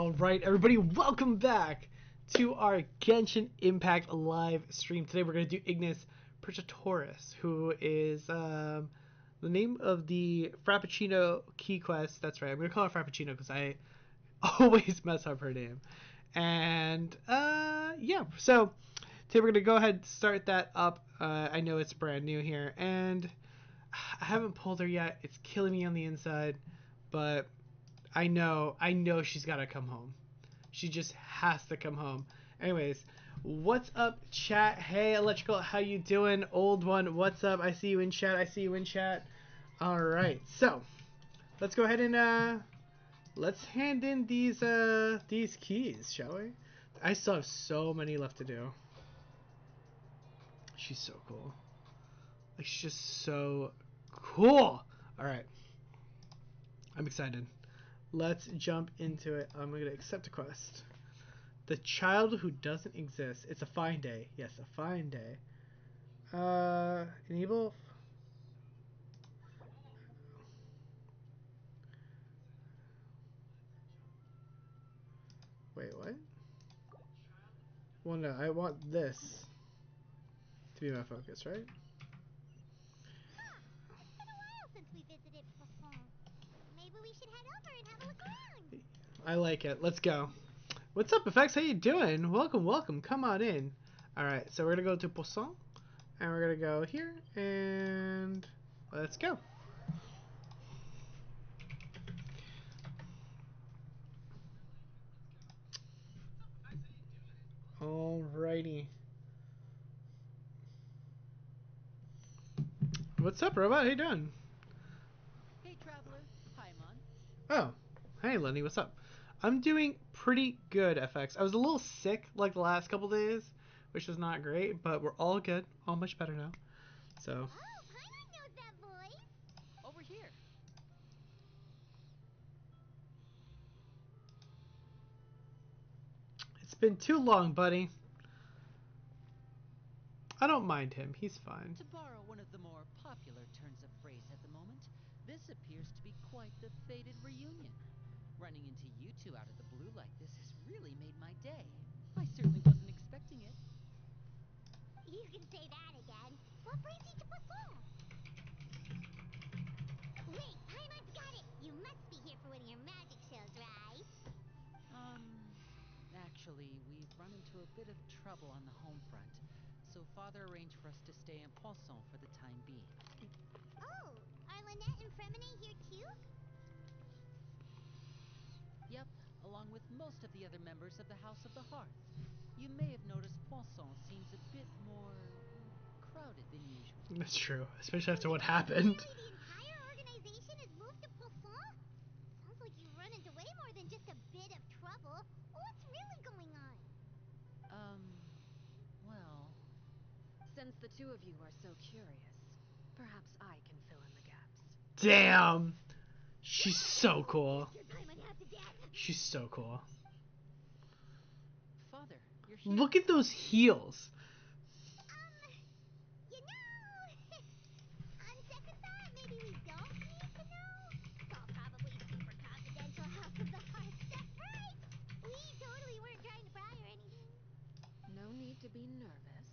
Alright, everybody, welcome back to our Genshin Impact live stream. Today we're going to do Ignis Purgatoris, who is the name of the Frappuccino key quest. That's right, I'm going to call her Frappuccino because I always mess up her name. And yeah, so today we're going to go ahead and start that up. I know it's brand new here, and I haven't pulled her yet. It's killing me on the inside, but I know she's got to come home. She just has to come home. Anyways, what's up, chat? Hey, Electrical, how you doing? Old one, what's up? I see you in chat. All right, so let's go ahead and let's hand in these keys, shall we? I still have so many left to do. She's so cool. Like, she's just so cool. All right, I'm excited. Let's jump into it. I'm going to accept a quest. The child who doesn't exist. It's a fine day. Yes, a fine day. Enable. Wait, what? Well, no, I want this to be my focus, right? It's been a while since we visited Poisson. Maybe we should head over and have a look around. I like it. Let's go. What's up, Effects? How you doing? Welcome. Come on in. Alright, so we're going to go to Poisson. And we're going to go here. And let's go. Alrighty. What's up, Robot? How you doing? Hey, Traveler. Hi, Mon. Oh, hey Lenny, what's up? I'm doing pretty good, FX. I was a little sick like the last couple days, which was not great, but we're all good, all much better now. So. Oh, Paimon knows that voice. Over here. It's been too long, buddy. I don't mind him. He's fine. To borrow one of the more popular turns of phrase at the moment, this appears to be quite the fated reunion. Running into you two out of the blue like this has really made my day. I certainly wasn't expecting it. You can say that again. What brings you to Poisson? Wait, Paimon's got it. You must be here for one of your magic shows, right? Actually, we've run into a bit of trouble on the home front, so Father arranged for us to stay in Poisson for the time being. Oh, are Lynette and Fremine here too? Yep, along with most of the other members of the House of the Hearth. You may have noticed Poisson seems a bit more crowded than usual. That's true, especially after what happened. Really, the entire organization has moved to Poisson? Sounds like you've run into way more than just a bit of trouble. What's really going on? Well... Since the two of you are so curious, perhaps I can fill in the gaps. Damn! She's so cool. Paimon half to death. She's so cool. Father, you're here. Look at those heels. You know, on second thought, maybe we don't need to know. It's all probably super confidential House of the Hearth stuff, right? We totally weren't trying to pry or anything. No need to be nervous.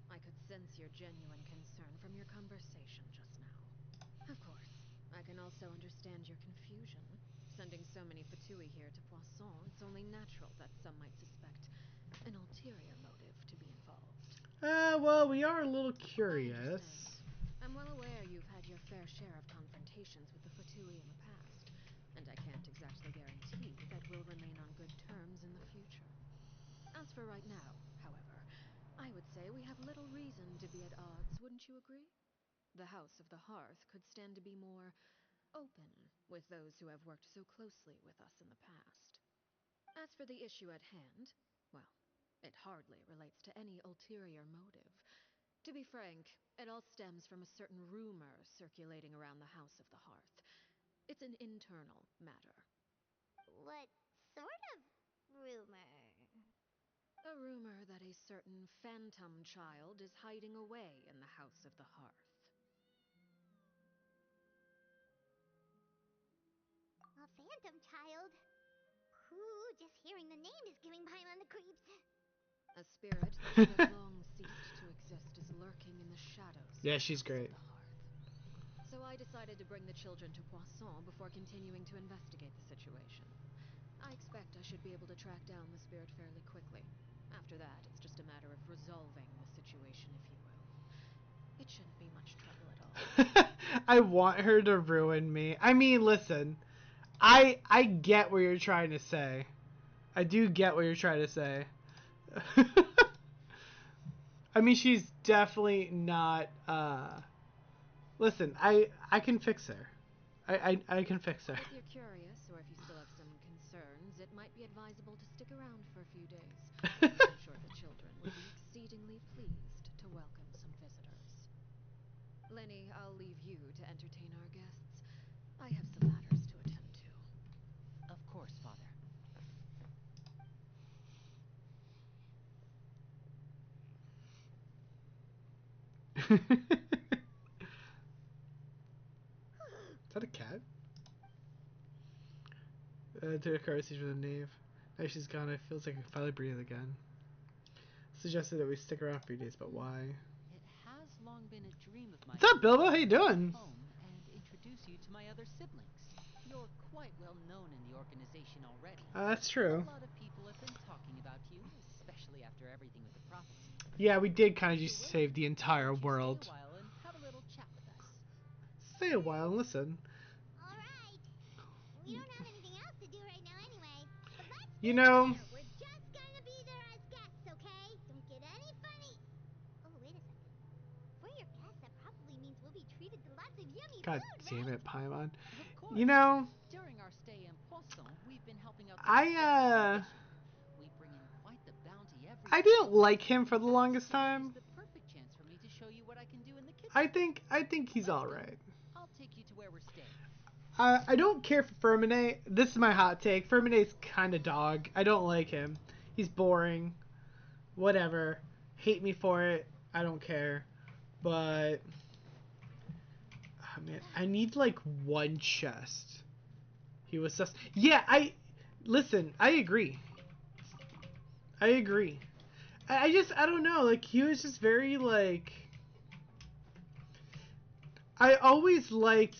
I could sense your genuine concern from your conversation just now. Of course, I can also understand your confusion. Sending so many Fatui here to Poisson, it's only natural that some might suspect an ulterior motive to be involved. Well, we are a little I curious. understand. I'm well aware you've had your fair share of confrontations with the Fatui in the past, and I can't exactly guarantee that we'll remain on good terms in the future. As for right now, however, I would say we have little reason to be at odds, wouldn't you agree? The House of the Hearth could stand to be more open with those who have worked so closely with us in the past. As for the issue at hand, well, it hardly relates to any ulterior motive. To be frank, it all stems from a certain rumor circulating around the House of the Hearth. It's an internal matter. What sort of rumor? A rumor that a certain phantom child is hiding away in the House of the Hearth. A phantom child? Ooh, just hearing the name is giving Paimon the creeps. A spirit that should have long ceased to exist is lurking in the shadows. Yeah, she's great. of the hearth. So I decided to bring the children to Poisson before continuing to investigate the situation. I expect I should be able to track down the spirit fairly quickly. After that, it's just a matter of resolving the situation, if you will. It shouldn't be much trouble at all. I want her to ruin me. I mean, listen. I get what you're trying to say. I do get what you're trying to say. I mean, she's definitely not listen, I can fix her. I can fix her. If you're curious, or if you still have some concerns, it might be advisable to stick around for a few days. I'm sure the children would be exceedingly pleased to welcome some visitors. Lenny, I'll leave you to entertain our guests. I have some matters to attend to. Of course, Father. Is that a cat? To a car seat for the knave. Now she's gone, it feels like I can finally breathe again. Suggested that we stick around for a few days, but why? It has long been a dream of mine. What's up, Bilbo? to How you doing? home and introduce you to my other siblings. You're quite well known in the organization already. That's true. A lot of people have been talking about you, especially after everything with the prophecy. Yeah, we did kind of If just you're save willing, the entire why don't you world. Stay a while and have a little chat with us. Stay a while and listen. Alright. We don't have anything else to do right now anyway. But let's You be know, clear, we're just gonna be there as guests, okay? Don't get any funny. Oh, wait a second. For your guests, that probably means we'll be treated to lots of yummy God food, damn right? it, Paimon. Of course. You know, During our stay in Poisson, we've been helping out the I mission. We bring in quite the bounty every I day. didn't like him for the In fact, longest today time. is the perfect chance for me to show you what I can do in the kitchen. I think he's Let's go. alright. I'll take you to where we're staying. I don't care for Fermine. This is my hot take. Fermine's kind of dog. I don't like him. He's boring. Whatever. Hate me for it. I don't care. But oh man, I need like one chest. He was sus. Yeah, listen. I agree. I agree. I don't know. Like he was just very like. I always liked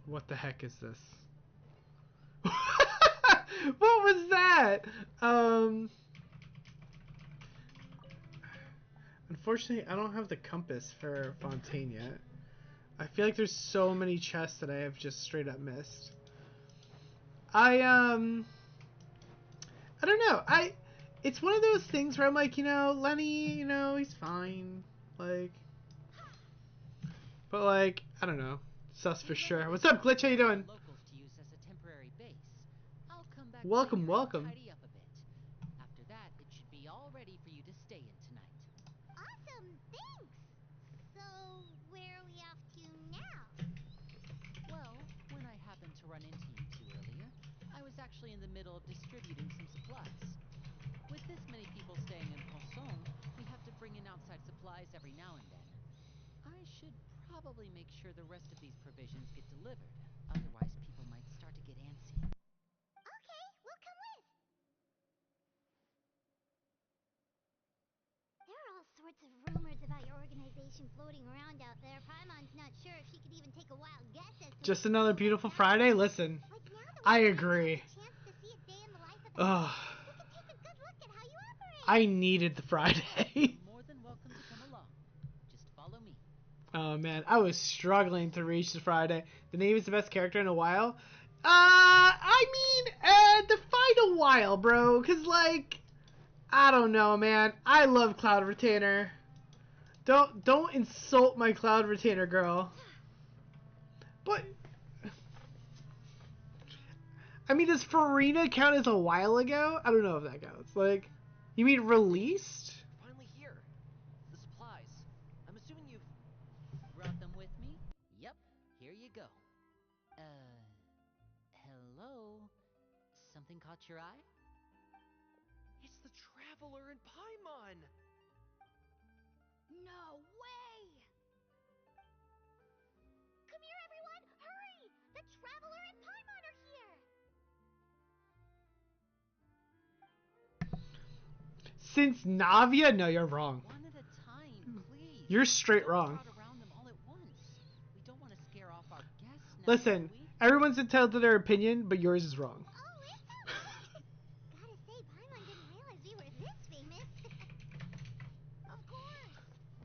What the heck is this? What was that? Unfortunately, I don't have the compass for Fontaine yet. I feel like there's so many chests that I have just straight up missed. I don't know. It's one of those things where I'm like, Lenny, he's fine. Like, but like, I don't know. Sus for sure. What's up, Glitch? How you doing? Locals to use as a temporary base. I'll come back Welcome, later welcome. and tidy up a bit. After that, it should be all ready for you to stay in tonight. Awesome, thanks. So, where are we off to now? Well, when I happened to run into you two earlier, I was actually in the middle of distributing some supplies. With this many people staying in Poisson, we have to bring in outside supplies every now and then. I should probably make sure the rest of these provisions get delivered. Otherwise, people might start to get antsy. Okay, we'll come with. There are all sorts of rumors about your organization floating around out there. Paimon's not sure if she could even take a wild guess as to Just what's another going beautiful on. Friday. Listen, Like now that I we agree. have a chance to see a day in the life of the Ugh. house, we can take a good look at how you operate. I needed the Friday. You're more than welcome to come along. Just follow me. Oh man, I was struggling to reach the Friday. The name is the best character in a while. I mean, define a while, bro. Cause like, I don't know, man. I love Cloud Retainer. Don't insult my Cloud Retainer girl. But I mean, does Farina count as a while ago? I don't know if that counts. Like, you mean released? Finally here. The supplies. I'm assuming you've... Brought them with me? Yep, here you go. Hello? Something caught your eye? It's the Traveler in Paimon! No way! Come here, everyone! Hurry! The Traveler and Paimon are Since Navia? No, you're wrong. One at a time, please. You're straight Don't wrong. crowd around them all at once. We don't want to scare off our guests now, Listen, do we? everyone's entitled to their opinion, but yours is wrong. Oh, it's okay. Gotta say, Paimon didn't realize we were this famous. Of course.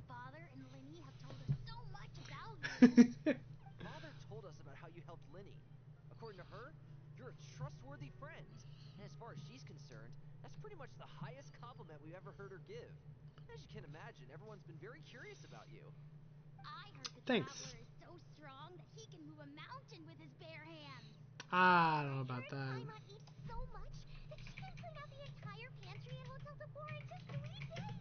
Father and Linny have told us so much about you. Father told us about how you helped Linny. According to her, you're a trustworthy friend. And as far as she's concerned, that's pretty much the highest compliment we've ever heard her give. As you can imagine, everyone's been very curious about you. I heard the Thanks. traveler is so strong that he can move a mountain with his bare hands. I don't know about I heard that. Paimon eats so much that she can clean out the entire pantry at Hotel Sephora in just 3 days.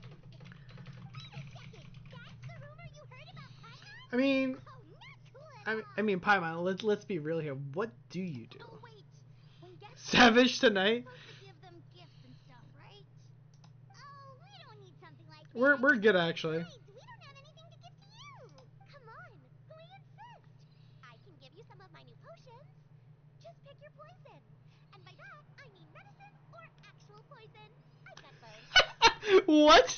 Wait a second. That's the rumor you heard about Paimon? I mean, Oh, not cool at all. I mean, Paimon, let's be real here. What do you do? Oh, wait. When guests Savage come, tonight? we're supposed to give them gifts and stuff, right? Oh, we don't need something like that. We're good actually. Besides, we don't have anything to give to you. Come on, we insist. I can give you some of my new potions. Just pick your poison. And by that, I mean medicine or actual poison. I've got both. What?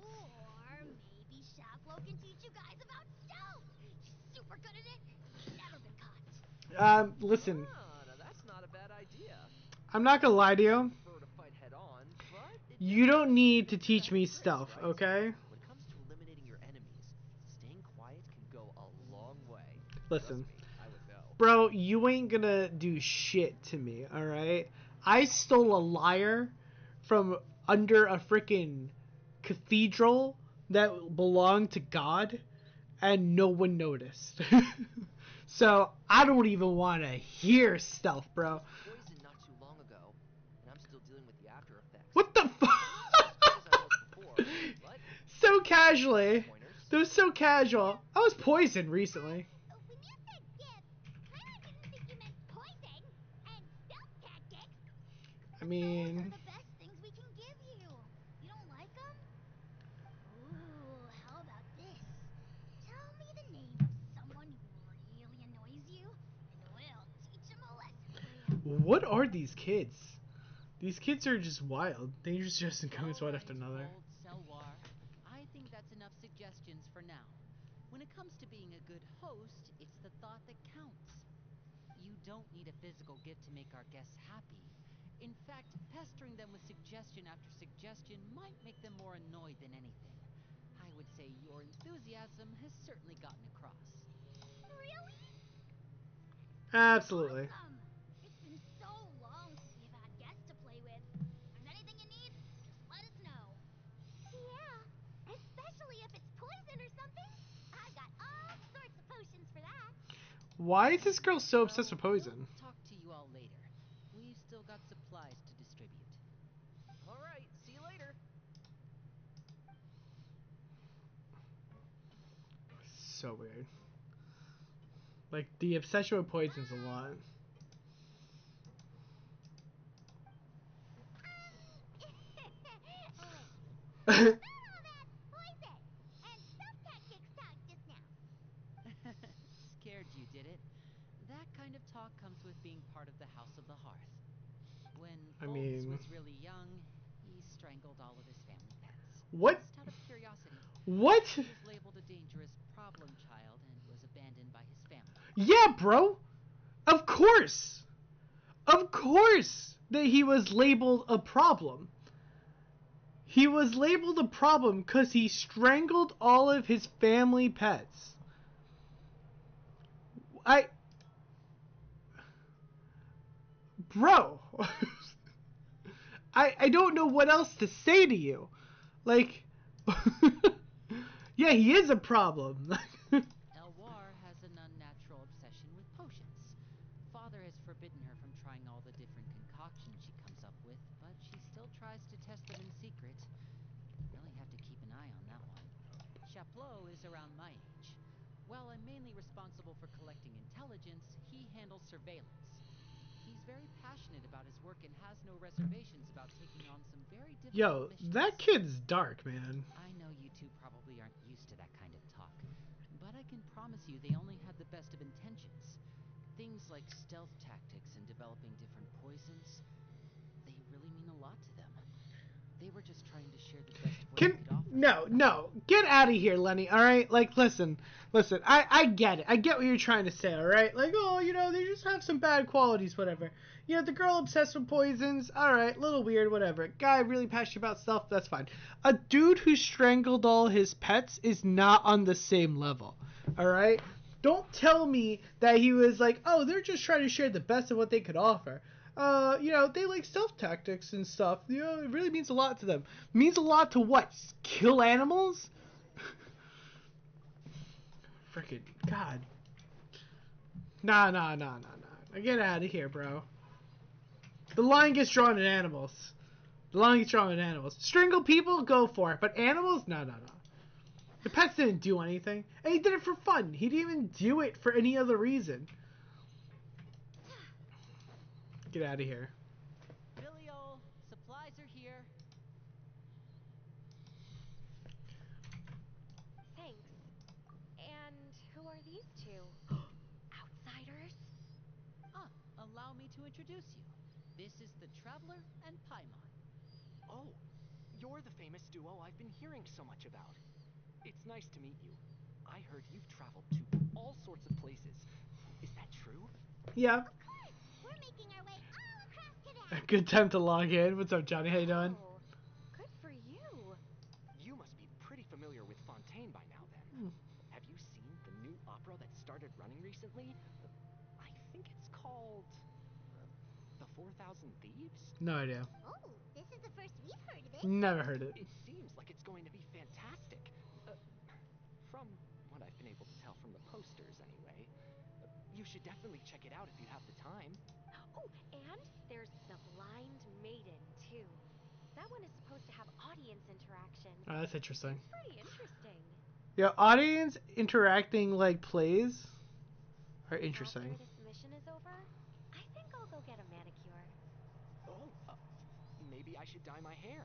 Or maybe Shaplo can teach you guys about stealth. He's super good at it. Never been caught. Listen, Now that's not a bad idea. I'm not gonna lie to you. Prefer to fight head on, but You don't need to teach me stealth, right? okay? When it comes to eliminating your enemies, staying quiet can go a long way. Listen. Trust me, I would know. Bro, you ain't gonna do shit to me, alright? I stole a lyre from under a freaking cathedral that belonged to God, and no one noticed. So, I don't even want to hear stealth, bro. Poison not too long ago, and I'm still dealing with the after effects. What the Not as good as I was before, but So casually. pointers. That was so casual. I was poisoned recently. When you said gift, Paimon didn't think you meant poison and stealth tactics. I Those mean, are the best things we can give you. You don't like them? Ooh, how about this? Tell me the name of someone who really annoys you, and we'll teach him a lesson for you. what are these kids? These kids are just wild. They just coming one after another. Old Selwar. I think that's enough suggestions for now. When it comes to being a good host, it's the thought that counts. You don't need a physical gift to make our guests happy. In fact, pestering them with suggestion after suggestion might make them more annoyed than anything. I would say your enthusiasm has certainly gotten across. Really? Absolutely. Awesome. It's been so long since we've had guests to play with. If there's anything you need, just let us know. Yeah, especially if it's poison or something. I've got all sorts of potions for that. Why is this girl so obsessed with poison? We'll talk to you all later. We've still got supplies to distribute. All right, see you later. So weird. Like, the obsession with poison's a lot. Wait. About all that poison and stealth tactics talk just now. Scared you, did it? That kind of talk comes with being part of the House of the Hearth. When I Foltz mean- was really young, he strangled all of his family pets. What? Just out of curiosity. What? He was labeled a dangerous problem child and was abandoned by his family. Yeah, bro. Of course. Of course that he was labeled a problem. He was labeled a problem because he strangled all of his family pets. Bro. I don't know what else to say to you. Like, yeah, he is a problem. Elwar has an unnatural obsession with potions. Father has forbidden her from trying all the different concoctions she comes up with, but she still tries to test them in secret. Really have to keep an eye on that one. Chaplot is around my age. While I'm mainly responsible for collecting intelligence, he handles surveillance. He's very passionate about his work and has no reservations about taking on some very difficult Yo, missions. that kid's dark, man. I know you two probably aren't used to that kind of talk, but I can promise you they only had the best of intentions. Things like stealth tactics and developing different poisons, they really mean a lot to them. They were just trying to share the best of what Can they could offer. no, get out of here, Lenny. All right, like listen. I get it. I get what you're trying to say. All right, like oh, you know, they just have some bad qualities, whatever. You know, the girl obsessed with poisons. All right, little weird, whatever. Guy really passionate about stuff. That's fine. A dude who strangled all his pets is not on the same level. All right. Don't tell me that he was like, oh, they're just trying to share the best of what they could offer. You know, they like stealth tactics and stuff. You know, it really means a lot to them. Means a lot to what? Kill animals? Freaking God. Nah. Get out of here, bro. The line gets drawn in animals. The line gets drawn in animals. Strangle people, go for it. But animals? No. The pets didn't do anything. And he did it for fun. He didn't even do it for any other reason. Get out of here. Billy-o, supplies are here. Thanks. And who are these two? Outsiders? Allow me to introduce you. This is the Traveler and Paimon. Oh, you're the famous duo I've been hearing so much about. It's nice to meet you. I heard you've traveled to all sorts of places. Is that true? Yeah. Of course! We're making our way all across to that! Good time to log in. What's up, Johnny? How you doing? Oh, good for you. You must be pretty familiar with Fontaine by now, then. Have you seen the new opera that started running recently? I think it's called... The 4,000 Thieves? No idea. Oh, this is the first we've heard of it. Never heard it. It seems like it's going to be fantastic. From what I've been able to tell from the posters, anyway. You should definitely check it out if you have the time. Oh, and there's the Blind Maiden, too. That one is supposed to have audience interaction. Oh, that's interesting. It's pretty interesting. Yeah, audience interacting like plays are interesting. After this mission is over, I think I'll go get a manicure. Oh, maybe I should dye my hair.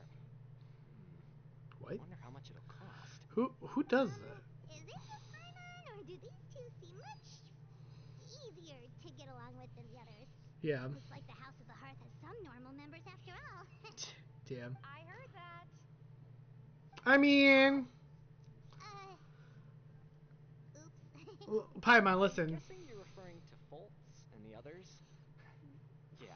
What? Wonder how much it'll cost. Who does that? Is this just Paimon, or do these two seem much easier to get along with than the others? Yeah. Looks like the House of the Hearth has some normal members after all. Damn. I heard that. I mean, Oops. Paimon, listen. Guessing you're referring to Foltz and the others? Yeah,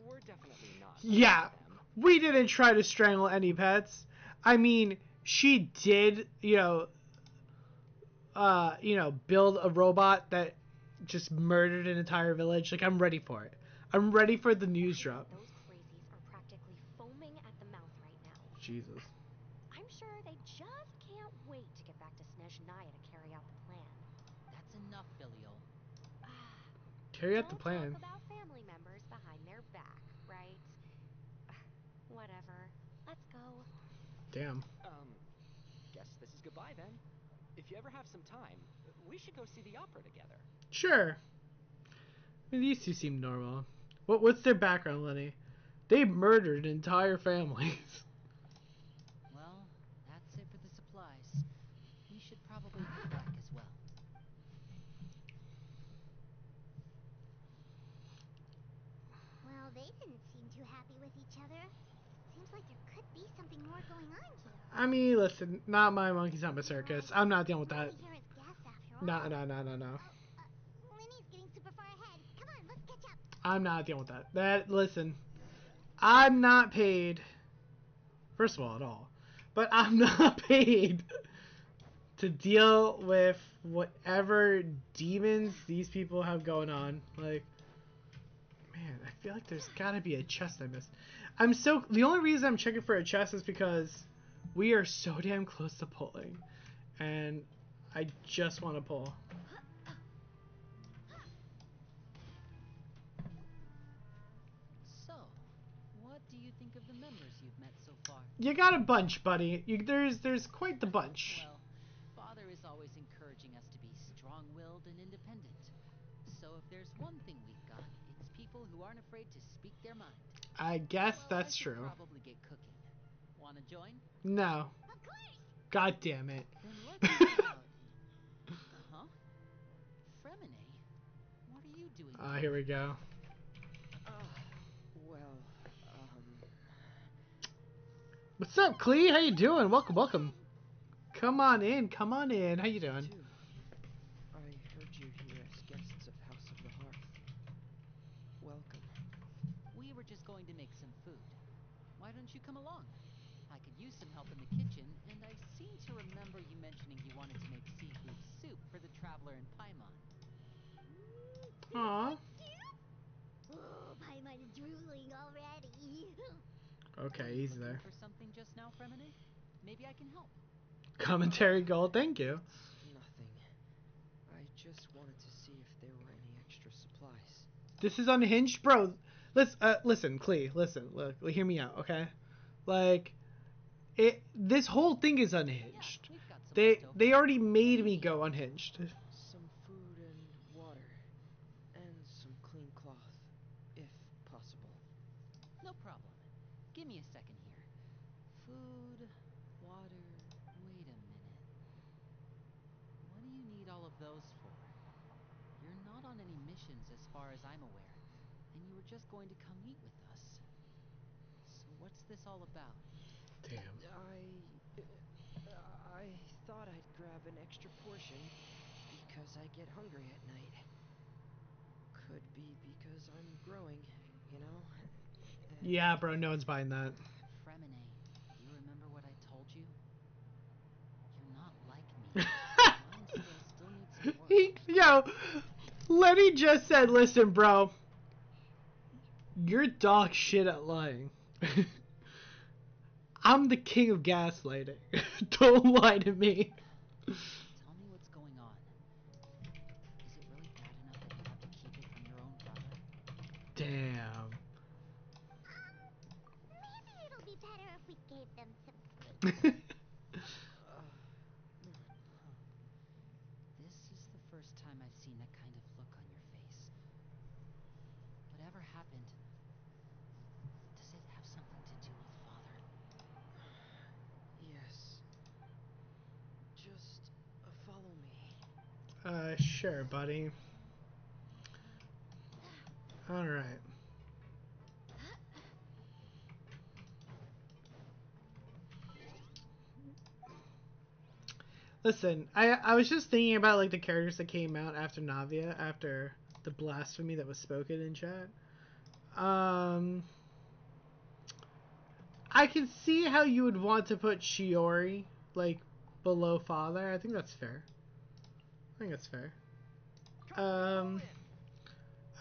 we're definitely not. Yeah, them. we didn't try to strangle any pets. I mean, she did, build a robot that just murdered an entire village. Like, I'm ready for it. I'm ready for the news drop. Those crazies are practically foaming at the mouth right now. Jesus. I'm sure they just can't wait to get back to Snezhnaya to carry out the plan. That's enough, Billy-o. Carry out the Don't plan. talk about family members behind their back, right? Whatever. Let's go. Damn. Guess this is goodbye then. If you ever have some time, we should go see the opera together. Sure. I mean, these two seem normal. What's their background, Lenny? They murdered entire families. Well, that's it for the supplies. We should probably head back as well. Well, they didn't seem too happy with each other. Seems like there could be something more going on here. I mean, listen, not my monkeys, not my circus. I'm not dealing with that. We're only here as guests after all. No. Lenny's getting super far ahead. Come on, let's catch up. I'm not dealing with that. Listen, I'm not paid, first of all, at all. But I'm not paid to deal with whatever demons these people have going on. Like, man, I feel like there's gotta be a chest I missed. The only reason I'm checking for a chest is because we are so damn close to pulling. And I just want to pull. So, what do you think of the members you've met so far? You got a bunch, buddy. There's quite the bunch. Well, Father is always encouraging us to be strong-willed and independent. So if there's one thing we've got, it's people who aren't afraid to speak their mind. I guess Well, that's I should true. probably get cooking. Wanna join? No. Of course. God damn it. Then let's head out. Huh? Fremine, what are you doing? Ah, here we go. Well, What's up, Clee? How you doing? Welcome, welcome. Come on in, come on in. How you doing? Too. I heard you here as guests of House of the Hearth. Welcome. We were just going to make some food. Why don't you come along? I could use some help in the kitchen, and I seem to remember you mentioning you wanted to make seafood soup for the traveler in Paimon. Aww. Oh, Paimon is drooling already. Okay, Were you easy there. looking for something just now, Fremine? Maybe I can help. Commentary gold, thank you. Nothing. I just wanted to see if there were any extra supplies. This is unhinged, bro. Listen, Clee. Listen, look, hear me out, okay? Like, this whole thing is unhinged. Yeah, we've got some They leftovers. already made me go unhinged. Some food and water. And some clean cloth, if possible. No problem. Give me a second here. Food, water, wait a minute. What do you need all of those for? You're not on any missions as far as I'm aware, and you were just going to come eat with us. So what's this all about? Damn. I thought I'd grab an extra portion because I get hungry at night. Could be because I'm growing, you know? And Yeah, bro, no one's buying that. Fremine, do you remember what I told you? You're not like me. Mind scale still needs some work. Yo, Lenny just said, listen, bro. You're dog shit at lying. I'm the king of gaslighting. Don't lie to me. Tell me what's going on. Is it really bad enough that you have to keep it from your own brother? Damn. Maybe it'll be better if we gave them some steak. This is the first time I've seen that kind of look on your face. Whatever happened, does it have something to do with Father? yes. Just follow me. Sure, buddy. Alright. Listen, I was just thinking about like the characters that came out after Navia, after the blasphemy that was spoken in chat. I can see how you would want to put Shiori like below Father. I think that's fair. I think that's fair. I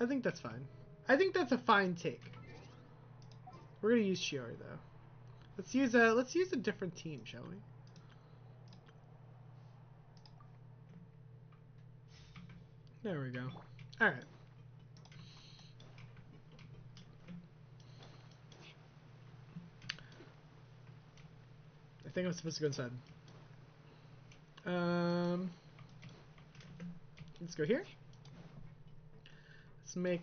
think that's fine. I think that's a fine take. We're gonna use Shiori though. Let's use a different team, shall we? There we go. All right. I think I'm supposed to go inside. Let's go here. Let's make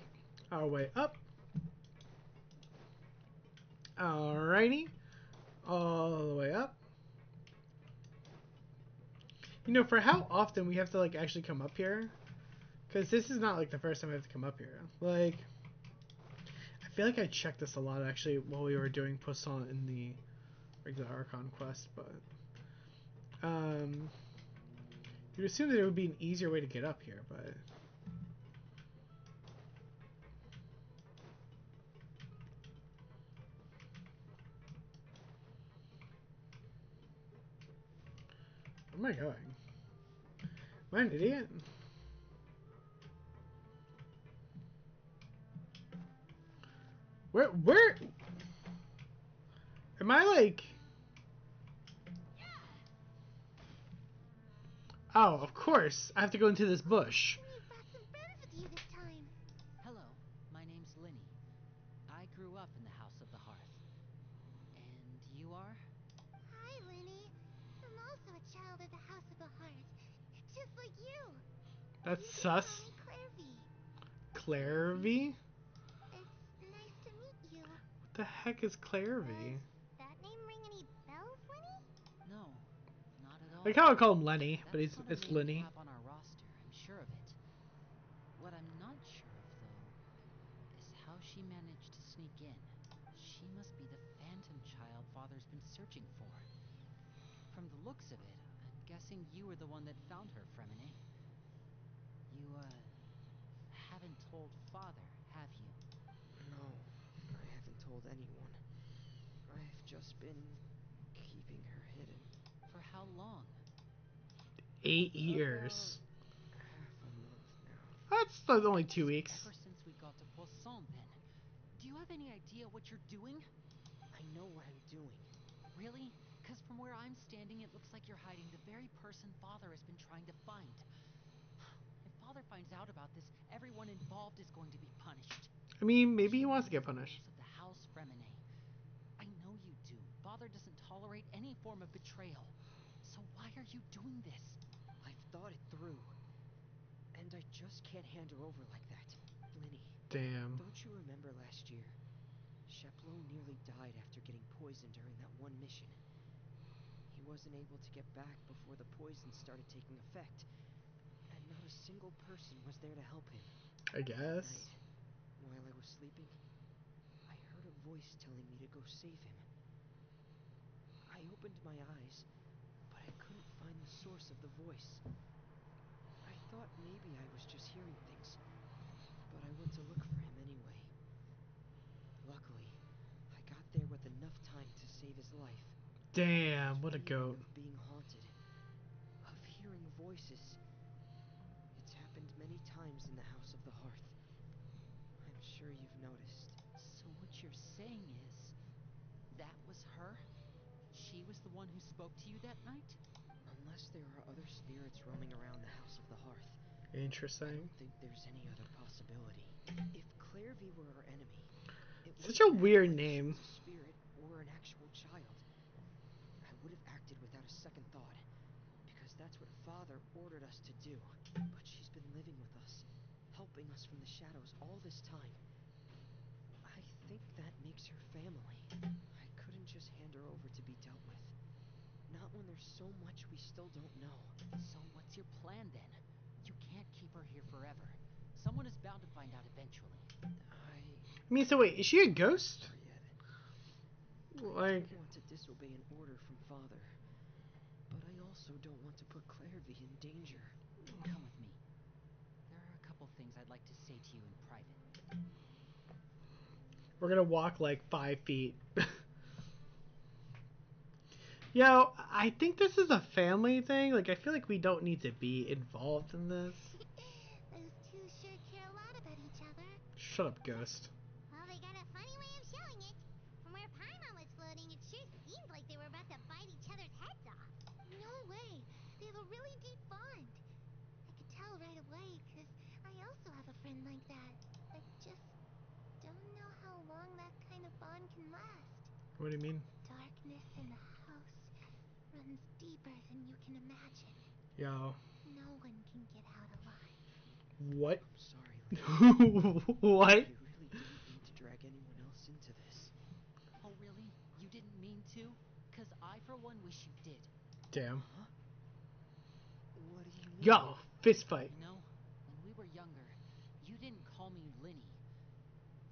our way up. Alrighty. All the way up. You know, for how often we have to like actually come up here, because this is not like the first time I have to come up here. Like, I feel like I checked this a lot actually while we were doing Poisson in the regular Archon quest, but you'd assume that it would be an easier way to get up here, but where am I going? Am I an idiot? Where am I like? Oh, of course. I have to go into this bush. You brought some friends with you this time. Hello, my name's Linny. I grew up in the House of the Hearth. And you are? Hi, Lenny. I'm also a child of the House of the Hearth, just like you. That's You can sus. call me Clairvy. Clairvy? It's nice to meet you. What the heck is Clairvy? Does that name ring any bells, Lenny? No, not at all. Like how I call him Lenny, but That's not a it's name we Lenny. have on our roster, I'm sure of it. What I'm not sure of, though, is how she managed to sneak in. She must be the phantom child Father's been searching for. From the looks of it, I'm guessing you were the one that found her, Fremine. You, haven't told Father, have you? No, I haven't told anyone. I've just been keeping her hidden. For how long? 8 years. About half a month now. That's only 2 weeks. Ever since we got to Poisson, then. Do you have any idea what you're doing? I know what I'm doing. Really? Because from where I'm standing, it looks like you're hiding the very person Father has been trying to find. If Father finds out about this, everyone involved is going to be punished. I mean, maybe he wants to get punished. Of the house, Fremine. I know you do. Father doesn't tolerate any form of betrayal. So why are you doing this? I've thought it through. And I just can't hand her over like that. Linny. Damn. Don't you remember last year? Sheplo nearly died after getting poisoned during that one mission. He wasn't able to get back before the poison started taking effect. And not a single person was there to help him. I guess. That night, while I was sleeping, I heard a voice telling me to go save him. I opened my eyes, but I couldn't find the source of the voice. I thought maybe I was just hearing things, but I went to look for him anyway. Luckily, I got there with enough time to save his life. Damn, what a Feeling goat. of being haunted, of hearing voices. It's happened many times in the House of the Hearth. I'm sure you've noticed. So what you're saying is, that was her? She was the one who spoke to you that night? Unless there are other spirits roaming around the House of the Hearth, I Interesting. don't think there's any other possibility. If Clairvy were our enemy, it Such wouldn't a matter weird whether she name. was a spirit or an actual child. I would have acted without a second thought, because that's what Father ordered us to do. But she's been living with us, helping us from the shadows all this time. I think that makes her family. I couldn't just hand her over to be dealt with. Not when there's so much we still don't know. So what's your plan then? You can't keep her here forever. Someone is bound to find out eventually. I mean, so wait, is she a ghost? Not yet. Like, I don't want to disobey an order from Father, but I also don't want to put Clairvy in danger. Come with me. There are a couple things I'd like to say to you in private. we're gonna walk like 5 feet. Yo, I think this is a family thing. Like, I feel like we don't need to be involved in this. Those two sure care a lot about each other. Shut up, ghost. Well, they got a funny way of showing it. From where Paimon was floating, it sure seemed like they were about to bite each other's heads off. No way. They have a really deep bond. I could tell right away, because I also have a friend like that. I just don't know how long that kind of bond can last. What do you mean? Darkness in the house runs deeper than you can imagine. Yo. No one can get out alive. What? I'm sorry, Linny. What? I really didn't mean to drag anyone else into this. Oh really? You didn't mean to? 'Cause I for one wish you did. Damn. Huh? What do you mean? Yo, fist fight. You know, when we were younger, you didn't call me Linny.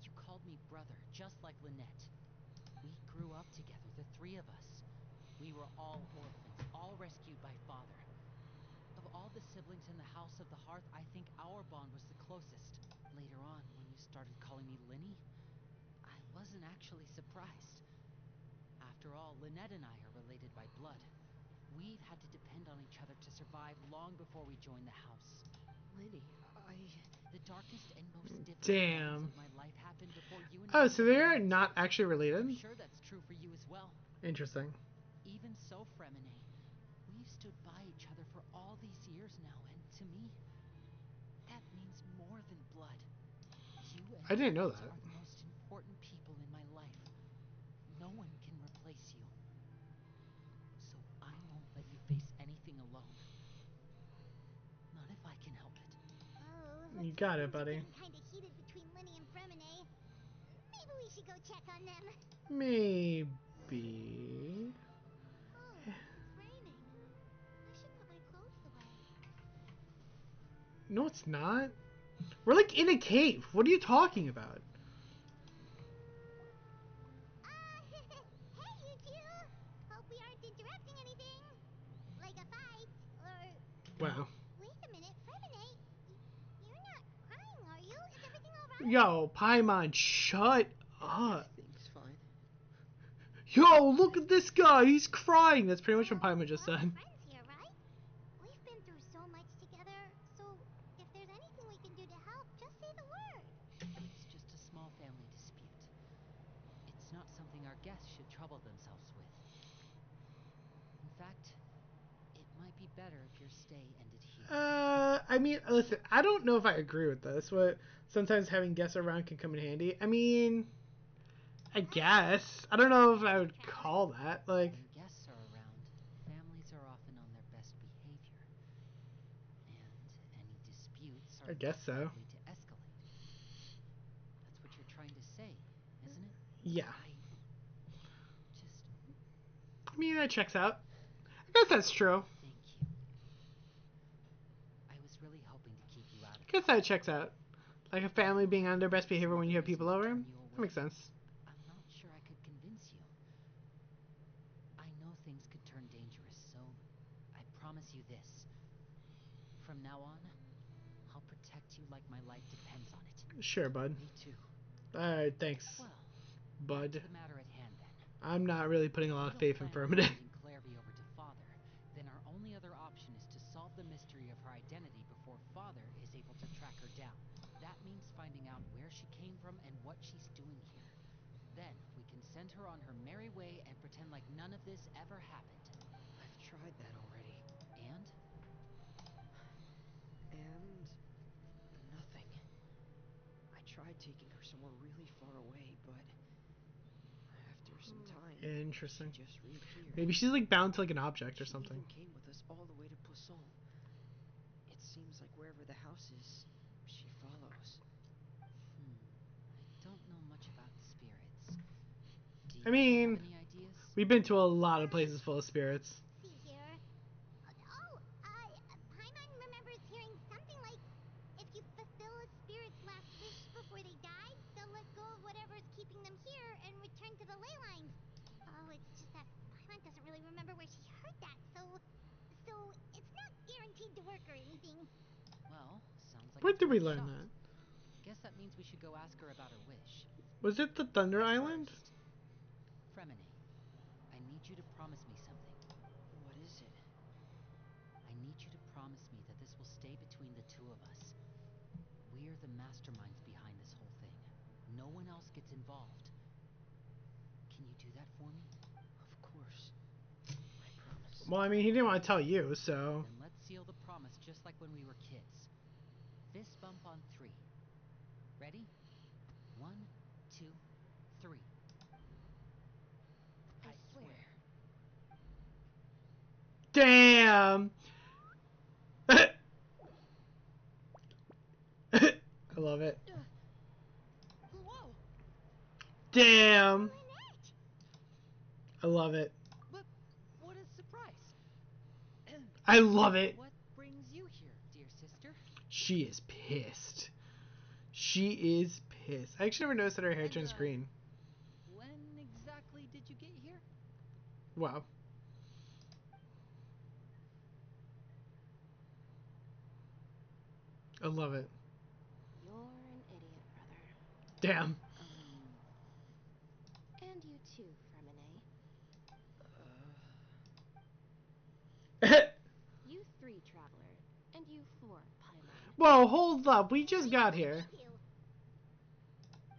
You called me brother, just like Lynette. We grew up together, the three of us. We were all orphans, all rescued by Father. Of all the siblings in the House of the Hearth, I think our bond was the closest. Later on, when you started calling me Linny, I wasn't actually surprised. After all, Lynette and I are related by blood. We've had to depend on each other to survive long before we joined the house. Linny, The darkest and most difficult Damn. moments of my life happened before you and Oh, I so ever they're met. not actually related? I'm sure that's true for you as well. Interesting. Even so, Fremine, we've stood by each other for all these years now, and to me, that means more than blood. You and I didn't know Lynette that. are the most important people in my life. No one can replace you. So I won't let you face anything alone. Not if I can help it. Oh, You looks got like it, things are buddy. getting kind of heated between Linny and Fremine. Maybe we should go check on them. Maybe. Oh, it's raining. I should put my clothes away. No, it's not. We're like in a cave. What are you talking about? Wow. Wait a minute, Freminate. You're not crying, are you? Is everything alright? Yo, Paimon, shut up. Everything's fine. Yo, look at this guy. He's crying. That's pretty much what Paimon just We're all said. friends here, right? We've been through so much together, so if there's anything we can do to help, just say the word. It's just a small family dispute. It's not something our guests should trouble themselves with. In fact, it might be better if your stay ended here. I mean, listen, I don't know if I agree with this. What sometimes having guests around can come in handy. I mean, I guess. I don't know if I would call that like. When guests are around, families are often on their best behavior. And any disputes are I guess less so. likely to escalate. That's what you're trying to say, isn't it? Yeah. Just I mean, that checks out. I guess that's true. thank you. I was really hoping to keep you out of I guess that checks out. Like a family being on their best behavior when you have people over. That makes sense. I'm not sure I could convince you. I know things could turn dangerous, so I promise you this. From now on, I'll protect you like my life depends on it. Sure, bud. Me too. Alright, thanks, Well, bud. to the matter at hand then. I'm not really putting a lot of If you faith in don't plan on Firmina. handing Clairvy over to Father, then our only other option is to solve the mystery of her identity before Father is able to track her down. That means finding out where she came from and what she's doing here. Then we can send her on her merry way and pretend like none of this ever happened. I've tried that already. And? And nothing. I tried taking her somewhere really far away, but after some time, Interesting. she just reappeared. Maybe she's like bound to like an object or She something. even came with us all the way to Poisson. It seems like wherever the house is, she follows. I don't know much about spirits. Do you I mean, have any ideas? we've been to a lot of places full of spirits. See here. Paimon remembers hearing something like, if you fulfill a spirit's last wish before they die, they'll let go of whatever's keeping them here and return to the ley lines. Oh, it's just that Paimon doesn't really remember where she heard that, so it's not guaranteed to work or anything. Well, sounds like Where it's did we worth a learn shot. that? Guess that means we should go ask her about her wish. Was it the Thunder Island? First, Fremine, I need you to promise me something. What is it? I need you to promise me that this will stay between the two of us. We're the masterminds behind this whole thing. No one else gets involved. Can you do that for me? Of course. I promise. Well, I mean, he didn't want to tell you, so. Then let's seal the promise just like when we were kids. Fist bump on 3. Ready? 1, 2, 3. I swear. Damn! I love it. Whoa! Damn! Lynette! I love it. But what a surprise! I love it. What brings you here, dear sister? She is pissed. She is pissed. I actually never noticed that her hair turns green. When exactly did you get here? Wow. I love it. You're an idiot, brother. Damn. And you too, Fremine. You 3, Traveler. And you 4, Paimon. Whoa, hold up. We just got here.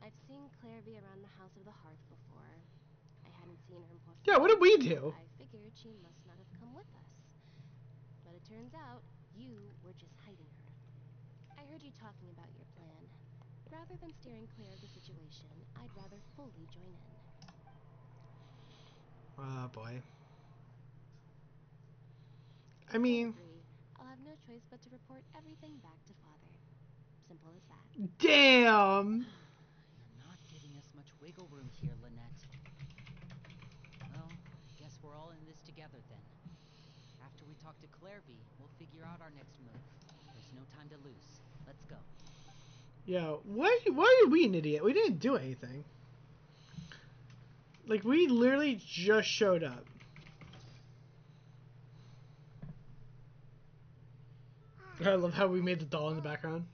I've seen Clairvy around the House of the Hearth before. I hadn't seen her in Poisson. Yeah, what did we do? I figured she must not have come with us. But it turns out you were just hiding her. I heard you talking about your plan. Rather than steering clear of the situation, I'd rather fully join in. Oh, boy. If I mean... you'll agree, I'll have no choice but to report everything back to Father. Simple as that. Damn! You're not giving us much wiggle room here, Lynette. Well, I guess we're all in this together then. After we talk to Clairvy, we'll figure out our next move. There's no time to lose. Let's go. Yo, why are we an idiot? We didn't do anything. Like, we literally just showed up. I love how we made the doll in the background.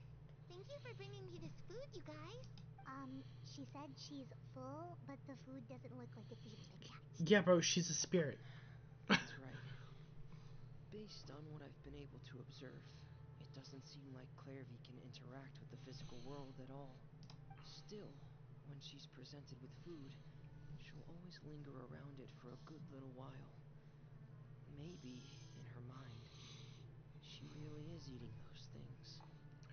Thank you for bringing me this food, you guys. She said she's full, but the food doesn't look like it's eating it yet. Yeah, bro, she's a spirit. That's right. Based on what I've been able to observe, it doesn't seem like Clairvy can interact with the physical world at all. Still, when she's presented with food, she'll always linger around it for a good little while. Maybe, in her mind, she really is eating those things.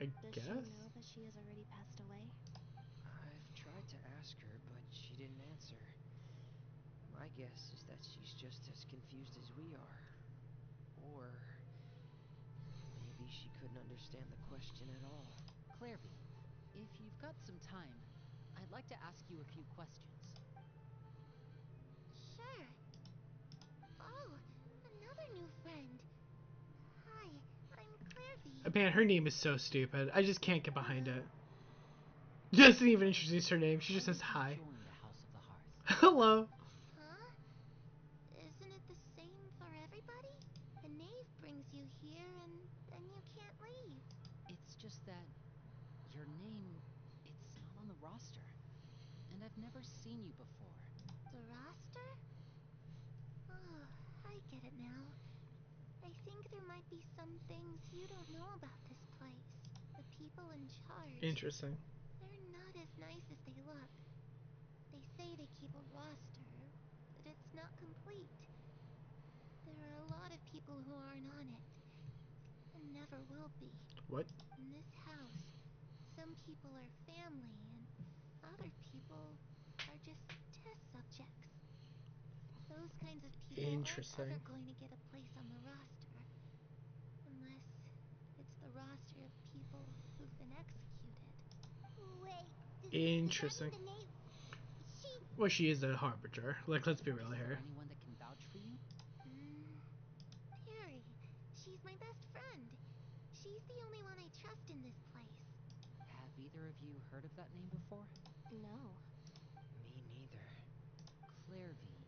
I Does guess. she know that she has already passed away? I've tried to ask her, but she didn't answer. My guess is that she's just as confused as we are. Or maybe she couldn't understand the question at all. Clairvy, if you've got some time, I'd like to ask you a few questions. Sure. Oh, another new friend. Hi, I'm Clairvy. Man, her name is so stupid. I just can't get behind it. Doesn't even introduce her name. She just says hi. Join the House of the Hearth. Hello. Huh? Isn't it the same for everybody? The knave brings you here and then you can't leave. It's just that your name, it's not on the roster. And I've never seen you before. The roster? Oh, I get it now. I think there might be some things you don't know about this place. The people in charge. Interesting. They're not as nice as they look. They say they keep a roster, but it's not complete. There are a lot of people who aren't on it, and never will be. What? In this house, some people are family, and other people are just test subjects. Those kinds of people aren't Interesting. ever going to get a place on the roster, unless it's the roster of people who've been executed. Wait, Interesting. does that mean the name? Well, she is a harbinger. Like, let's be real Is there here. anyone that can vouch for you? Perry. She's my best friend. She's the only one I trust in this place. Have either of you heard of that name before? No. Me neither. Clairvy,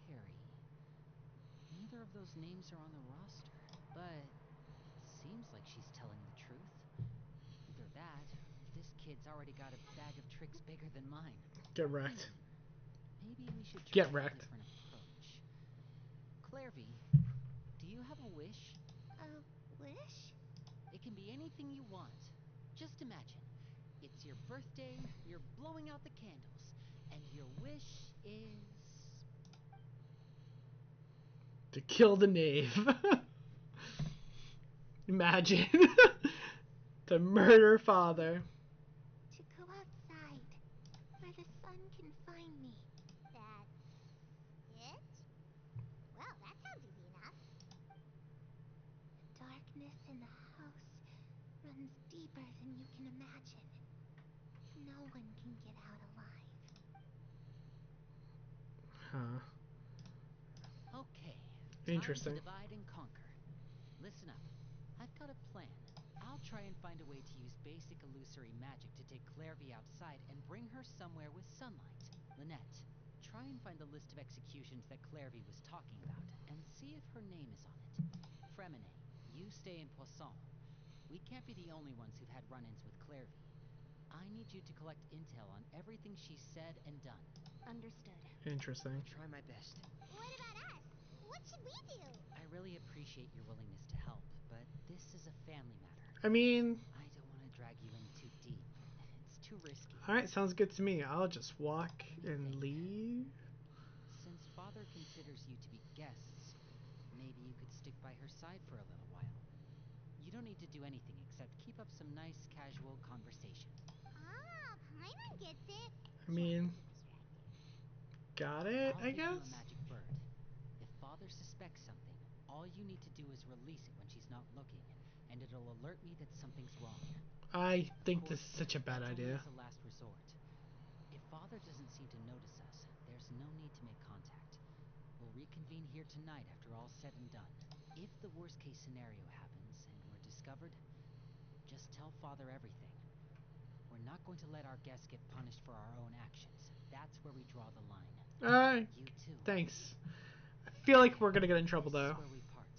Perry. Neither of those names are on the roster, but it seems like she's telling the truth. Either that, or this kid's already got a bag of tricks bigger than mine. Get wrecked. Maybe we should Get try a wrecked. different approach. Clairvy, do you have a wish? A wish? It can be anything you want. Just imagine, it's your birthday, you're blowing out the candles, and your wish is... To kill the knave. Imagine. To murder father. To go outside, where the sun can find me. That's it? Well, that sounds easy enough. The darkness in the house runs deeper than you can imagine. No one can get out alive. Huh. Okay, Interesting. time to divide and conquer. Listen up, I've got a plan. I'll try and find a way to use basic illusory magic to take Clairvy outside and bring her somewhere with sunlight. Lynette, try and find the list of executions that Clairvy was talking about, and see if her name is on it. Fremine, you stay in Poisson. We can't be the only ones who've had run-ins with Clairvy. I need you to collect intel on everything she's said and done. Understood. Interesting. I'll try my best. What about us? What should we do? I really appreciate your willingness to help, but this is a family matter. I mean, I don't want to drag you in too deep. It's too risky. alright, sounds good to me. I'll just walk What do you and think? leave. Since Father considers you to be guests, maybe you could stick by her side for a little while. You don't need to do anything except keep up some nice casual conversation. Ah, Paimon gets it. I mean, got it, I'll I give you guess? a magic bird. If Father suspects something, all you need to do is release it when she's not looking, and it'll alert me that something's wrong. I think Of this course, is such a bad that's idea. only as a last resort. If Father doesn't seem to notice us, there's no need to make contact. We'll reconvene here tonight after all's said and done. If the worst case scenario happens and we're discovered, just tell Father everything. We're not going to let our guests get punished for our own actions. That's where we draw the line. You too. Thanks. I feel like we're gonna get in trouble This though. is where we part.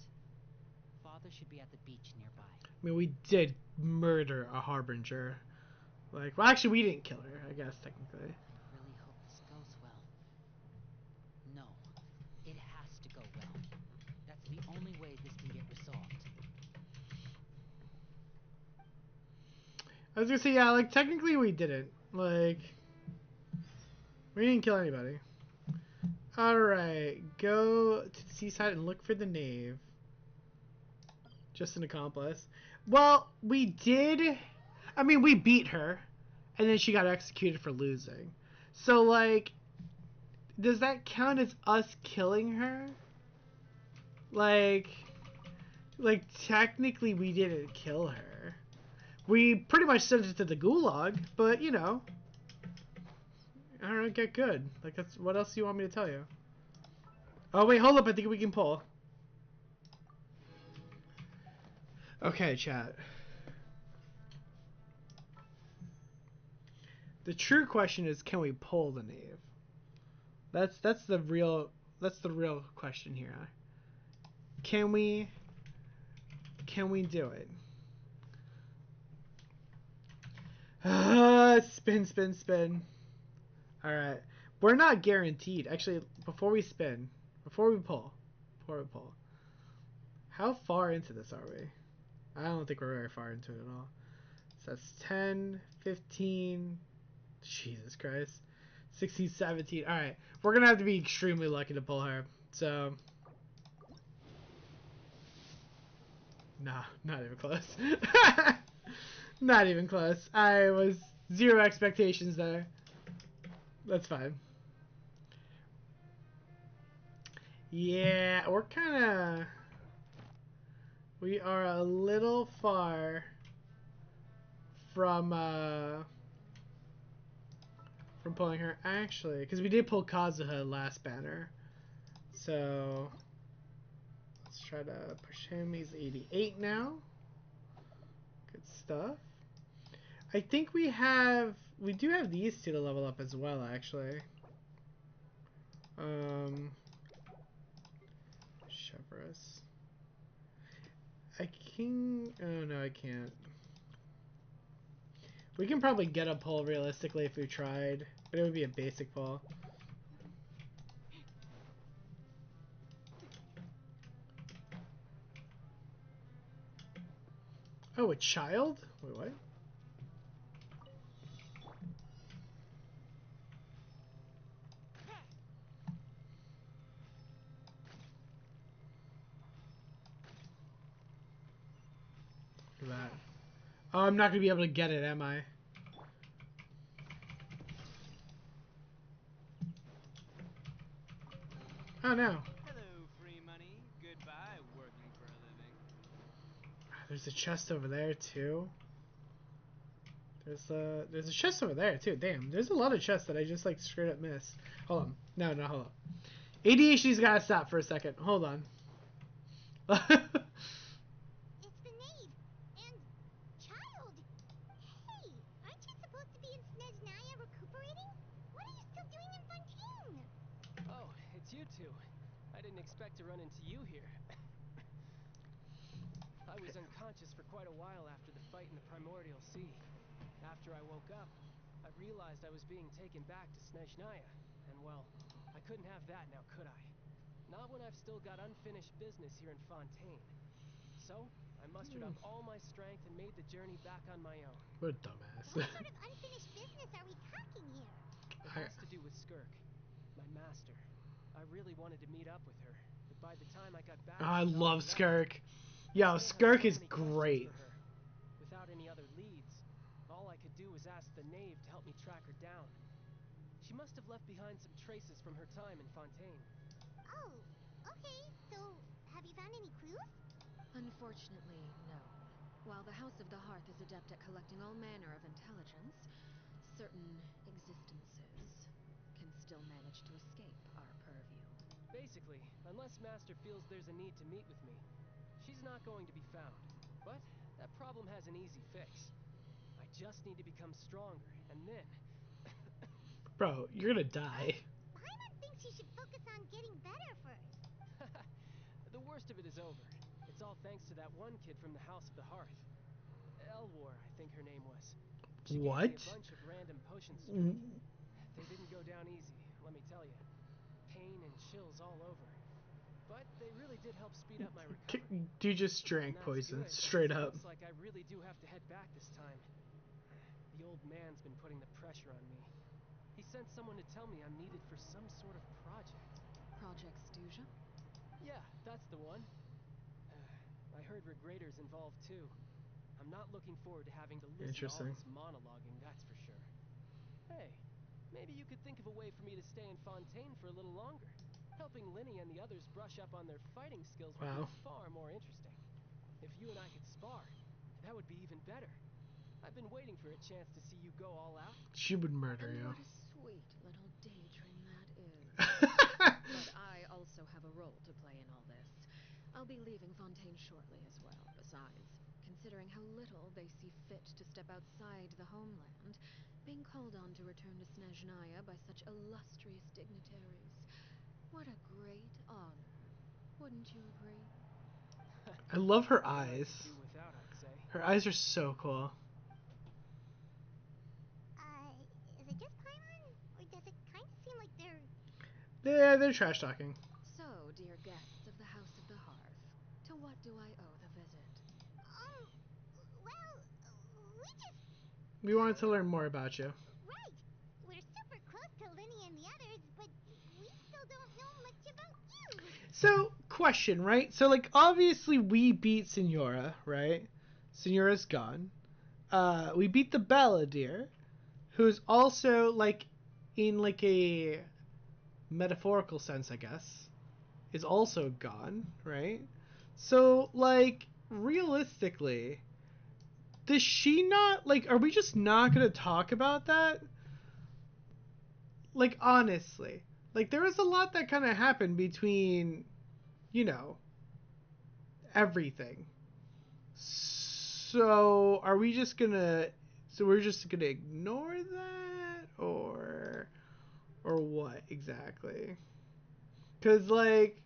Father should be at the beach nearby. I mean, we did murder a harbinger. Like, well, actually, we didn't kill her, I guess, technically. I really hope this goes well. No, it has to go well. That's the only way this can get resolved. I was gonna say, yeah, like, technically we didn't. Like, we didn't kill anybody. Alright, go to the seaside and look for the knave. Just an accomplice. Well, we did... I mean, we beat her, and then she got executed for losing. So, like, does that count as us killing her? Like, technically we didn't kill her. We pretty much sent her to the gulag, but, you know... I don't know, get good. Like, that's... What else do you want me to tell you? Oh, wait, hold up. I think we can pull. Okay, chat. The true question is, can we pull the knave? That's the real question here. Can we do it? Spin, spin, spin. All right. We're not guaranteed. Actually, before we pull, how far into this are we? I don't think we're very far into it at all. So that's 10, 15, Jesus Christ, 16, 17. All right. We're going to have to be extremely lucky to pull her. So, nah, not even close. Not even close. I was zero expectations there. That's fine. Yeah, we are a little far from pulling her, actually, because we did pull Kazuha last banner. So let's try to push him. He's 88 now. Good stuff. I think we do have these two to level up as well, actually. Chevros. I can... Oh, no, I can't. We can probably get a pull realistically if we tried, but it would be a basic pull. Oh, a child? Wait, what? Look at that. Oh, I'm not going to be able to get it, am I? Oh, no. Hello, free money. Goodbye, working for a living. There's a chest over there, too. There's a chest over there, too. Damn, there's a lot of chests that I just, like, straight up miss. Hold on. No, hold on. ADHD's gotta stop for a second. Hold on. It's the knave and child. Hey, aren't you supposed to be in Snezhnaya recuperating? What are you still doing in Fontaine? Oh, it's you two. I didn't expect to run into you here. I was unconscious for quite a while after the fight in the Primordial Sea. After I woke up, I realized I was being taken back to Snezhnaya, and well, I couldn't have that now, could I? Not when I've still got unfinished business here in Fontaine. So, I mustered up all my strength and made the journey back on my own. What a dumbass. What sort of unfinished business are we talking here? It has to do with Skirk, my master. I really wanted to meet up with her, but by the time I got back... Oh, I love Skirk. Yo, Skirk is great. Without any other leads, all I could do was ask the knave to help me track her down. She must have left behind some traces from her time in Fontaine. Oh, okay. So, have you found any clues? Unfortunately, no. While the House of the Hearth is adept at collecting all manner of intelligence, certain existences can still manage to escape our purview. Basically, unless Master feels there's a need to meet with me, she's not going to be found. But that problem has an easy fix. I just need to become stronger, and then... Bro, you're gonna die. Paimon thinks you should focus on getting better first. The worst of it is over. It's It's all thanks to that one kid from the House of the Hearth. Elwar, I think her name was. She gave me a bunch of random potions to drink. They didn't go down easy, let me tell you. Pain and chills all over. But they really did help speed up my recovery. Dude just drank poison, straight up. Looks like I really do have to head back this time. The old man's been putting the pressure on me. He sent someone to tell me I'm needed for some sort of project. Project Stuja? Yeah, that's the one. I heard Regrador's involved too. I'm not looking forward to having to listen to all this monologuing, that's for sure. Hey, maybe you could think of a way for me to stay in Fontaine for a little longer. Helping Linny and the others brush up on their fighting skills would be far more interesting. If you and I could spar, that would be even better. I've been waiting for a chance to see you go all out. She would murder you. What a sweet little daydream that is. But I also have a role to play in all this. I'll be leaving Fontaine shortly as well. Besides, considering how little they see fit to step outside the homeland, being called on to return to Snezhnaya by such illustrious dignitaries. What a great honor. Wouldn't you agree? I love her eyes. Without, I'd say. Her eyes are so cool. Is it just Paimon? Or does it kind of seem like they're... Yeah, they're trash talking. So, dear guests of the House of the Hearth, to what do I owe the visit? Well, we wanted to learn more about you. Right. We're super close to Linny and the others, but we still don't know much about you. So, question, right? So, like, obviously we beat Signora, right? Signora's gone. We beat the Balladeer, who's also, like, in, like, a metaphorical sense, I guess, is also gone, right? So, like, realistically, does she not, like, are we just not gonna talk about that? Like, honestly. Like, there was a lot that kind of happened between, you know, everything. So, are we just gonna, so we're just gonna ignore that? Or what exactly? Because, like,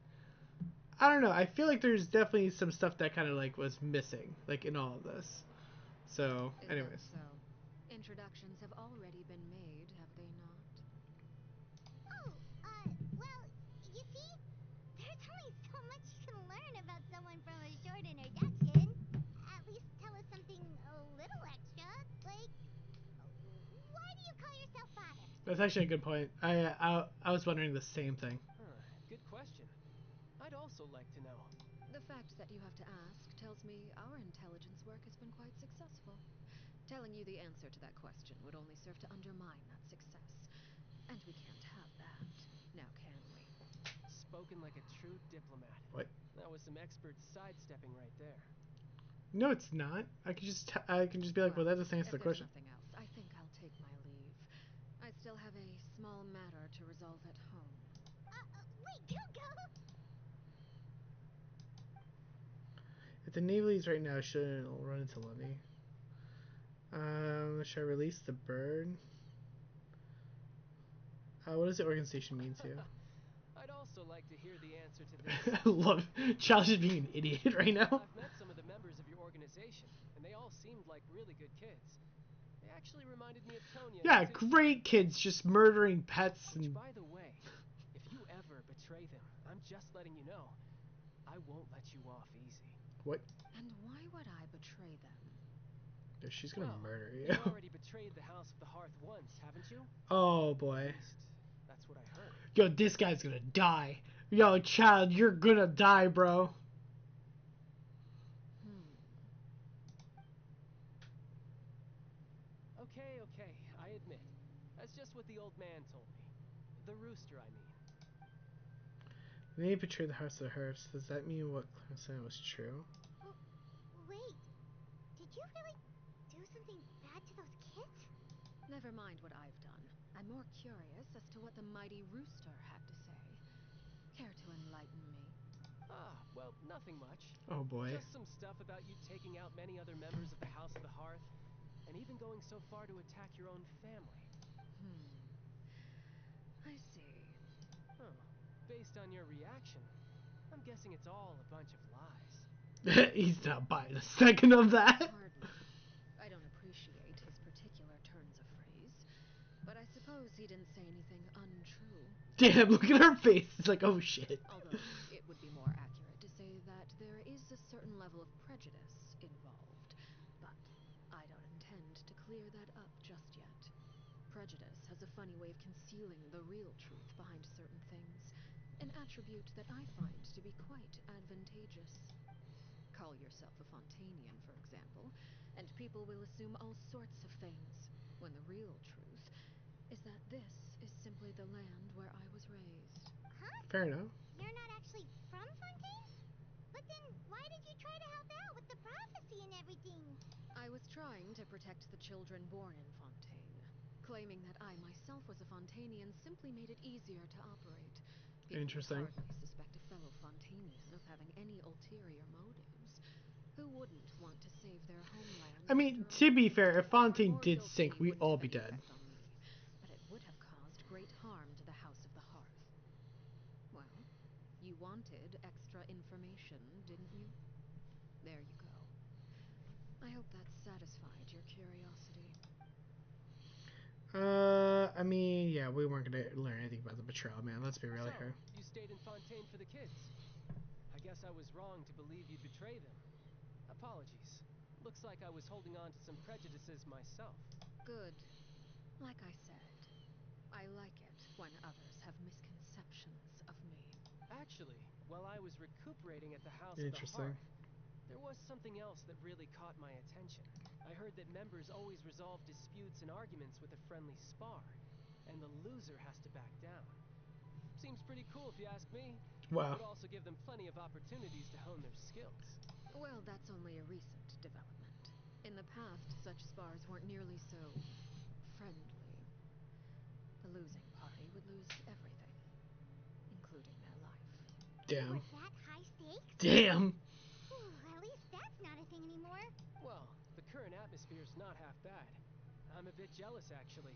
I don't know. I feel like there's definitely some stuff that kind of, like, was missing, like, in all of this. So, anyways. So, introductions have already been made, have they not? Well, you see, there's only so much you can learn about someone from a short introduction. At least tell us something a little extra, like, why do you call yourself father? That's actually a good point. I was wondering the same thing. Good question. I'd also like to know. The fact that you have to ask tells me our intelligence work has been quite successful. Telling you the answer to that question would only serve to undermine that success. And we can't have that, now can we? Spoken like a true diplomat. What? That was some expert sidestepping right there. No, it's not. I can just be like, well, that doesn't answer the question. If there's nothing else, I think I'll take my leave. I still have a small matter to resolve at home. Wait, go! If the Navy leaves right now, should run into Lundy. Should I release the bird? What does the organization mean to you? I'd also like to hear the answer to this. Love, Challenge is being an idiot right now. I've met some of the members of your organization, and they all seemed like really good kids. They actually reminded me of Tonya. Yeah, great kids just murdering pets. Which, by the way, if you ever betray them, I'm just letting you know, I won't let you off easy. What? And why would I betray them? She's gonna murder you. You already betrayed the House of the Hearth once, haven't you? Oh boy. At least, that's what I heard. Yo, this guy's gonna die. Yo, child, you're gonna die, bro. Okay, I admit. That's just what the old man told me. The rooster, I mean. When they betrayed the House of the Hearths, does that mean what Clem said was true? Wait, did you really do something bad to those kids? Never mind what I've done. I'm more curious as to what the mighty rooster had to say. Care to enlighten me? Well, nothing much. Oh boy. Just some stuff about you taking out many other members of the House of the Hearth, and even going so far to attack your own family. I see. Based on your reaction, I'm guessing it's all a bunch of lies. He's not buying a second of that. Hardly. I don't appreciate his particular turns of phrase, but I suppose he didn't say anything untrue. Damn, look at her face. It's like, oh shit. Although, it would be more accurate to say that there is a certain level of prejudice involved, but I don't intend to clear that up just yet. Prejudice has a funny way of concealing the real truth behind certain things, an attribute that I find to be quite advantageous. Call yourself a Fontanian, for example, and people will assume all sorts of things, when the real truth is that this is simply the land where I was raised. Huh? Fair enough. You're not actually from Fontaine? But then, why did you try to help out with the prophecy and everything? I was trying to protect the children born in Fontaine. Claiming that I myself was a Fontanian simply made it easier to operate. People Interesting. would hardly suspect a fellow Fontanian of having any ulterior motives. Who wouldn't want to save their homeland? I mean, after to all? be fair, if The Fontaine did primordial sink, sea we'd wouldn't all have be any dead. effect on me, but it would have caused great harm to the House of the Hearth. Well, you wanted extra information, didn't you? There you go. I hope that satisfied your curiosity. I mean, yeah, we weren't gonna learn anything about the betrayal, man. Let's be real So, here. you stayed in Fontaine for the kids. I guess I was wrong to believe you'd betray them. Apologies. Looks like I was holding on to some prejudices myself. Good. Like I said, I like it when others have misconceptions of me. Actually, while I was recuperating at the House of the Interesting. Hearth, there was something else that really caught my attention. I heard that members always resolve disputes and arguments with a friendly spar, and the loser has to back down. Seems pretty cool if you ask me. Wow. Would also give them plenty of opportunities to hone their skills. Well, that's only a recent development. In the past, such spars weren't nearly so friendly. The losing party would lose everything, including their life. Damn. Was that high stakes? Damn. Whew, at least that's not a thing anymore. Well, the current atmosphere's not half bad. I'm a bit jealous, actually.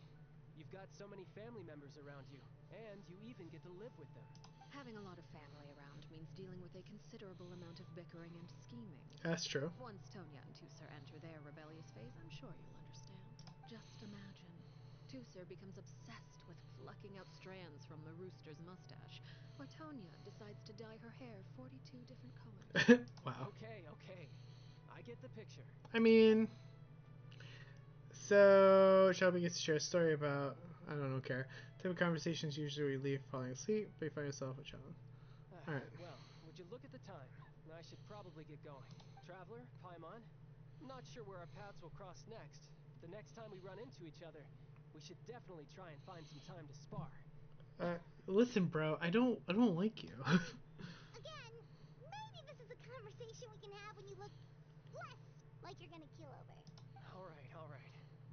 You've got so many family members around you, and you even get to live with them. Having a lot of family around means dealing with a considerable amount of bickering and scheming. That's true. Once Tonya and Tusser enter their rebellious phase, I'm sure you'll understand. Just imagine. Tusser becomes obsessed with plucking out strands from the rooster's mustache, or Tonya decides to dye her hair 42 different colors. Wow. Okay, okay. I get the picture. I mean, so Shelby gets to share a story about, I don't care. Type of conversations usually leave falling asleep, but you find yourself a challenge. Alright. Well, would you look at the time? I should probably get going. Traveler, Paimon, I'm not sure where our paths will cross next, but the next time we run into each other, we should definitely try and find some time to spar. Listen, bro, I don't like you. Again, maybe this is a conversation we can have when you look less like you're gonna keel over. Alright.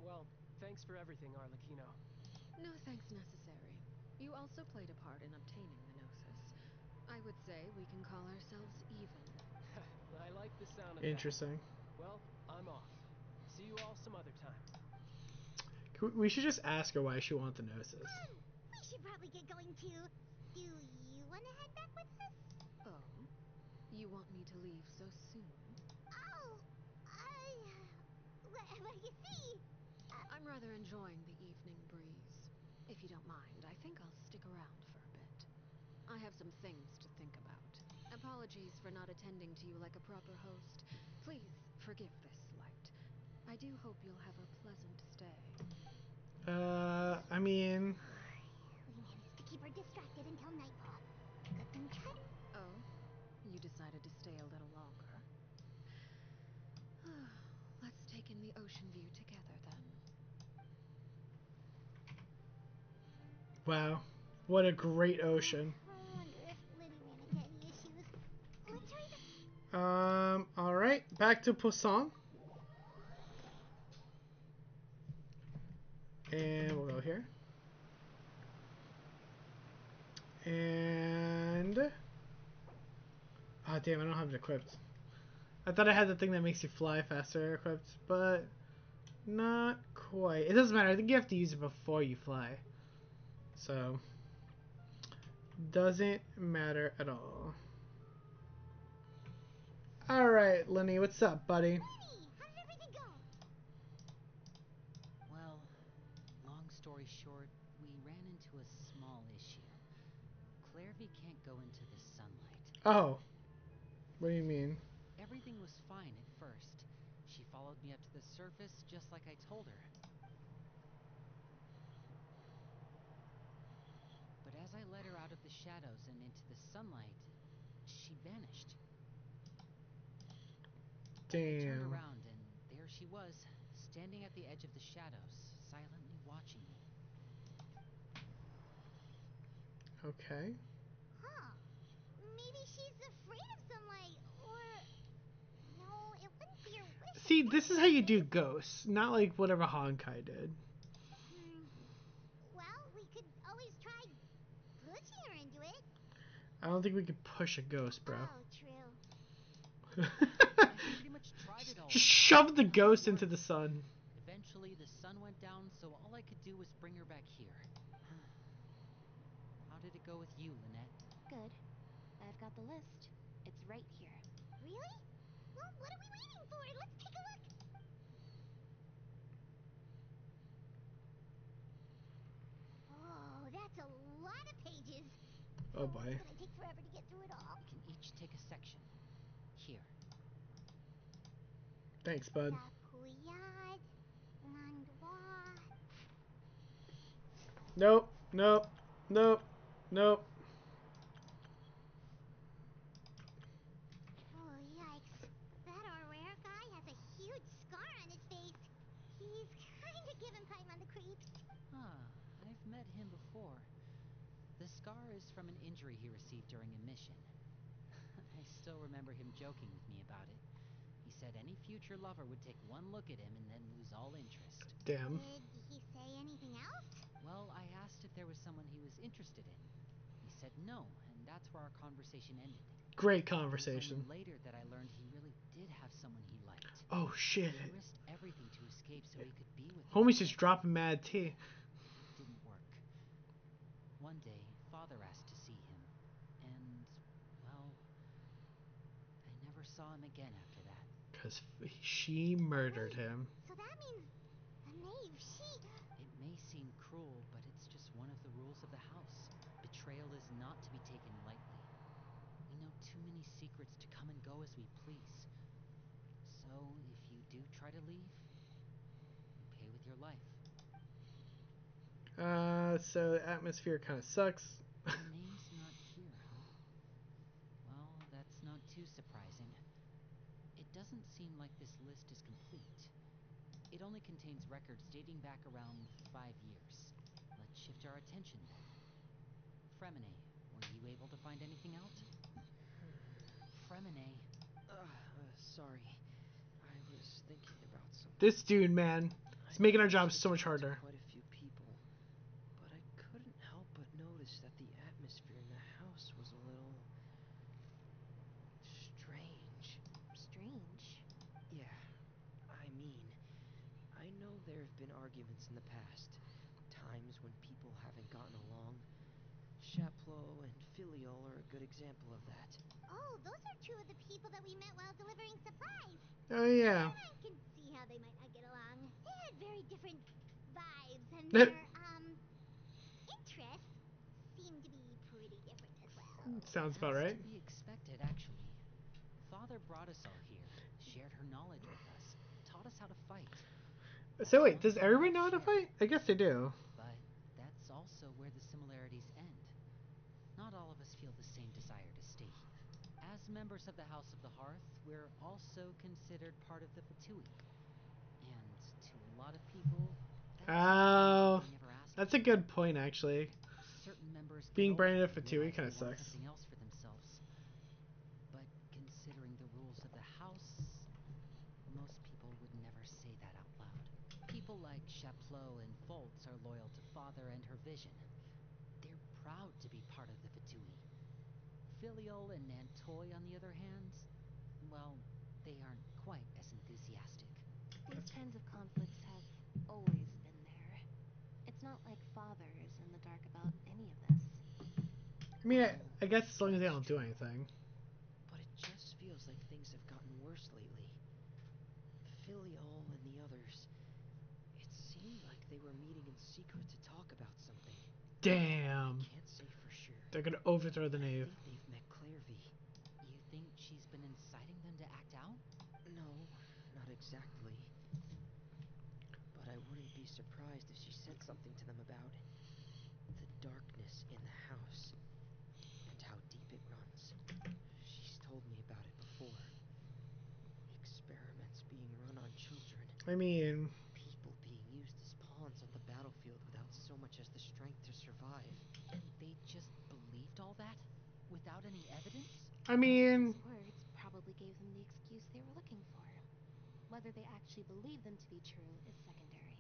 Well, thanks for everything, Arlecchino. No thanks necessary. You also played a part in obtaining the Gnosis. I would say we can call ourselves even. I like the sound of Interesting. that. Well, I'm off. See you all some other time. We should just ask her why she wants the Gnosis. We should probably get going too. Do you want to head back with us? Oh? You want me to leave so soon? Oh, well, you see, I'm rather enjoying the evening breeze. If you don't mind, I think I'll stick around for a bit. I have some things to think about. Apologies for not attending to you like a proper host. Please forgive this slight. I do hope you'll have a pleasant stay. I mean, we managed to keep her distracted until nightfall. Good thing Chud. Oh? You decided to stay a little longer? Let's take in the ocean view together, then. wow. What a great ocean. I wonder if Liddy ran into any issues. Let's hurry the... Alright. Back to Poisson. And we'll go here. And... oh, damn, I don't have it equipped. I thought I had the thing that makes you fly faster equipped, but not quite. It doesn't matter. I think you have to use it before you fly. So, doesn't matter at all. All right, Lenny, what's up, buddy? Lenny, how did everything go? Well, long story short, we ran into a small issue. Clairvy can't go into the sunlight. Oh, what do you mean? Everything was fine at first. She followed me up to the surface just like I told her. But as I led her out of the shadows and into the sunlight, she vanished. I turned Damn. around and there she was, standing at the edge of the shadows, silently watching me. Okay. Huh. Maybe she's afraid of sunlight, or... No, it wouldn't be her wish. See, this is how you do ghosts, not like whatever Honkai did. Well, we could always try pushing her into it. I don't think we could push a ghost, bro. Oh, true. I pretty much tried it all. Just shove the ghost into the sun. Eventually, the sun went down, so all I could do was bring her back here. How did it go with you, Lynette? Good. I've got the list. It's right here. Really? Well, what are we waiting for? Let's take a look. Oh, that's a lot of pages. Oh boy. It's gonna take forever to get through it all. We can each take a section. Here. Thanks, bud. Zapuyad, Landwa. Nope, nope, nope, nope. Oh, yikes. That rare guy has a huge scar on his face. He's kinda giving Paimon the creeps. I've met him before. The scar is from an injury he received during a mission. I still remember him joking with me about it. He said any future lover would take one look at him and then lose all interest. Damn. Did he say anything else? Well, I asked if there was someone he was interested in. He said no, and that's where our conversation ended. Great It was conversation. only later that I learned he really did have someone he liked. Oh shit. He risked everything to escape so he could be with her. Homie's just dropping mad tea. It didn't work. One day, Father asked to see him, and, well, I never saw him again after that. Because she murdered him. So that means the knave, she... It may seem cruel, but it's just one of the rules of the house. Betrayal is not to be taken lightly. We know too many secrets to come and go as we please. So, if you do try to leave, you pay with your life. So the atmosphere kind of sucks. Your name's not here, huh? Well, that's not too surprising. It doesn't seem like this list is complete. It only contains records dating back around 5 years. Let's shift our attention then. Fremine, were you able to find anything out? Fremine. Sorry. I was thinking about something. This dude, man, he's making our jobs so much harder. Quite a few people, but I couldn't help but notice that the atmosphere in the house was a little strange. Strange. Yeah, I mean, I know there have been arguments in the past, times when people haven't gotten along. Chaplot and Filial are a good example of that. Oh, those are two of the people that we met while delivering supplies. Oh yeah. And I can see how they might not get along. They had very different vibes, and their, interests seemed to be pretty different as well. Sounds about That's right. to be expected, actually. Father brought us all here, shared her knowledge with us, taught us how to fight. So wait, does everyone know how to fight? I guess they do. But that's also where the similarities end. Not all of us feel the same desire to stay here. As members of the House of the Hearth, we're also considered part of the Fatui. And to a lot of people, Oh, they never asked that's a good point, actually. Certain members Being get branded a older and Fatui realize kind of they want sucks. something else for themselves. But considering the rules of the house, most people would never say that out loud. People like Chaplot and Foltz are loyal to Father and her vision. They're proud to be part of the Fatui. Filial and Nantoy, on the other hand, well, they aren't quite as enthusiastic. These kinds of conflicts have always been there. It's not like Father is in the dark about any of this. I mean, I guess as long as they don't do anything. But it just feels like things have gotten meeting in secret to talk about something. Damn. I can't say for sure. They're gonna overthrow the I knave. think they've met Clairvy. You think she's been inciting them to act out? No, not exactly. But I wouldn't be surprised if she said something to them about the darkness in the house and how deep it runs. She's told me about it before. Experiments being run on children. I mean, People being used as pawns on the battlefield without so much as the strength to survive. And they just believed all that? Without any evidence? I mean, His words probably gave them the excuse they were looking for. Whether they actually believe them to be true is secondary.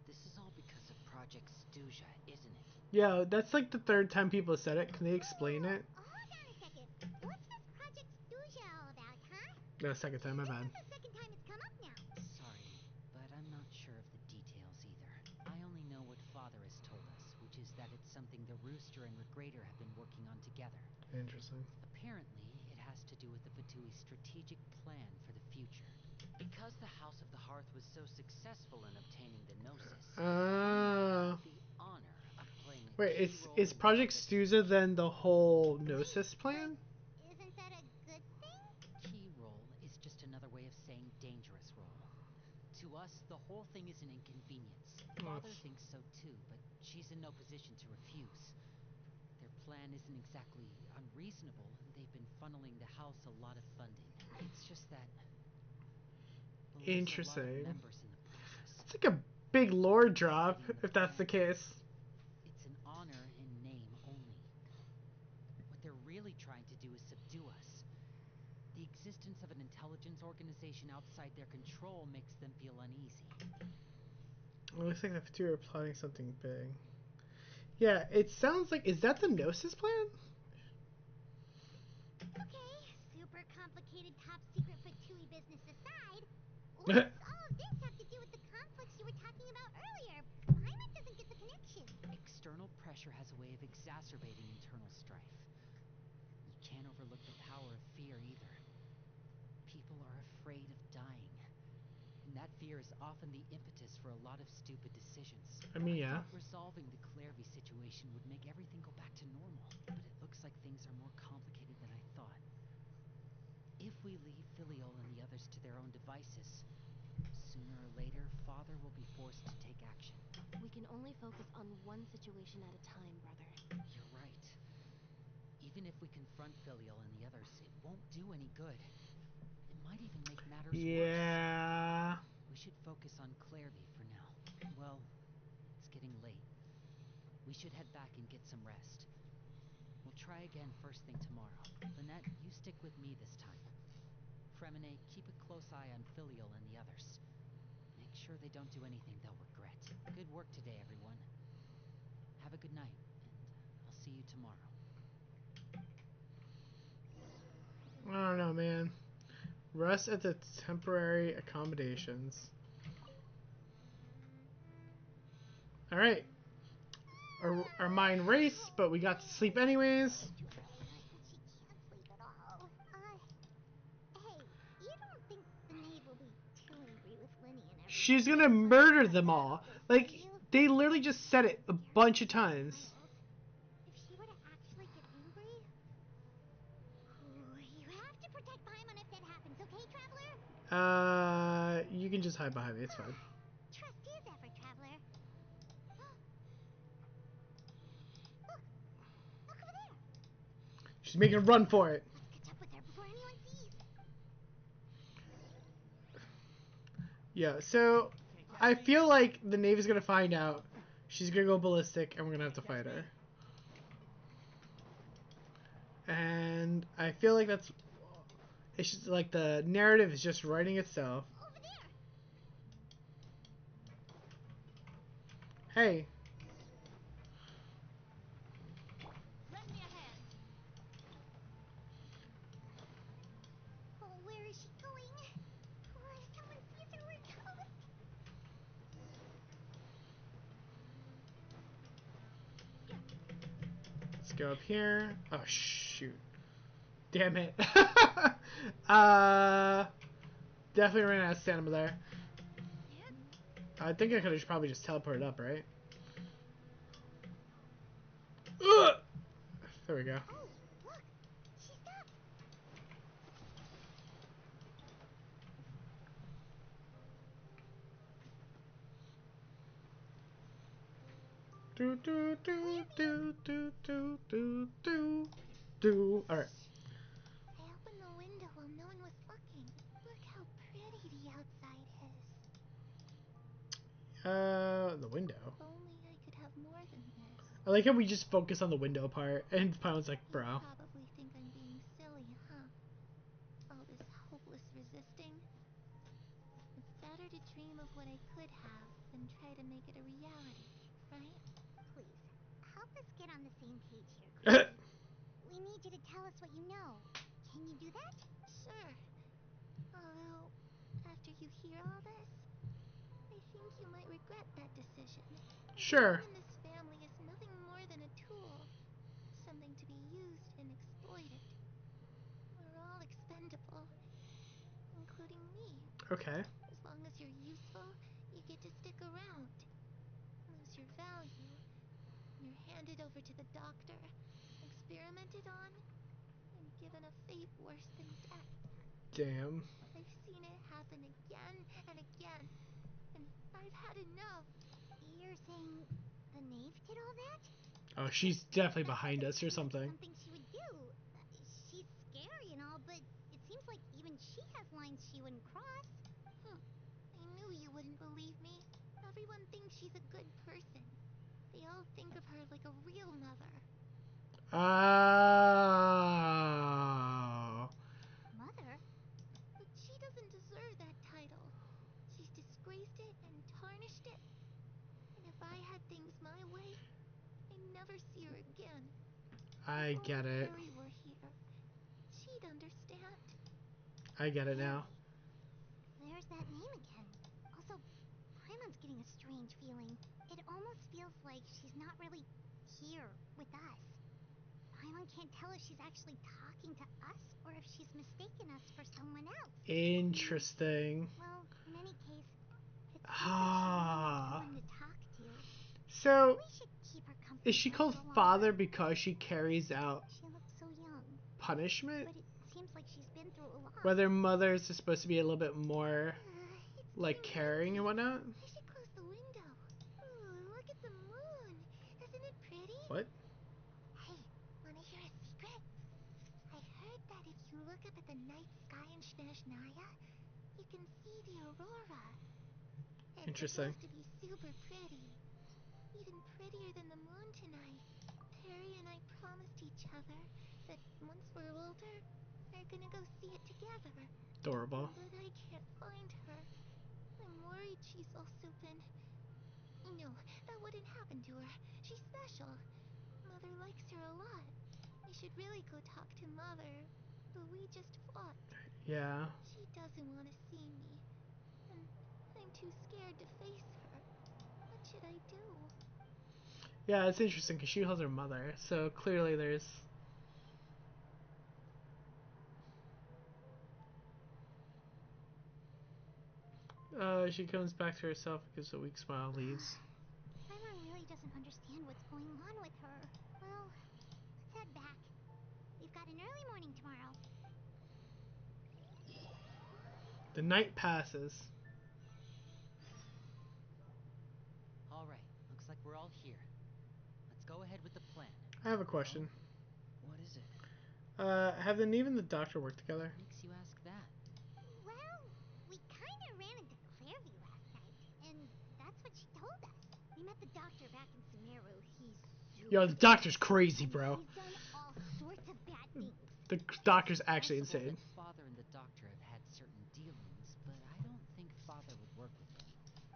This is all because of Project Stuja, isn't it? yeah, that's like the third time people said it. Can they explain it? Hold on a second. What's this Project Stuja all about, huh? No, second time, my This bad. is the second time it's come up now. Sorry, but I'm not sure of the details either. I only know what Father has told us, which is that it's something the Rooster and Regrator have been working on together. Interesting. Apparently, it has to do with the Fatui's strategic plan for the future. Because the House of the Hearth was so successful in obtaining the Gnosis, the honor of playing a Wait, key role is in Project Project Stuza then the whole Gnosis plan? Isn't that a good thing? Key role is just another way of saying dangerous role. To us, the whole thing is an inconvenience. Father thinks so too, but she's in no position to refuse. Their plan isn't exactly unreasonable, and they've been funneling the house a lot of funding. It's just that we'll lose a lot Interesting. of members in the process. It's like a big lore drop, if that's the case. It's an honor in name only. What they're really trying to do is subdue us. The existence of an intelligence organization outside their control makes them feel uneasy. It looks like the two are plotting something big. Yeah, it sounds like... Is that the Gnosis plan? Okay, super complicated top secret Fatui business aside, what's all of this have to do with the conflicts you were talking about earlier? Paimon doesn't get the connection. External pressure has a way of exacerbating internal strife. You can't overlook the power of fear either. People are afraid of dying. And that fear is often the impetus for a lot of stupid decisions. I mean, yeah. Thought resolving the Clairvy situation would make everything go back to normal, but it looks like things are more complicated than I thought. If we leave Filial and the others to their own devices, sooner or later, Father will be forced to take action. We can only focus on one situation at a time, brother. You're right. Even if we confront Filial and the others, it won't do any good. It might even make matters worse. Yeah. We should focus on Clairvy for now. Well, it's getting late. We should head back and get some rest. We'll try again first thing tomorrow. Lynette, you stick with me this time. Fremine, keep a close eye on Filial and the others. Make sure they don't do anything they'll regret. Good work today, everyone. Have a good night, and I'll see you tomorrow. I don't know, man. Rest at the temporary accommodations. Alright. Our mind raced, but we got to sleep anyways. She can't sleep at all. Hey, you don't think the knave will be too angry with Linny and everything? She's gonna murder them all. Like, they literally just said it a bunch of times. If she were to actually get angry... Ooh, you have to protect Paimon if that happens, okay, Traveler? You can just hide behind me, it's fine. Trust his effort, Traveler. Look over there. She's making a run for it. Let's catch up with her before anyone sees. Yeah, so I feel like the Navy's gonna find out. She's gonna go ballistic, and we're gonna have to fight her. And I feel like that's... It's just like the narrative is just writing itself. Over there. Hey. Lend me a hand. Oh, where is she going? Oh, if someone sees her, we're toast. Let's go up here. Oh, shoot. Damn it. Definitely ran out of stamina there. I think I could have probably just teleported up, right? Ugh! There we go. Oh, look! She stopped! Do do do do do do do do do. All right. I opened the window while no one was looking. Look how pretty the outside is. The window. If only I could have more than this. I like how we just focus on the window part, and Pound's like, You bro. probably think I'm being silly, huh? All this hopeless resisting. It's better to dream of what I could have than try to make it a reality, right? Please, help us get on the same page here, Chris. We need you to tell us what you know. Can you do that? Sure. Although, after you hear all this, I think you might regret that decision. Sure. Everyone in this family is nothing more than a tool. Something to be used and exploited. We're all expendable. Including me. Okay. As long as you're useful, you get to stick around. Lose your value. You're handed over to the doctor, experimented on, and given a fate worse than death. Damn. I've seen it happen again and again, and I've had enough. You're saying the knave did all that? Oh, she's definitely That behind doesn't us or seem like something. something she would do. She's scary and all, but it seems like even she has lines she wouldn't cross. I knew you wouldn't believe me. Everyone thinks she's a good person. They all think of her like a real mother. Oh. Mother? But she doesn't deserve that title. She's disgraced it and tarnished it. And if I had things my way, I'd never see her again. I get it. If only Harry were here, she'd understand. I get it now. There's that name again. Also, Paimon's getting a strange feeling. It almost feels like she's not really here with us. Paimon can't tell if she's actually talking to us or if she's mistaken us for someone else. Interesting. Well, in any case, it seems like she Ah. really needs someone to talk to. So, We should keep her comfortable is she called for Father longer. because she carries out She looks so young, punishment? but it seems like she's been through a lot. Whether mothers are supposed to be a little bit more, It's like, getting caring late. and whatnot? I should close the window. Ooh, look at the moon. Isn't it pretty? What? Hey, wanna hear a secret? I heard that if you look up at the night sky in Snezhnaya, you can see the aurora. It's Interesting. supposed to be super pretty. Even prettier than the moon tonight. Perry and I promised each other that once we're older, we're gonna go see it together. Adorable. But I can't find her. I'm worried she's also been... No, that wouldn't happen to her. She's special. Mother likes her a lot. I should really go talk to Mother, but we just fought. Yeah. She doesn't want to see me, and I'm too scared to face her. What should I do? Yeah, it's interesting because she holds her mother, so clearly there's... she comes back to herself, gives a weak smile, leaves. Paimon really doesn't understand what's going on with her. Well, let's head back. We've got an early morning tomorrow. The night passes. Alright, looks like we're all here. Let's go ahead with the plan. I have a question. What is it? Have the Neve and the Doctor worked together? What makes you ask that? Well, we kind of ran into Clairvy last night, and that's what she told us. We met the doctor back in Sumeru. He's super Yo, the Doctor's dangerous, crazy, and bro. he's done all sorts of bad things. The Doctor's actually Possible insane. that Father and the Doctor have had certain dealings, but I don't think Father would work with him.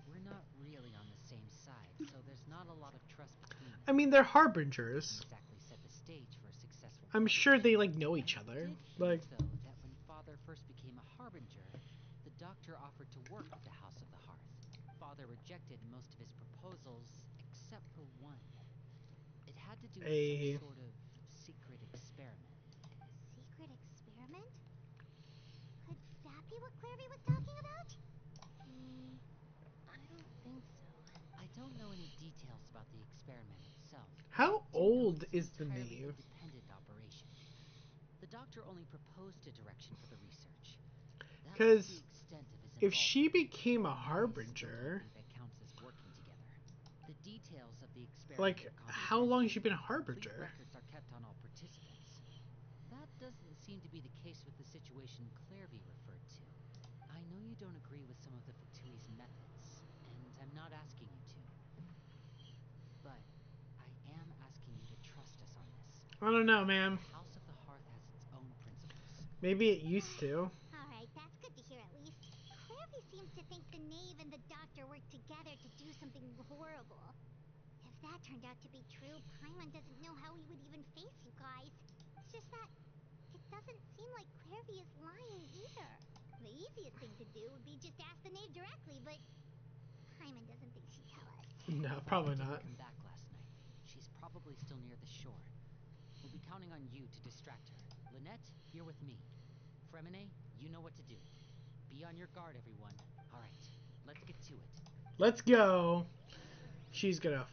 We're not really on the same side, so there's not a lot of trust between them. I mean, they're harbingers. Doesn't exactly set the stage for a successful I'm sure they, like, know each other. I did Like, hear, though, that when Father first became a harbinger, the Doctor offered to work with the House of the Hearth. Father rejected most of his proposals, except for one. It had to do with some sort of secret experiment. Secret experiment? Could that be what Clairvy was talking about? I don't think don't know any details about the experiment itself. How I do know old it's is the an entirely knave? independent operation. The doctor only proposed a direction for the research. That was Because the extent of his if she involvement. became a I still don't harbinger, think that counts as working together. The details of the experiment like, are how long has confidential. she been a Complete harbinger? records are kept on all participants. That doesn't seem to be the case with the situation Clairvy referred to. I know you don't agree with some of the Fatui's methods, and I'm not asking you to. But I am asking you to trust us on this. I don't know, man. The House of the Hearth has its own principles. Maybe it used to. Alright, that's good to hear at least. Clairvy seems to think the knave and the doctor work together to do something horrible. If that turned out to be true, Paimon doesn't know how he would even face you guys. It's just that it doesn't seem like Clairvy is lying either. The easiest thing to do would be just ask the knave directly, but Paimon doesn't think she'd tell us. No, probably Didn't not. come back last night. She's probably still near the shore. We'll be counting on you to distract her. Lynette, you're with me. Fremine, you know what to do. Be on your guard, everyone. All right, let's get to it. Let's go. She's gonna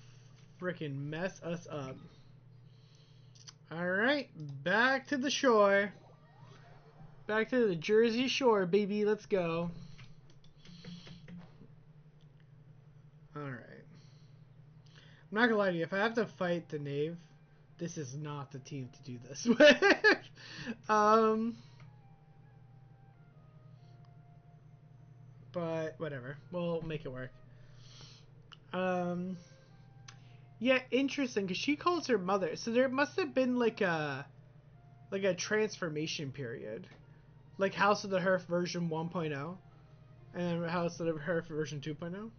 frickin' mess us up. Alright, back to the shore. Back to the Jersey Shore, baby. Let's go. Alright. I'm not gonna lie to you. If I have to fight the knave, this is not the team to do this with. But whatever. We'll make it work. Yeah, interesting, because she calls her mother. So there must have been like a transformation period. Like House of the Hearth version 1.0 and House of the Hearth version 2.0.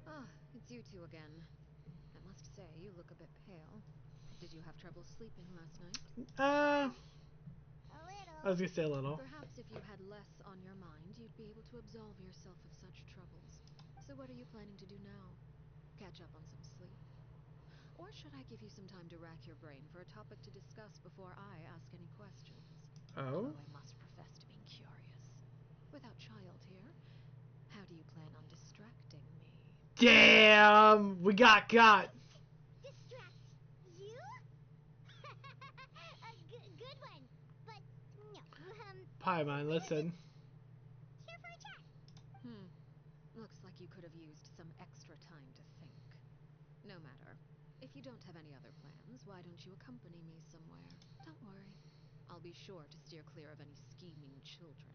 Ah, it's you two again. I must say, you look a bit pale. Did you have trouble sleeping last night? A I was little. gonna say a little. Perhaps if you had less on your mind, you'd be able to absolve yourself of such troubles. So what are you planning to do now? Catch up on some sleep? Or should I give you some time to rack your brain for a topic to discuss before I ask any questions? Oh? Although I must profess to being curious. Without child here, how do you plan on distracting me? Damn! We got. Distract you? A good one. But no. Paimon, listen. Here for a chat. Looks like you could have used some extra time to think. No matter. If you don't have any other plans, why don't you accompany me somewhere? Don't worry. I'll be sure to steer clear of any scheming children.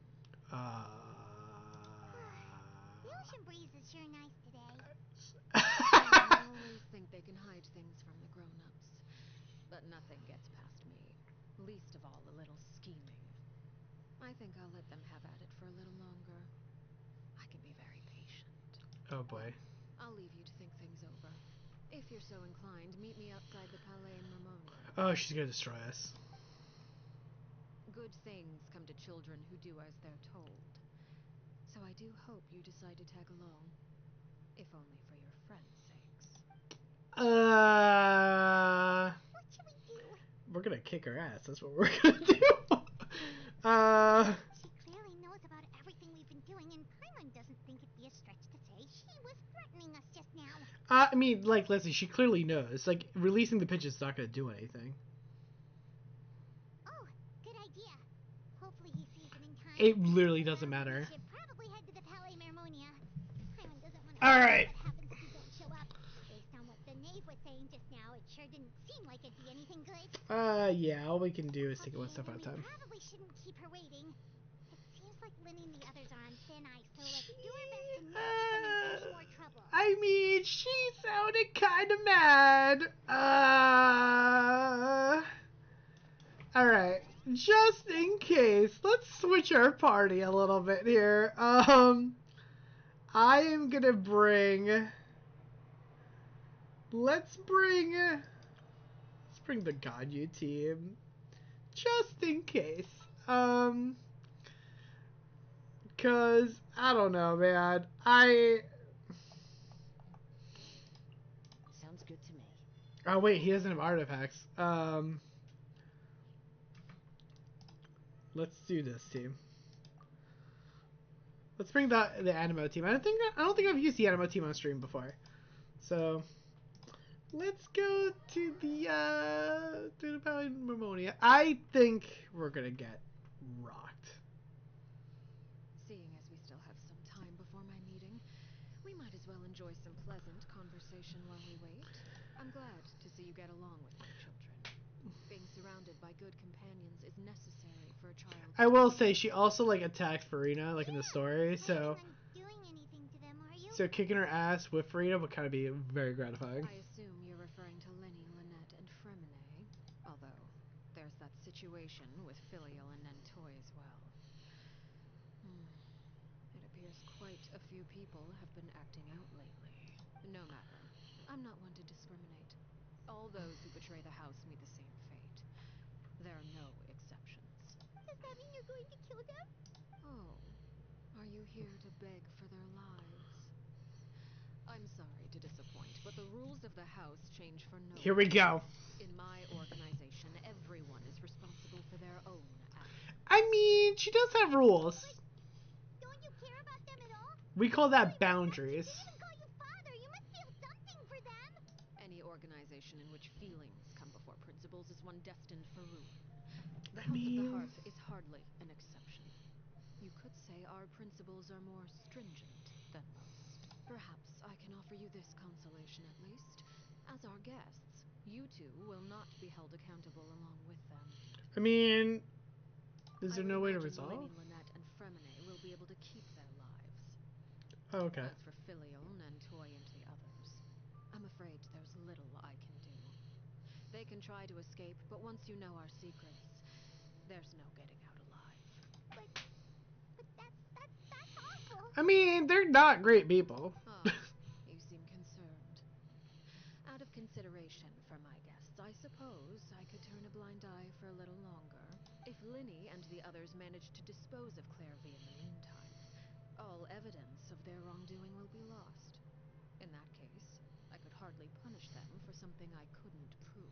The ocean breeze is sure nice today. Children always think they can hide things from the grown-ups. But nothing gets past me. Least of all a little scheming. I think I'll let them have at it for a little longer. I can be very patient. Oh boy. I'll leave you to think things over. If you're so inclined, meet me outside the Palais Mermonia. Oh, she's gonna destroy us. Good things come to children who do as they're told. So I do hope you decide to tag along. If only for your friends' sakes. What should we do? We're gonna kick her ass. That's what we're gonna do. She clearly knows about everything we've been doing, and Paimon doesn't think it'd be a stretch to say she was threatening us just now. I mean, like, Leslie, she clearly knows. Like, releasing the pitch is not gonna do anything. Oh, good idea. Hopefully he sees it in time. It literally doesn't matter. We should probably head to the Palais Mermonia. Paimon doesn't want to All know right. what happens if we don't show up. Based on what the knave was saying just now, it sure didn't seem like it'd be anything good. Yeah, all we can do is take it one Okay, step at a then time. we probably shouldn't keep her waiting. It seems like Linny and the others are on thin ice, so let's do our best to not get them in any more trouble. I mean, she sounded kind of mad. Alright. Just in case, let's switch our party a little bit here. I am gonna bring... Let's bring the Ganyu team. Just in case. Cause, I don't know, man. Sounds good to me. Oh wait, he doesn't have artifacts. Let's do this, team. Let's bring the Animo team. I don't think I've used the Animo team on stream before. So let's go to the Valley Marmonia. I think we're gonna get rocked. Seeing as we still have some time before my meeting, we might as well enjoy some pleasant conversation while we wait. I'm glad to see you get along with my children. Being surrounded by good companions is necessary for a child. I will say she also like attacked Farina like in the story, so Doing anything to them, are you? so kicking her ass with Farina would kind of be very gratifying. I assume you're referring to Lenny, Lynette, and Fremine, although there's that situation with Filial and Nentoy as well. It appears quite a few people have been acting out lately. No matter. I'm not one to discriminate. All those who betray the house meet the same fate. There are no exceptions. Does that mean you're going to kill them? Oh, are you here to beg for their lives? I'm sorry to disappoint, but the rules of the house change for no Here we go. In my organization, everyone is responsible for their own actions. I mean, she does have rules. Don't you care about them at all? We call that boundaries. They even call you father. You must feel something for them. Any organization in which feelings come before principles is one destined for ruin. The I House of the mean, Hearth is hardly an exception. You could say our principles are more stringent than most. Perhaps I can offer you this consolation at least. As our guests, you two will not be held accountable along with them. I mean, is there I would no way to imagine resolve? Lenny, Lynette, and Fremine will be able to keep their lives. Oh, okay. As for Filial, Nentoy, and the others, I'm afraid there's little I can do. They can try to escape, but once you know our secrets, there's no getting out alive. But that's awful. I mean, they're not great people. Ah, you seem concerned. Out of consideration for my guests, I suppose I could turn a blind eye for a little longer. If Linny and the others manage to dispose of Clairvy in the meantime, all evidence of their wrongdoing will be lost. In that case, I could hardly punish them for something I couldn't prove.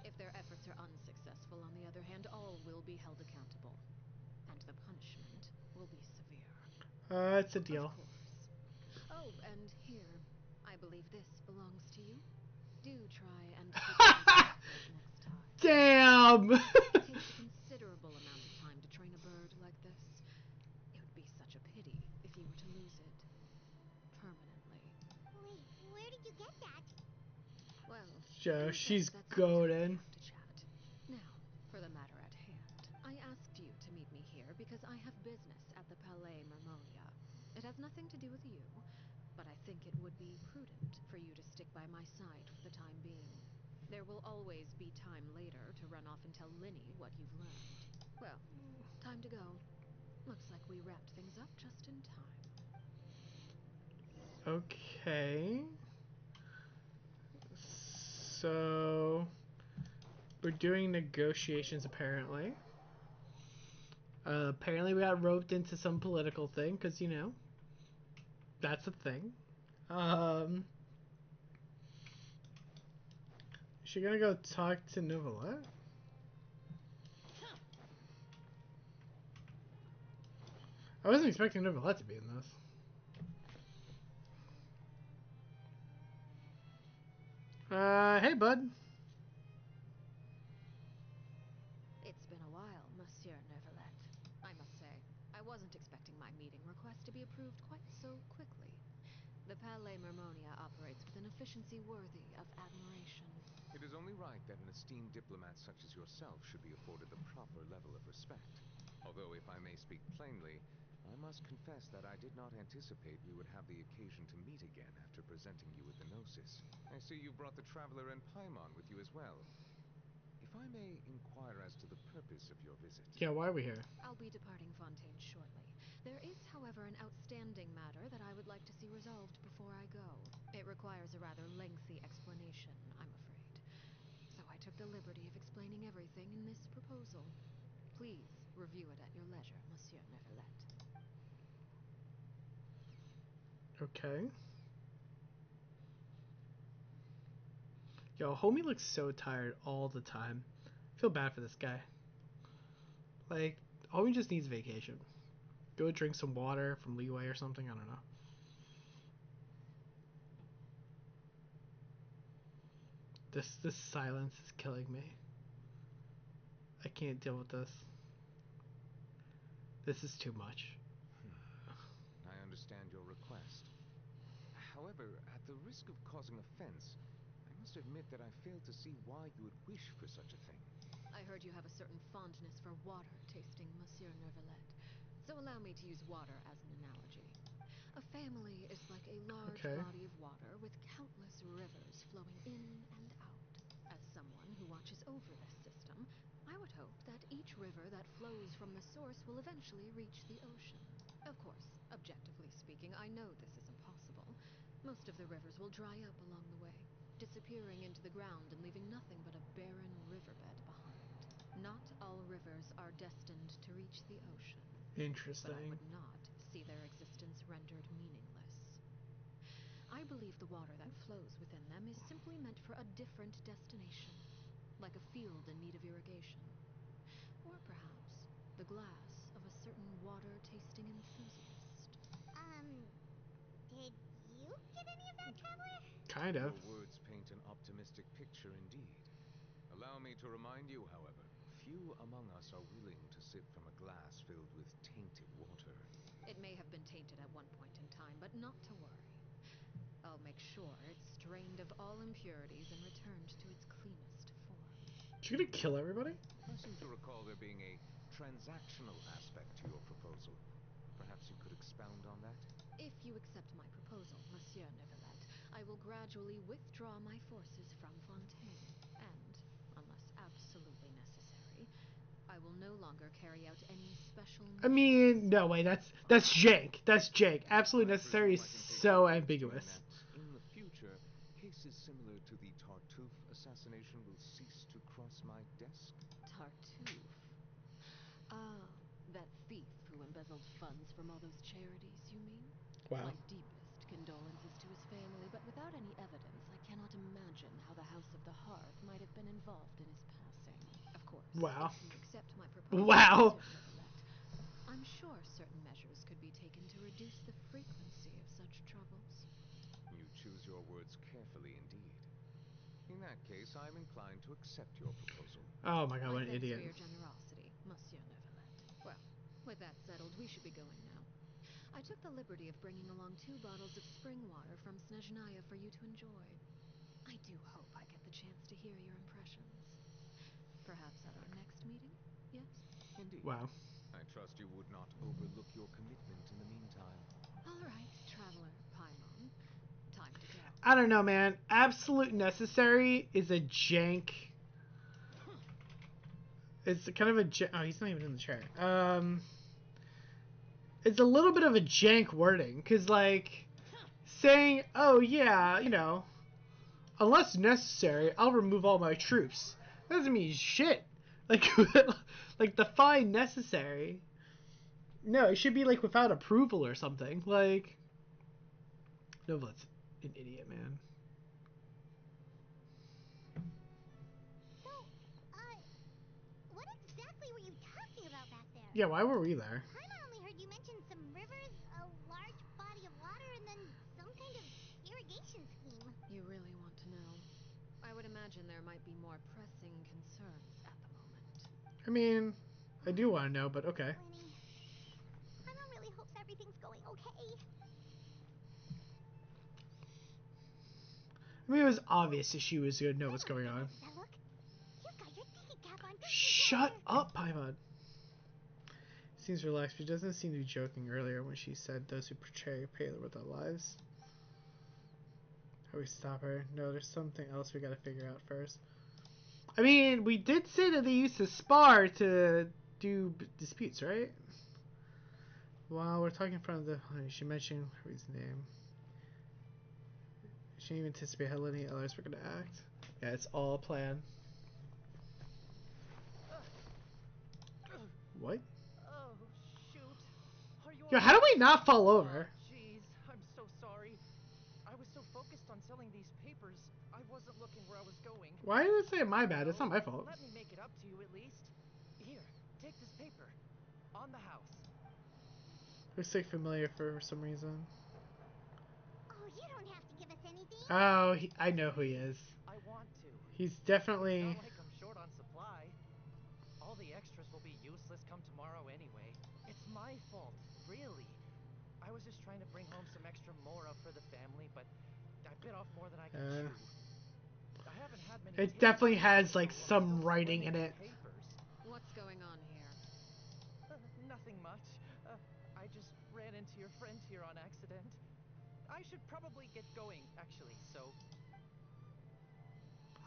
If their efforts are unsuccessful, on the other hand, all will be held accountable. And the punishment will be severe. It's a deal. Of course. Oh, and here, I believe this belongs to you. Do try and keep it next time. Damn! It takes a considerable amount of time to train a bird like this. It would be such a pity if you were to lose it permanently. Wait, where did you get that? Well, Joe, I guess she's that's golden. to chat. Now, for the matter at hand. I asked you to meet me here because I have business at the Palais Mermonia. It has nothing to do with you, but I think it would be prudent for you to stick by my side for the time being. There will always be time later to run off and tell Linny what you've learned. Well, time to go. Looks like we wrapped things up just in time. Okay. So we're doing negotiations apparently. Apparently we got roped into some political thing because, you know, that's a thing. Is she gonna go talk to Novelette? I wasn't expecting Novelette to be in this. Hey, bud. It's been a while, Monsieur Neverlet. I must say, I wasn't expecting my meeting request to be approved quite so quickly. The Palais Mermonia operates with an efficiency worthy of admiration. It is only right that an esteemed diplomat such as yourself should be afforded the proper level of respect. Although, if I may speak plainly, I must confess that I did not anticipate we would have the occasion to meet again after presenting you with the Gnosis. I see you brought the Traveler and Paimon with you as well. If I may inquire as to the purpose of your visit. Yeah, why are we here? I'll be departing Fontaine shortly. There is, however, an outstanding matter that I would like to see resolved before I go. It requires a rather lengthy explanation, I'm afraid. So I took the liberty of explaining everything in this proposal. Please review it at your leisure, Monsieur Neverlet. Okay. Yo, homie looks so tired all the time. I feel bad for this guy. Like, homie just needs vacation. Go drink some water from Leeway or something. I don't know. This silence is killing me. I can't deal with this. This is too much. I understand your request. However, at the risk of causing offense, I must admit that I fail to see why you would wish for such a thing. I heard you have a certain fondness for water tasting, Monsieur Neuvillette. So allow me to use water as an analogy. A family is like a large body of water with countless rivers flowing in and out. As someone who watches over this system, I would hope that each river that flows from the source will eventually reach the ocean. Of course, objectively speaking, I know this is impossible. Most of the rivers will dry up along the way, disappearing into the ground and leaving nothing but a barren riverbed behind. Not all rivers are destined to reach the ocean. Interesting. But I would not see their existence rendered meaningless. I believe the water that flows within them is simply meant for a different destination, like a field in need of irrigation. Or perhaps the glass of a certain water-tasting enthusiast. Did you get any of that, Traveler? Kind of. Your words paint an optimistic picture indeed. Allow me to remind you, however, few among us are willing to sip from a glass filled with tainted water. It may have been tainted at one point in time, but not to worry. I'll make sure it's strained of all impurities and returned to its cleanest form. Is she gonna kill everybody? I seem to recall there being a transactional aspect to your proposal. Perhaps you could expound on that? If you accept my proposal, Monsieur Neuvillette, I will gradually withdraw my forces from Fontaine, and, unless absolutely necessary, I will no longer carry out any special I mean, no way. That's jank. That's jank. Absolutely necessary is so ambiguous. In the future, cases similar to the Tartuffe assassination will cease to cross my desk? Tartuffe? Ah, that thief who embezzled funds from all those charities, you mean? Wow. My deepest condolences to his family, but without any evidence, I cannot imagine how the House of the Hearth might have been involved in his passing. Of course, Wow. if you accept my proposal, Wow. Monsieur Neuvillette, I'm sure certain measures could be taken to reduce the frequency of such troubles. You choose your words carefully indeed. In that case, I'm inclined to accept your proposal. Oh my god, what an Thanks idiot. for your generosity, Monsieur Neuvillette. Well, with that settled, we should be going now. I took the liberty of bringing along 2 bottles of spring water from Snezhnaya for you to enjoy. I do hope I get the chance to hear your impressions. Perhaps at our next meeting, yes? Indeed. Wow. I trust you would not overlook your commitment in the meantime. All right, Traveler Paimon. Time to go. I don't know, man. Absolute necessary is a jank. It's kind of a oh, he's not even in the chat. It's a little bit of a jank wording, cause like saying, "Oh yeah, you know, unless necessary, I'll remove all my troops." That doesn't mean shit. Like, like define necessary. No, it should be like without approval or something. Like, no, that's an idiot, man. So, what exactly were you talking about back there? Yeah, why were we there? Paimon only heard you mention some rivers, a large body of water, and then some kind of irrigation scheme. You really want to know? I would imagine there might be more pressing concerns at the moment. I mean, I do want to know, but okay. Lenny, Paimon really hopes everything's going okay. I mean, it was obvious that she was gonna know what's going on. Does that look? You've got your thinking cap on, don't you, Shut Traveler? up, Paimon. Seems relaxed, but doesn't seem to be joking earlier when she said those who portray Paler with their lives. How we stop her? No, there's something else we gotta figure out first. I mean, we did say that they used to spar to do disputes, right? While we're talking in front of the... She mentioned his name. She didn't even anticipate how many others were gonna act. Yeah, it's all a plan. What? Oh, shoot. Are you Yo, how do we not fall over? Jeez, I'm so sorry. I was so focused on selling these papers, I wasn't looking where I was going. Why did it say my bad? It's not my fault. Let me make it up to you at least. Here, take this paper. On the house. Looks like familiar for some reason. Oh, you don't have to give us anything. Oh, I know who he is. I want to. He's It's definitely... not like I'm short on supply. All the extras will be useless come tomorrow anyway. It's my fault, really. I was just trying to bring home some extra mora for the family, but I bit off more than I could chew. I haven't had many It takes definitely lately, has like so I'm some still writing in swimming it. papers. What's going on here? Nothing much. I just ran into your friend here on accident. I should probably get going, actually, so...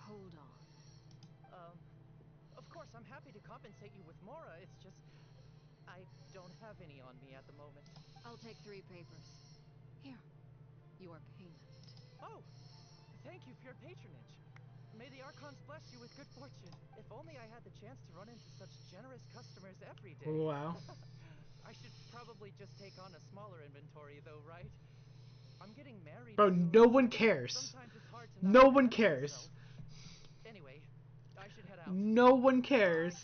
Hold on. Of course, I'm happy to compensate you with mora, it's just... I don't have any on me at the moment. I'll take 3 papers. Here. Your payment. Oh! Thank you for your patronage. May the Archons bless you with good fortune. If only I had the chance to run into such generous customers every day. Wow. I should probably just take on a smaller inventory, though, right? I'm getting married. Bro, soon. no one cares. Sometimes it's hard to No not one get ahead of cares. myself. Anyway, I should head out. No one cares.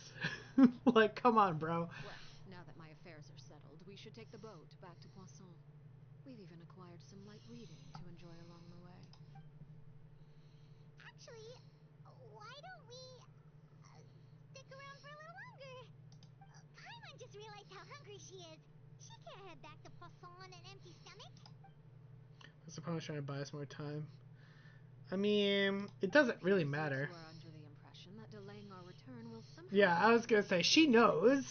Like, come on, bro. Well, now that my affairs are settled, we should take the boat back to Poisson. We've even acquired some light reading to enjoy along the way. Actually, why don't we stick around for a little longer? Paimon just realized how hungry she is. She can't head back to Poisson on an empty stomach. I suppose trying to buy us more time. I mean, it doesn't really matter. You are under the impression that delaying our return will somehow... Yeah, I was gonna say, she knows.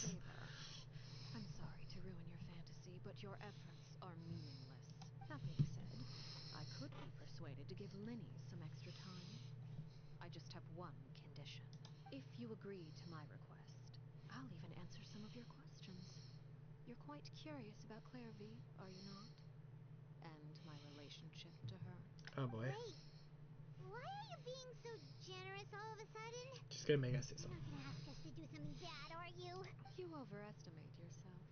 I'm sorry to ruin your fantasy, but your efforts are meaningless. That being said, I could be persuaded to give Linny some extra time. I just have one condition. If you agree to my request, I'll even answer some of your questions. You're quite curious about Clairvy, are you not? And my relationship to her. Oh boy. Wait, why are you being so generous all of a sudden? Just gonna make us say You're something. not gonna ask us to do something bad, are you? You overestimate yourself.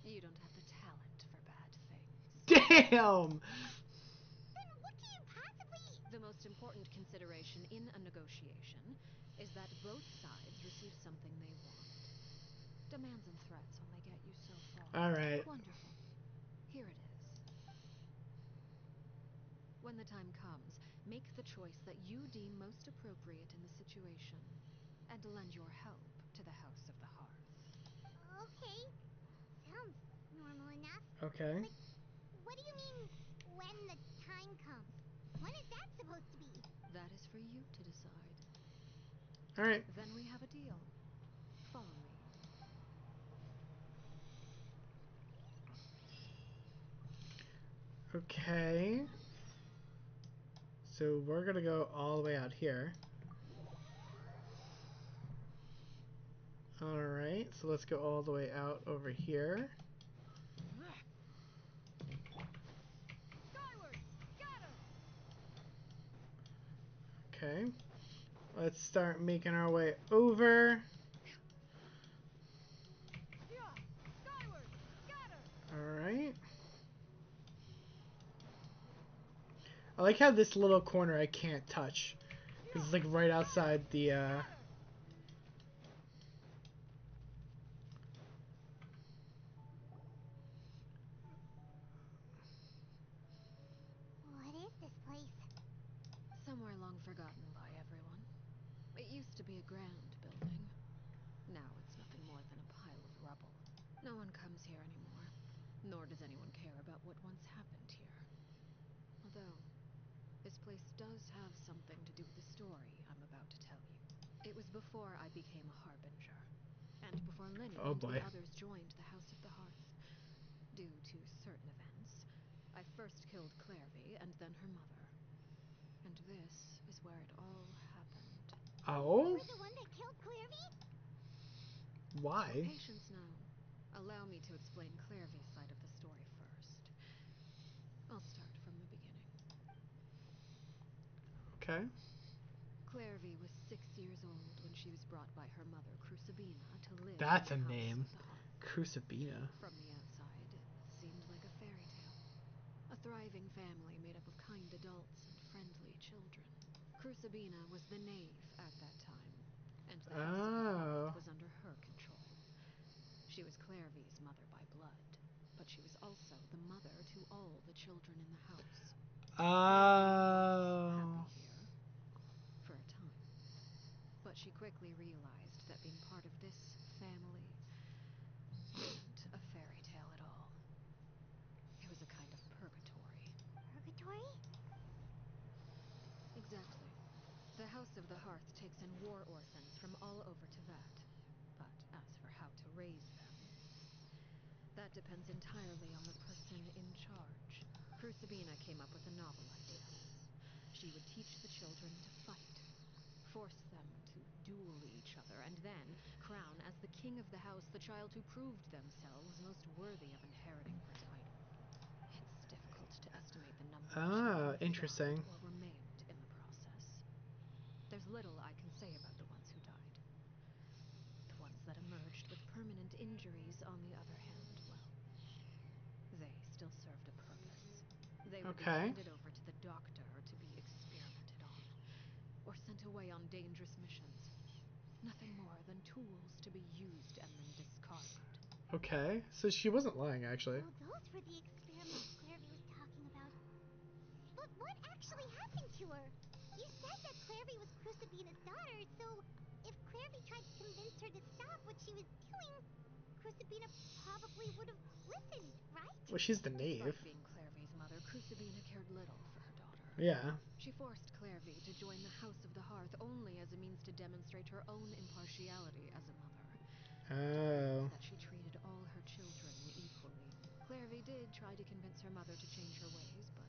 You don't have the talent for bad things. Damn! Then what can you possibly... The most important consideration in a negotiation is that both sides receive something they want. Demands and threats only get you so far. Alright. Wonderful. Here it is. When the time comes, make the choice that you deem most appropriate in the situation, and lend your help to the House of the Hearth. Okay, sounds normal enough. Okay. But what do you mean, when the time comes? When is that supposed to be? That is for you to decide. Alright. Then we have a deal. Follow me. Okay. So we're gonna go all the way out here. Alright, so let's go all the way out over here. Okay. Let's start making our way over. Alright. I like how this little corner I can't touch. It's like right outside the What is this place? Somewhere long forgotten by everyone. It used to be a grand building. Now it's nothing more than a pile of rubble. No one comes here anymore, nor does anyone care about what once happened here. Although, this place does have something to do with the story I'm about to tell you. It was before I became a harbinger, and before Linny oh and boy. the others joined the House of the Hearth. Due to certain events, I first killed Clairvy and then her mother. And this is where it all happened. Oh? You were the one that killed Clairvy? Why? Patience now. Allow me to explain Clairvy's side of the story first. I'll start from the beginning. Okay. Clairvy was 6 years old when she was brought by her mother, Crucibina, to live That's in a the House name. of the Hearth. Crucibina. From the outside, it seemed like a fairy tale. A thriving family made up of kind adults and friendly children. Crucibina was the knave at that time, and the House of the Hearth was under her control. She was Clairvy's mother by blood. but she was also the mother to all the children in the house. Oh. Happy here. For a time. But she quickly realized that being part of this family wasn't a fairy tale at all. It was a kind of purgatory. Purgatory? Exactly. The House of the Hearth takes in war orphans from all over Teyvat. But as for how to raise them, that depends entirely on the person in charge. Crucibina came up with a novel idea. She would teach the children to fight, force them to duel each other, and then crown as the king of the house the child who proved themselves most worthy of inheriting her title. It's difficult to estimate the number of children who interesting. died or were maimed in the process. There's little I can say about the ones who died. The ones that emerged with permanent injuries, on the other hand, well, they still served a purpose. They would be handed over to the doctor to be experimented on, or sent away on dangerous missions. Nothing more than tools to be used and then discarded. Okay, so she wasn't lying, actually. Oh, those were the experiments Clairvy was talking about. But what actually happened to her? You said that Clairvy was Crucibina's daughter, so if Clairvy tried to convince her to stop what she was doing, Crucibina probably would have listened, right? Well, she's the knave. Despite being Clairvy's mother, Crucibina cared little for her daughter. Yeah. She forced Clairvy to join the House of the Hearth only as a means to demonstrate her own impartiality as a mother. Oh. That she treated all her children equally. Clairvy did try to convince her mother to change her ways, but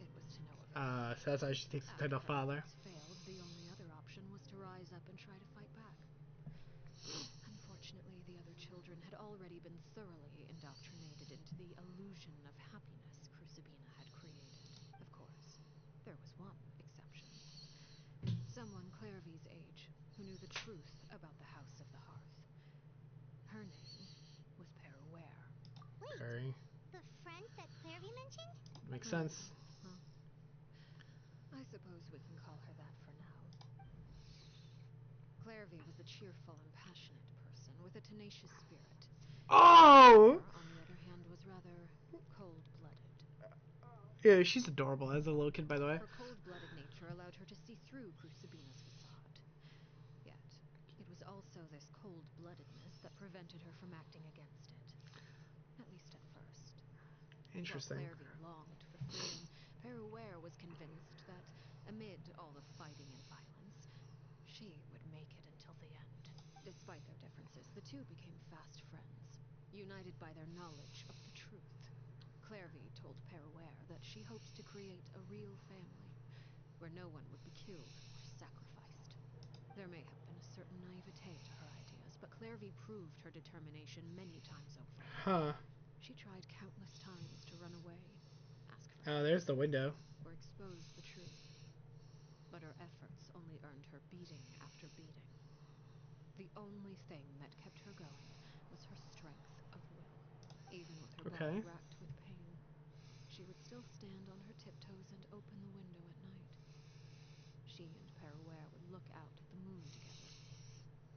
it was to no avail. So that's why she takes the title father. After her efforts failed, the only other option was to rise up and try to fight back. Unfortunately, the other children had already been thoroughly indoctrinated into the illusion of happiness Crucibina had created. Of course, there was one exception. Someone Clairvy's age, who knew the truth about the House of the Hearth. Her name was Peruere. Wait, Very. the friend that Clairvy mentioned? Makes sense. Huh? I suppose we can call her that for now. Clairvy was a cheerful and passionate person with a tenacious spirit. Oh! Peruere, on the other hand, was rather cold-blooded. Yeah, she's adorable as a little kid, by the way. Her cold-blooded nature allowed her to see through Crucibina's facade. Yet, it was also this cold-bloodedness that prevented her from acting against it. At least at first. Interesting. While Clairvy longed for freedom, Peruere was convinced that, amid all the fighting and violence, she would make it until the end. Despite their differences, the two became fast friends, united by their knowledge of the truth. Clairvy told Peruere that she hoped to create a real family, where no one would be killed or sacrificed. There may have been a certain naivete to her ideas, but Clairvy proved her determination many times over. Huh. She tried countless times to run away, ask for Oh, there's the window. or expose the truth. But her efforts only earned her beating after beating. The only thing that kept her going was her strength of will. Even with her body racked with pain, she would still stand on her tiptoes and open the window at night. She and Peruere would look out at the moon together,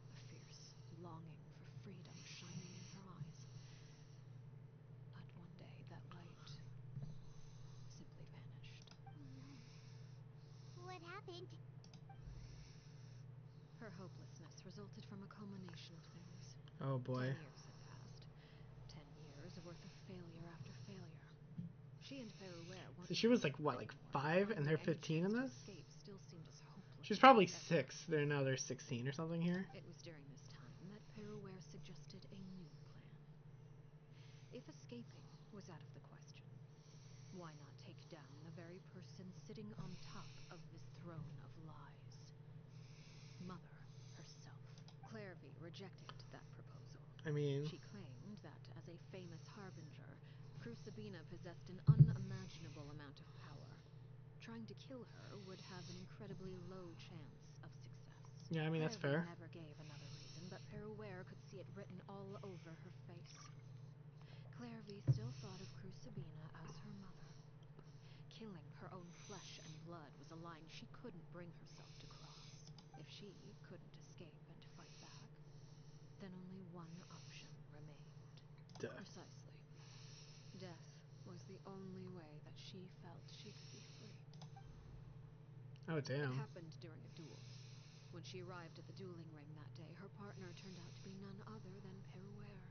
a fierce longing for freedom shining in her eyes. But one day that light simply vanished. What happened? Her hopelessness resulted from a culmination of things. Oh boy. 10 years had passed. 10 years worth of failure after failure. She and Peruere weren't So she was like, what, like 5 and they're 15 in this? Still seemed as hopeless. She's probably 6. They're now they're 16 or something here. It was during this time that Peruere suggested a new plan. If escaping was out of the question, why not take down the very person sitting on top of this throne of lies? Mother herself. Clairvy rejected that proposal. I mean, she claimed that as a famous harbinger, Crucibina possessed an unimaginable amount of power. Trying to kill her would have an incredibly low chance of success. yeah, I mean, that's Clairvy fair. never gave another reason, but Peruere could see it written all over her face. Clairvy still thought of Crucibina as her mother. Killing her own flesh and blood was a line she couldn't bring herself to cross. If she couldn't escape and fight back, then only one option remained. Duh. Precisely. the only way that she felt she could be free. Oh, It damn. happened during a duel. When she arrived at the dueling ring that day, her partner turned out to be none other than Peruere.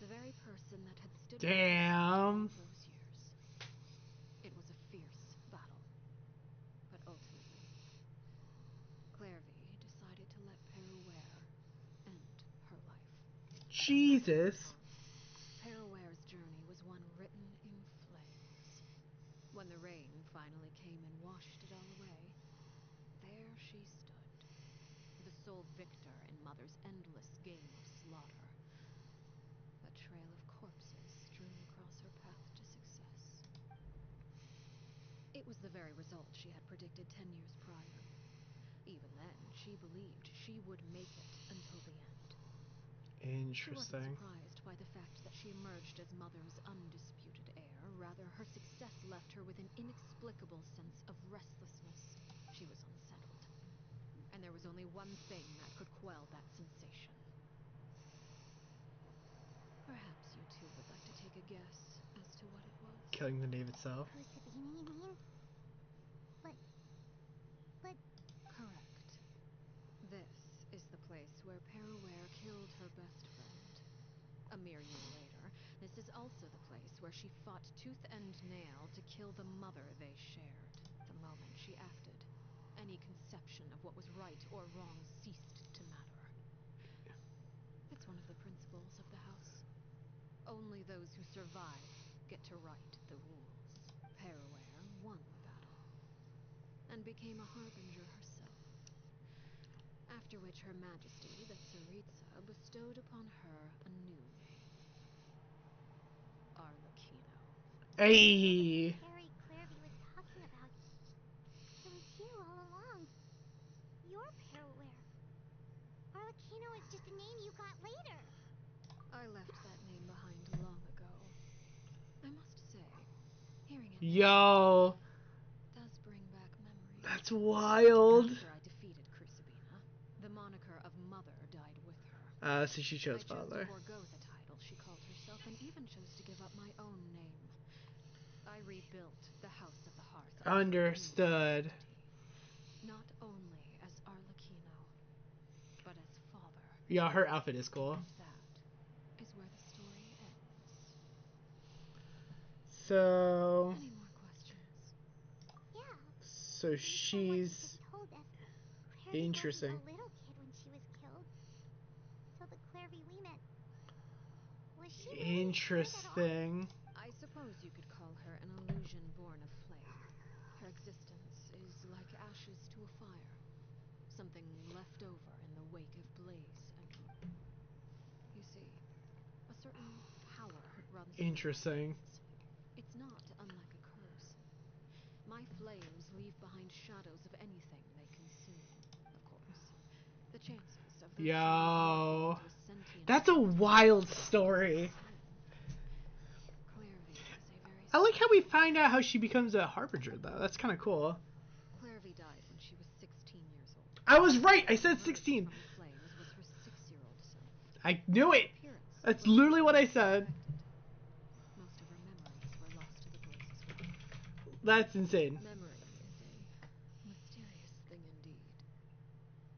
The very person that had stood by her side Damn. all those years. It was a fierce battle. But ultimately, Clairvy decided to let Peruere end her life. Jesus. Peruere's journey was one written in flames. When the rain finally came and washed it all away, there she stood, the sole victor in Mother's endless game of slaughter. A trail of corpses strewn across her path to success. It was the very result she had predicted 10 years prior. Even then, she believed she would make it until the end. She wasn't Interesting. surprised by the fact that she emerged as Mother's undisputed heir. Rather, her success left her with an inexplicable sense of restlessness. She was unsettled. And there was only one thing that could quell that sensation. Perhaps you two would like to take a guess as to what it was. Killing the knave itself. Sabina, you mean? But... Correct. This is the place where Peruere killed her best friend. A mere year later, this is also the place where she fought tooth and nail to kill the mother they shared. The moment she acted, any conception of what was right or wrong ceased to matter. It's one of the principles of the house. Only those who survive get to right the rules. Peruere won the battle, and became a harbinger herself. After which Her Majesty, the Tsaritsa, bestowed upon her a new name. Arlecchino. Hey. Harry Clairvy was talking about. It was you all along. You're Peruere. Arlecchino is just a name you got later. I left that name behind long ago. I must say, hearing it Yo. does bring back memories. That's wild. After I defeated Crucibina, the moniker of Mother died with her. So she chose I chose father. to forego the title she called herself, and even chose to give up my own name. I rebuilt the House of the Hearth. under a new Understood. identity. Not only as Arlecchino, but as father. Yeah, her outfit is cool. And that is where the story ends. So. Any more questions? Yeah. So Based on what you she's just told us, Clairvy interesting. wasn't a little kid when she was killed. So the Clairvy we met, was she really a kid at all? Interesting. I suppose you could call her an illusion born of flame. Her existence is like ashes to a fire. Something left over in the wake of blaze and... You see, a certain power runs through my Interesting. veins. It's not unlike a curse. My flames leave behind shadows of anything they consume, of course. The chances of those shadows morphing Yo. into a sentient That's a entity wild are story. slim. Clairvy is a very I like how we special find out how she becomes a harbinger, though. That's kind of cool. Clairvy died when she was 16 years old. I was right. I said Emerged 16. from the flames was her 6-year-old self. I knew Her it. appearance That's was literally what I as said. expected. Most of her memories were lost to the blaze as well. That's insane. Memory is a mysterious thing indeed.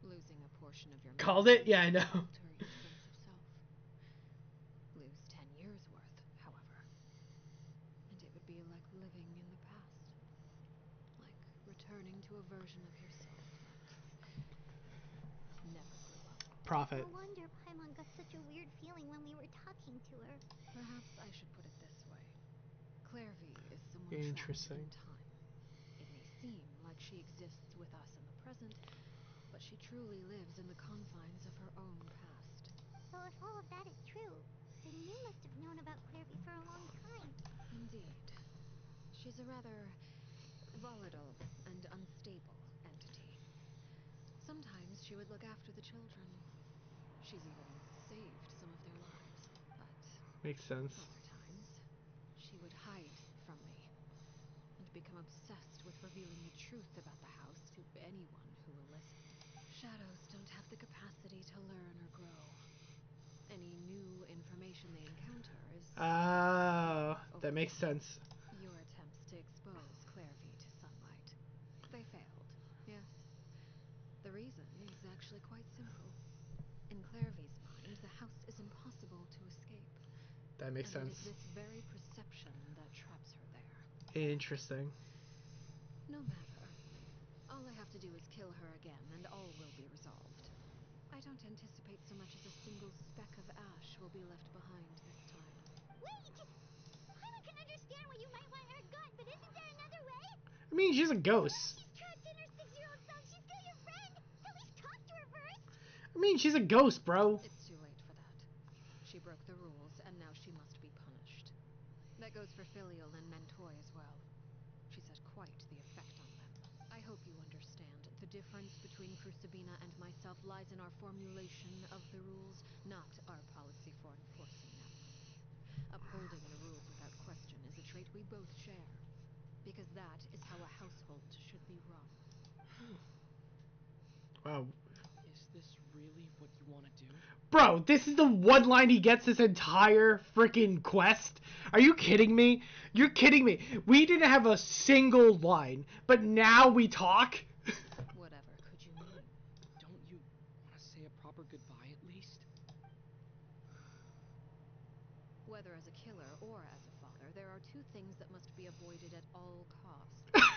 Losing a portion of your Called memory it? Yeah, I can know. alter your sense of self. Lose 10 years worth, however, and it would be like living in the past. Like returning to a version of yourself that never grew up. Profit. No wonder Paimon got such a weird feeling when we were talking to her. Perhaps I should put it this way. Clairvy is someone trapped Interesting. in time. It may seem like she exists with us in the present, but she truly lives in the confines of her own past. So if all of that is true, then you must have known about Clairvy for a long time. Indeed. She's a rather volatile and unstable entity. Sometimes she would look after the children. She's even saved some of their lives, but Makes sense. other times, she would hide from me and become obsessed with revealing the truth about the house to anyone who will listen. Shadows don't have the capacity to learn or grow. Any new information they encounter is Oh, That makes sense. Your attempts to expose Clairvy to sunlight. They failed, yes? The reason is actually quite simple. In Clairvy's mind, the house is impossible to escape. That makes and sense. It is this very perception that traps her there. Interesting. No matter. All I have to do is kill her again, and all will be resolved. I don't anticipate so much as a single speck of ash will be left behind this time. Wait! I can understand why you might want her gone, but isn't there another way? I mean, she's a ghost. She's trapped in her 6-year-old self. She's still your friend. At least talk to her first. I mean, she's a ghost, bro. It's too late for that. She broke the rules, and now she must be punished. That goes for Filial and Mentoy as well. She's had quite the effect on them. I hope you understand. The difference between Crucibina and myself lies in our formulation of the rules, not our policy for enforcing them. Upholding the rules without question is a trait we both share, because that is how a household should be run. Wow. Is this really what you want to do? Bro, this is the one line he gets this entire freaking quest? Are you kidding me? You're kidding me. We didn't have a single line, but now we talk? Whatever could you mean? Don't you want to say a proper goodbye at least? Whether as a killer or as a father, there are two things that must be avoided at all costs.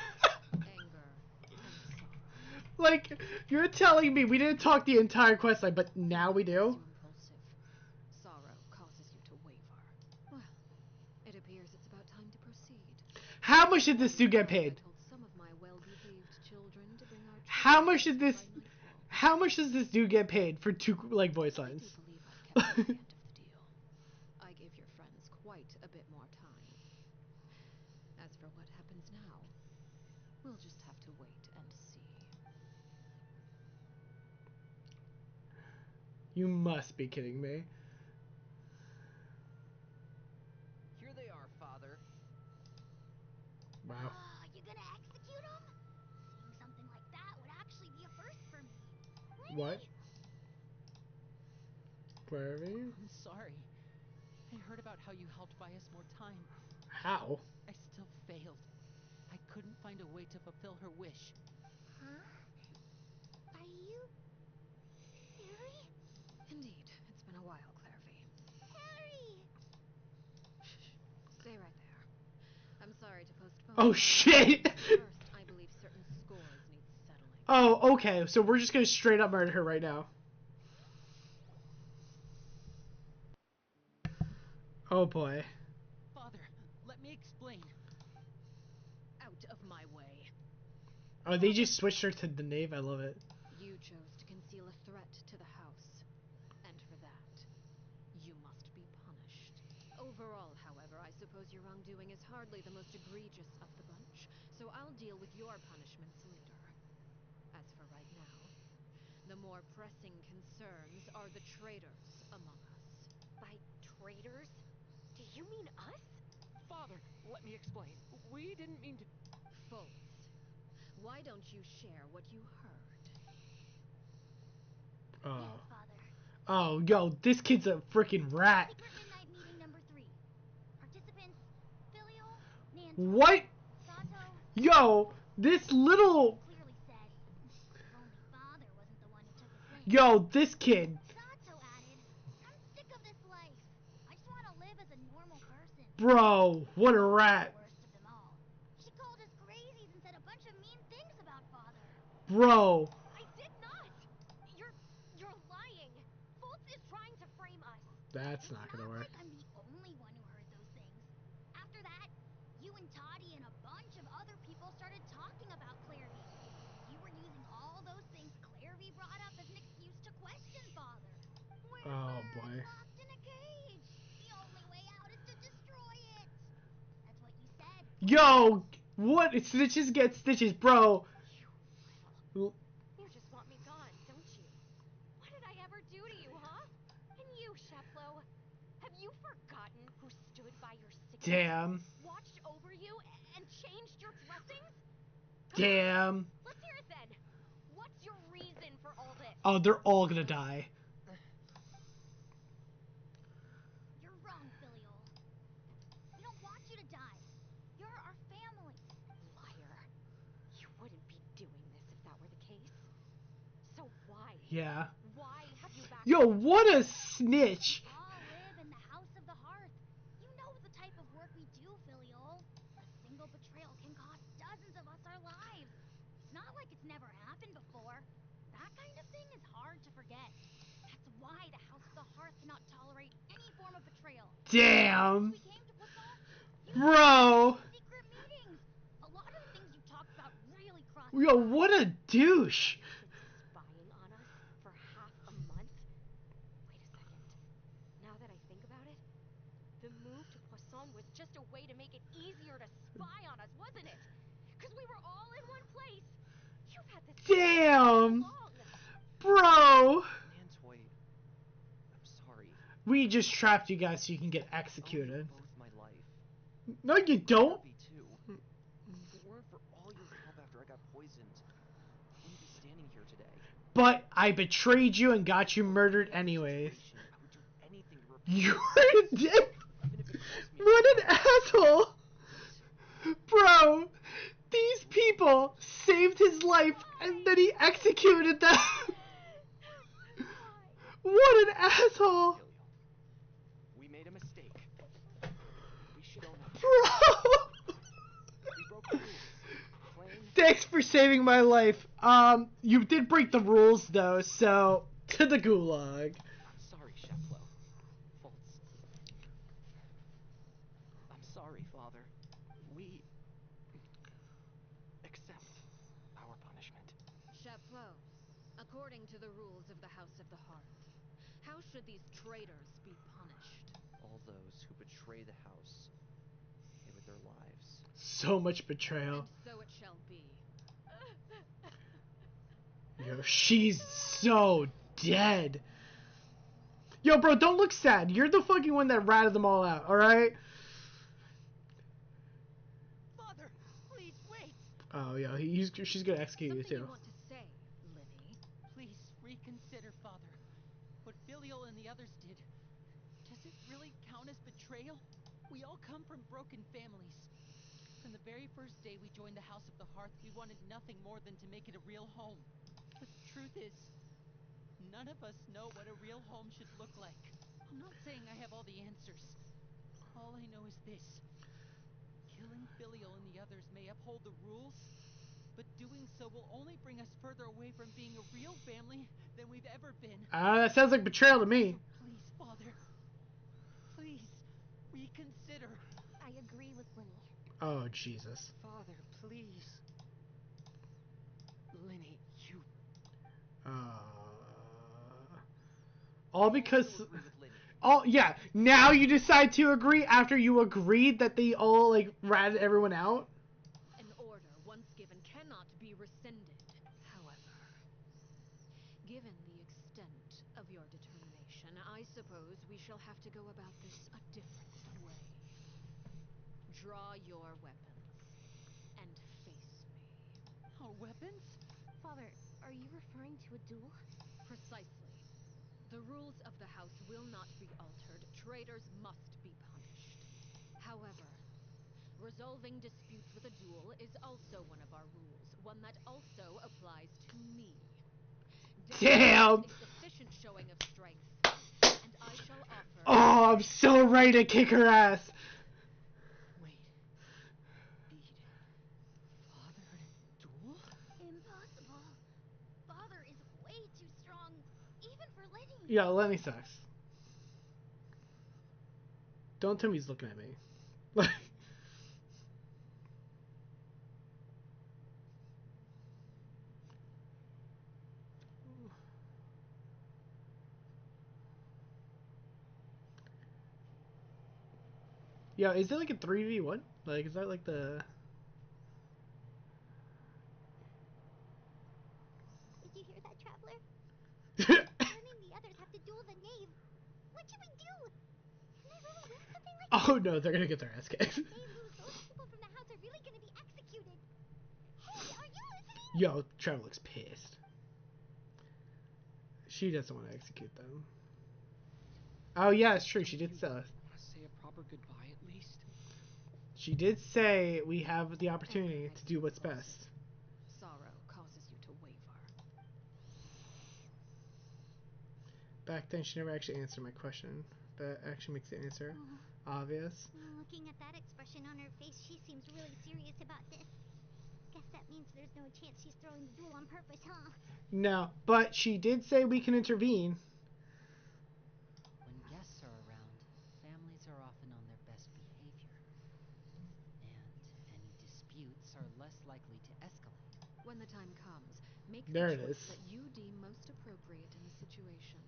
Anger and sorrow. Like, you're telling me we didn't talk the entire quest line, but now we do? Impulsive. Sorrow causes you to waver. Well, it appears it's about time to proceed. How much did this dude get paid? I told some of my well-behaved children to bring our How much did this... by nightfall. How much does this dude get paid for two, like, voice I lines? do believe I've kept my end of the deal. I gave your friends quite a bit more time. As for what happens now, we'll just have to wait and see. You must be kidding me. Here they are, Father. Wow. You gonna execute him? Seeing something like that would actually be a first for me. What? Where are you? I'm sorry. I heard about how you helped buy us more time. How? I still failed. I couldn't find a way to fulfill her wish. Huh? Are you... Harry? Indeed, it's been a while, Clairvy. Harry! Shh. Stay right there. I'm sorry to postpone. Oh, shit! First, I believe certain scores need settling. Oh, okay. So we're just gonna straight up murder her right now. Oh, boy. Father, let me explain. Out of my way. Oh, they just switched her to the knave. I love it. You chose to conceal a threat to the house. And for that, you must be punished. Overall, however, I suppose your wrongdoing is hardly the most egregious of the bunch, so I'll deal with your punishments later. As for right now, the more pressing concerns are the traitors among us. By traitors? Do you mean us? Father, let me explain. We didn't mean to... Folds, why don't you share what you heard? Oh. Yes, Father. Oh, yo, this kid's a freaking rat. Secret midnight meeting number 3. Participants: Filial, Nanto, What? Sato. Yo, this little... Clearly said, if only Father wasn't the one who took us in. Yo, this kid. Sato added, I'm sick of this life. I just want to live as a normal person. Bro, what a rat. Worst of them all. She called us crazies and said a bunch of mean things about Father. Bro. I did not! You're lying! Fultz is trying to frame us! That's It's not gonna work. like I'm the only one who heard those things. After that, you and Toddy and a bunch of other people started talking about Clairvy. You were using all those things Clairvy brought up as an excuse to question Father. We're Oh, boy. locked in a cage. The only way out is to destroy it. That's what you said. Yo, what? Stitches get stitches, bro. You just want me gone, don't you? What did I ever do to you, huh? And you, Sheplo, have you forgotten who stood by your sickness, Damn. watched over you, and changed your dressings? Damn. Let's hear it then. What's your reason for all this? Oh, they're all gonna die. You're wrong, Filial. You don't watch you to die. You're our family. Liar. You wouldn't be doing this if that were the case. So why? Yeah. Why have you backed Yo, away? what a snitch. We all live in the House of the Hearth. You know the type of work we do, Filiol. A single betrayal can cost dozens of us our lives. It's not like it's never happened before. That kind of thing is hard to forget. That's why the House of the Hearth cannot tolerate any form of betrayal. Damn. We came to Poisson. Bro. Secret meetings. A lot of the things you talked about really crossed. Yo, what a douche. You've been spying on us for half a month? Wait a second. Now that I think about it, the move to Poisson was just a way to make it easier to spy on us, wasn't it? Because we were all in one place. You've had this Damn. so long. Bro. Mantoy, I'm sorry. We just trapped you guys so you can get I owe you executed. both my life. No, you don't. Harvey, too. If it weren't for all your help after I got poisoned, I wouldn't be standing here today. But I betrayed you and got you murdered anyways. I would do anything to repay You're a dick. even if it cost me. What an asshole. Bro, these people saved his life and then he executed them. What an asshole. Helio, we made a mistake. We should own up. Bro. We broke the rules. Plain. Thanks for saving my life. You did break the rules though, so to the gulag. I'm sorry, Cheflo. Fultz. I'm sorry, Father. We accept our punishment. Cheflo, according to the rules of the House of the Hearth, how should these traitors be punished? All those who betray the house pay with their lives. So much betrayal. And so it shall be. Yo, she's so dead. Yo, bro, don't look sad. You're the fucking one that ratted them all out, alright? Father, please wait. Oh, yeah, she's gonna execute you Something too. you want to say, Livy? Please reconsider, Father. What Filial and the others did, does it really count as betrayal? We all come from broken families. From the very first day we joined the House of the Hearth, we wanted nothing more than to make it a real home. But the truth is, none of us know what a real home should look like. I'm not saying I have all the answers. All I know is this. Killing Filial and the others may uphold the rules, but doing so will only bring us further away from being a real family than we've ever been. That sounds like betrayal to me. So please, Father, please reconsider. I agree with Linny. Oh, Jesus. Father, please. Linny, you All because... also agree with Linny. Oh, yeah. Now you decide to agree after you agreed that they all, like, ratted everyone out? An order once given cannot be rescinded. However, given the extent of your determination, I suppose we shall have to go about this a different way. Draw your weapons and face me. Our weapons? Father, are you referring to a duel? Precisely. The rules of the house will not be altered. Traitors must be punished. However, resolving disputes with a duel is also one of our rules, one that also applies to me. Damn! A sufficient showing of strength, and I shall offer... Oh, I'm so ready to kick her ass. Wait. Beat. Father in a duel? Impossible. Father is way too strong, even for Lenny. Yeah, Lenny sucks. Don't tell me he's looking at me. Like... Yeah, is it like a 3v1? Like, is that like the... Did you hear that, Traveler? Letting the others have to duel the knave. What should we do? Can they really win something like that? Oh no, they're gonna get their ass kicked. If they lose, those people from the house are really gonna be executed. Hey, are you listening? Yo, Trevor looks pissed. She doesn't want to execute them. Oh yeah, it's true. She did sell us. Want to say a proper goodbye at least? She did say we have the opportunity to do what's best. Sorrow causes you to waver. Back then, she never actually answered my question. That actually makes the answer obvious. Looking at that expression on her face, she seems really serious about this. Guess that means there's no chance she's throwing the duel on purpose, huh? No, but she did say we can intervene. When guests are around, families are often on their best behavior. And any disputes are less likely to escalate. When the time comes, make There the it choice is. that you deem most appropriate in the situation,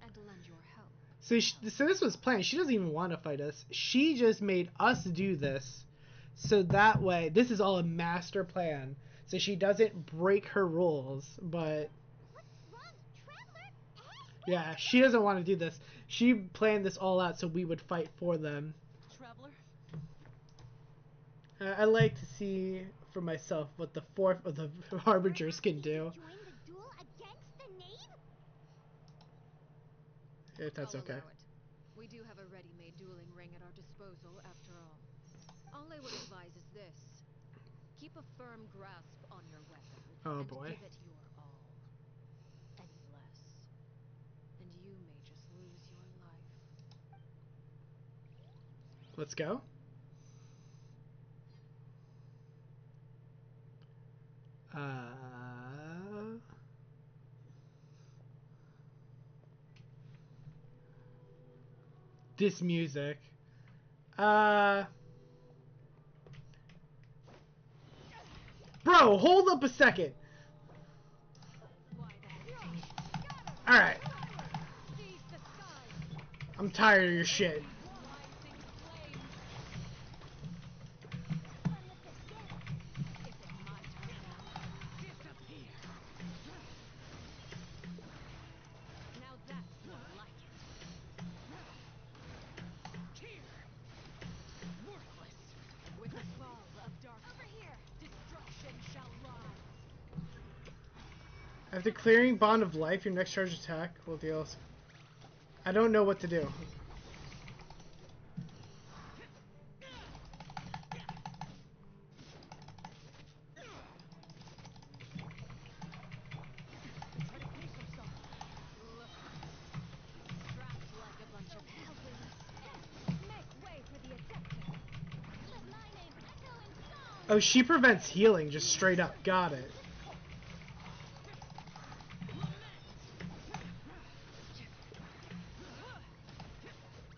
and lend your help. So this was planned. She doesn't even want to fight us. She just made us do this. So that way, this is all a master plan. So she doesn't break her rules, but... What's wrong, Traveler? Yeah, she doesn't want to do this. She planned this all out so we would fight for them. Traveler? I like to see for myself what the fourth of the Harbingers can do. Join the duel against the knave? If that's I'll okay. allow it. We do have a ready-made dueling ring at our disposal, after all. All I would advise is this. Keep a firm grasp on your weapon, Oh and boy. give it your all. Any less, and you may just lose your life. Let's go. This music. Bro, hold up a second. Alright. I'm tired of your shit. Now that's more like it. Worthless. With the fall of darkness, over here, destruction shall rise. After clearing Bond of Life, your next charge attack will deal... I don't know what to do. Trapped like a bunch of helpless. Make way for the objective. Let my name echo in song! Oh, she prevents healing, just straight up. Got it.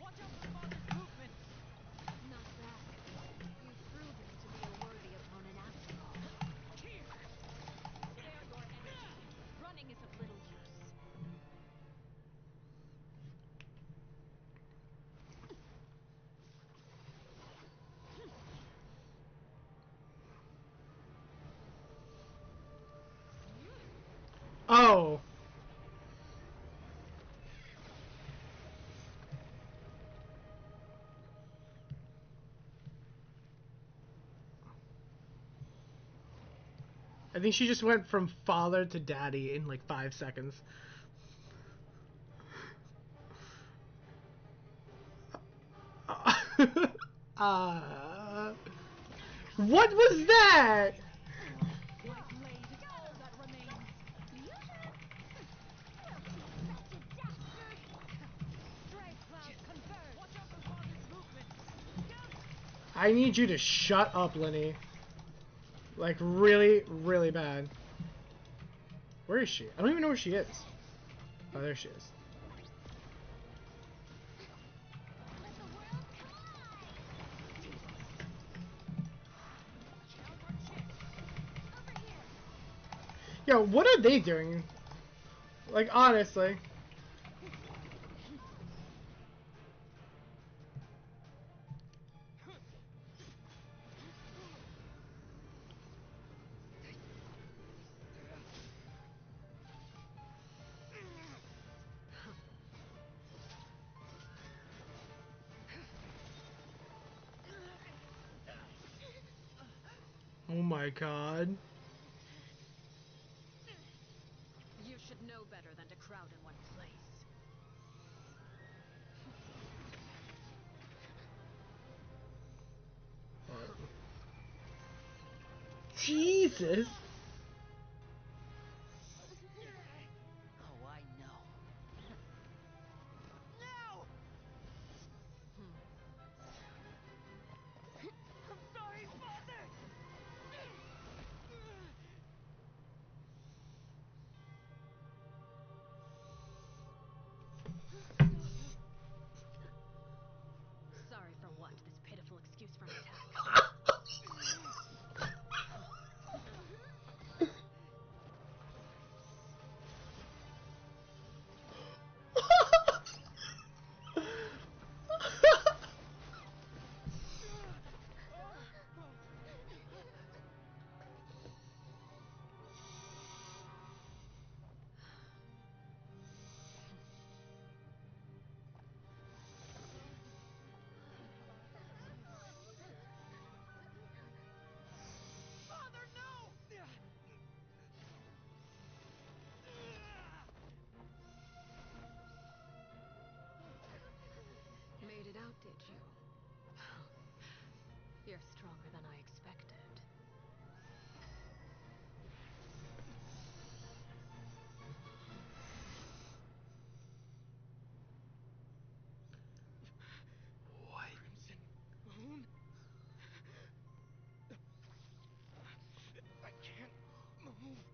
Watch out for Father's movement! Not bad. You've proven to be a worthy opponent after all. Spare your energy. Running is of little use. Oh. I think she just went from father to daddy in like 5 seconds. What was that? My blade is all that remains. Such a dastard! Stray cloud converge. Watch out for Father's movement. I need you to shut up, Lenny. Like, really, really bad. Where is she? I don't even know where she is. Oh, there she is. Let the world collide! Over here! Yo, what are they doing? Like, honestly. Oh my god. You should know better than to crowd in one place. Jesus. Oh, I know. No! I'm sorry, Father! Sorry for what? This pitiful excuse for an attack. Father, no! Made it out, did you? You're stronger than I expected. What? Crimson Moon? I can't move.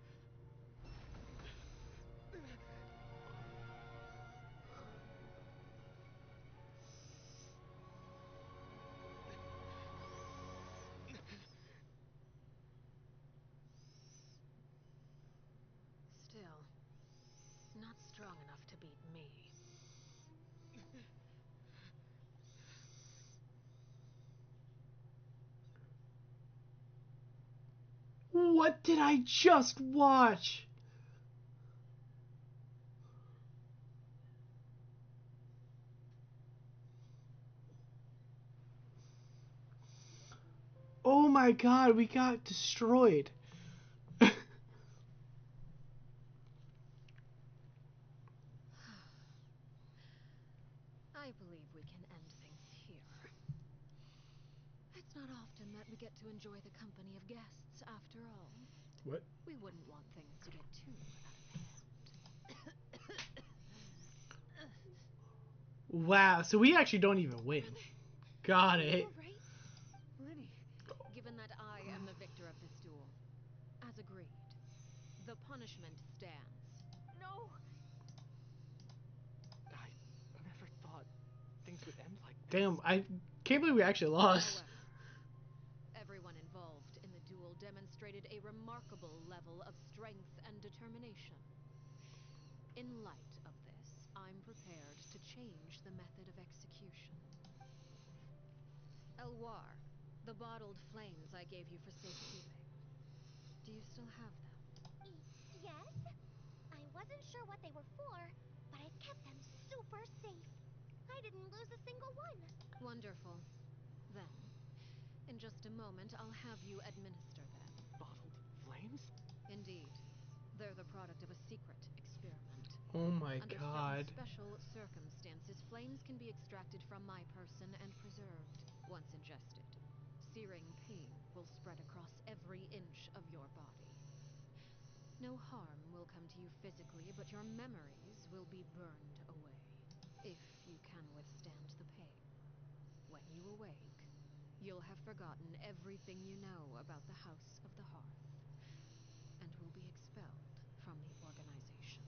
Still, not strong enough to beat me. What did I just watch? Oh my god, we got destroyed. I believe we can end things here. It's not often that we get to enjoy the company of guests, after all. What? We wouldn't want things to get too out of hand. Wow, so we actually don't even win. Got it. All right. Lenny, given that I am the victor of this duel, as agreed, the punishment stands. No! I never thought things would end like this. Damn, I can't believe we actually lost. However, everyone involved in the duel demonstrated a remarkable level of strength and determination. In light of this, I'm prepared to change the method of execution. Elwar, the bottled flames I gave you for safekeeping. Do you still have them? Yes? I wasn't sure what they were for, but I've kept them super safe. I didn't lose a single one. Wonderful. Then, in just a moment, I'll have you administer them. Bottled flames? Indeed. They're the product of a secret experiment. Oh my Under god. certain special circumstances, flames can be extracted from my person and preserved. Once ingested, searing pain will spread across every inch of your body. No harm will come to you physically, but your memories will be burned away. If you can withstand the pain. When you awake, you'll have forgotten everything you know about the House of the Hearth, and will be expelled from the organization.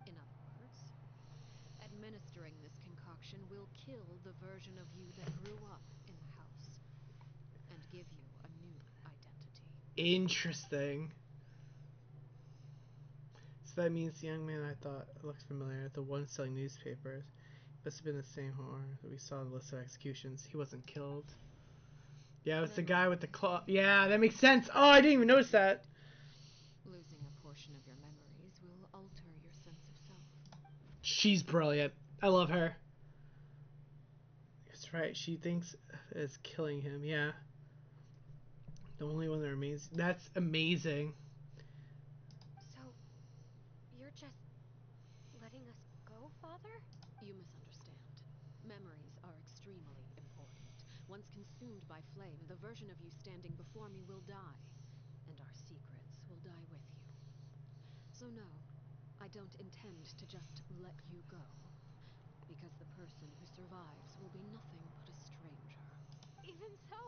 In other words, administering this concoction will kill the version of you that grew up in the house, and give you a new identity. Interesting. So that means the young man I thought looked familiar, the one selling newspapers, must have been the same horror that we saw in the list of executions. He wasn't killed. Yeah, it was the guy with the claw. Yeah, that makes sense. Oh, I didn't even notice that. Losing a portion of your memories will alter your sense of self. She's brilliant. I love her. That's right. She thinks it's killing him. Yeah. The only one that remains. That's amazing. So, you're just letting us go, Father? You misunderstand. Memories are extremely important. Once consumed by flame, the version of you standing before me will die, and our secrets will die with you. So no, I don't intend to just let you go, because the person who survives will be nothing but a stranger. Even so,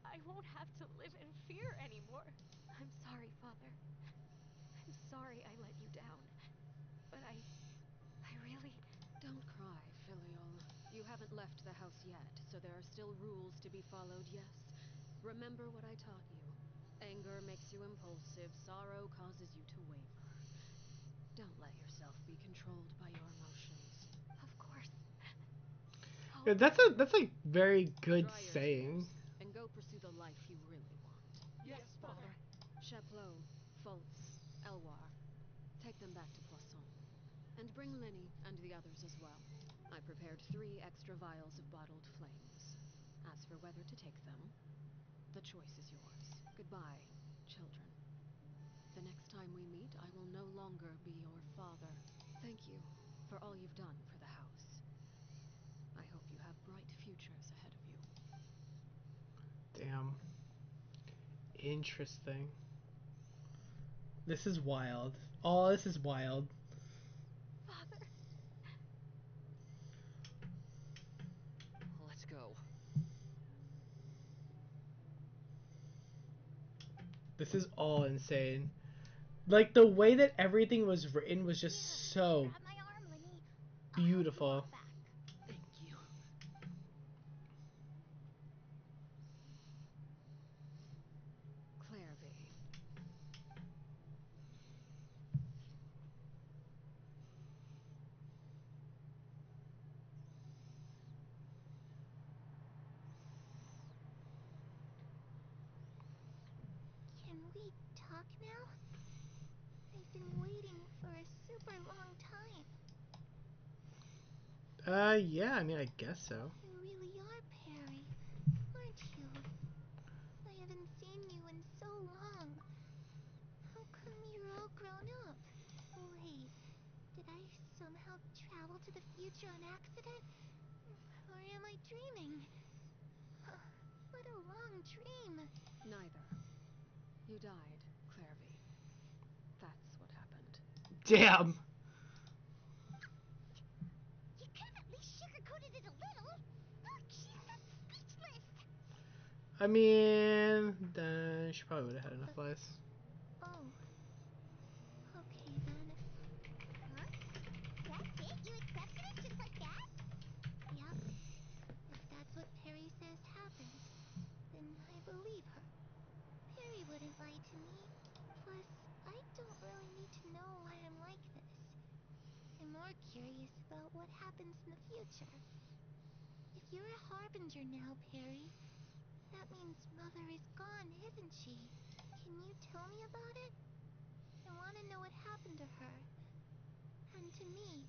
I won't have to live in fear anymore. I'm sorry, Father. I'm sorry I let you down. But I really... Don't cry, Filial. You haven't left the house yet, so there are still rules to be followed, yes? Remember what I taught you. Anger makes you impulsive, sorrow causes you to waver. Don't let yourself be controlled by your emotions. Of course. Yeah, that's a very good Dry your saying. tears and go pursue the life you really want. Yes, Father. Chaplot, Foltz, Elwar. Take them back to Poisson. And bring Lenny and the others as well. I prepared 3 extra vials of bottled flames. As for whether to take them, the choice is yours. Goodbye, children. The next time we meet, I will no longer be your father. Thank you for all you've done for the house. I hope you have bright futures ahead of you. Damn. Interesting. This is wild. Oh, this is wild. Father. Let's go. This is all insane. Like, the way that everything was written was just so Grab my arm, Lenny. beautiful. I'll help you walk back. Thank you. Clairvy. Can we talk now? I've been waiting for a super long time. Yeah, I mean, I guess so. You really are Perry, aren't you? I haven't seen you in so long. How come you're all grown up? Wait, did I somehow travel to the future on accident? Or am I dreaming? What a long dream. Neither. You died, Clairvy. That's what happened. Damn. You could have at least sugarcoated it a little. Oh, jeez, I'm speechless. I mean, she probably would have had enough lies. Oh. Okay then. Huh? That's it? You accepted it just like that? Yep. If that's what Perry says happened, then I believe her. Perry wouldn't lie to me. Plus, I don't really need to know why I'm like this. I'm more curious about what happens in the future. If you're a harbinger now, Perry, that means Mother is gone, isn't she? Can you tell me about it? I want to know what happened to her. And to me.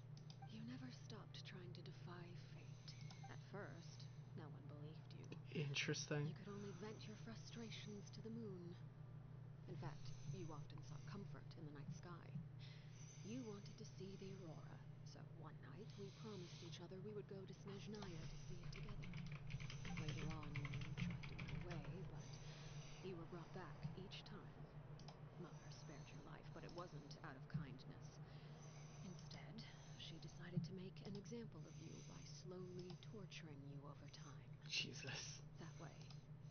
You never stopped trying to defy fate. At first, no one believed you. Interesting. You could only vent your frustrations to the moon. In fact, you often sought comfort in the night sky. You wanted to see the aurora, so one night we promised each other we would go to Snezhnaya to see it together. Later on, you tried to run away, but you were brought back each time. Mother spared your life, but it wasn't out of kindness. Instead, she decided to make an example of you by slowly torturing you over time. Jesus. That way,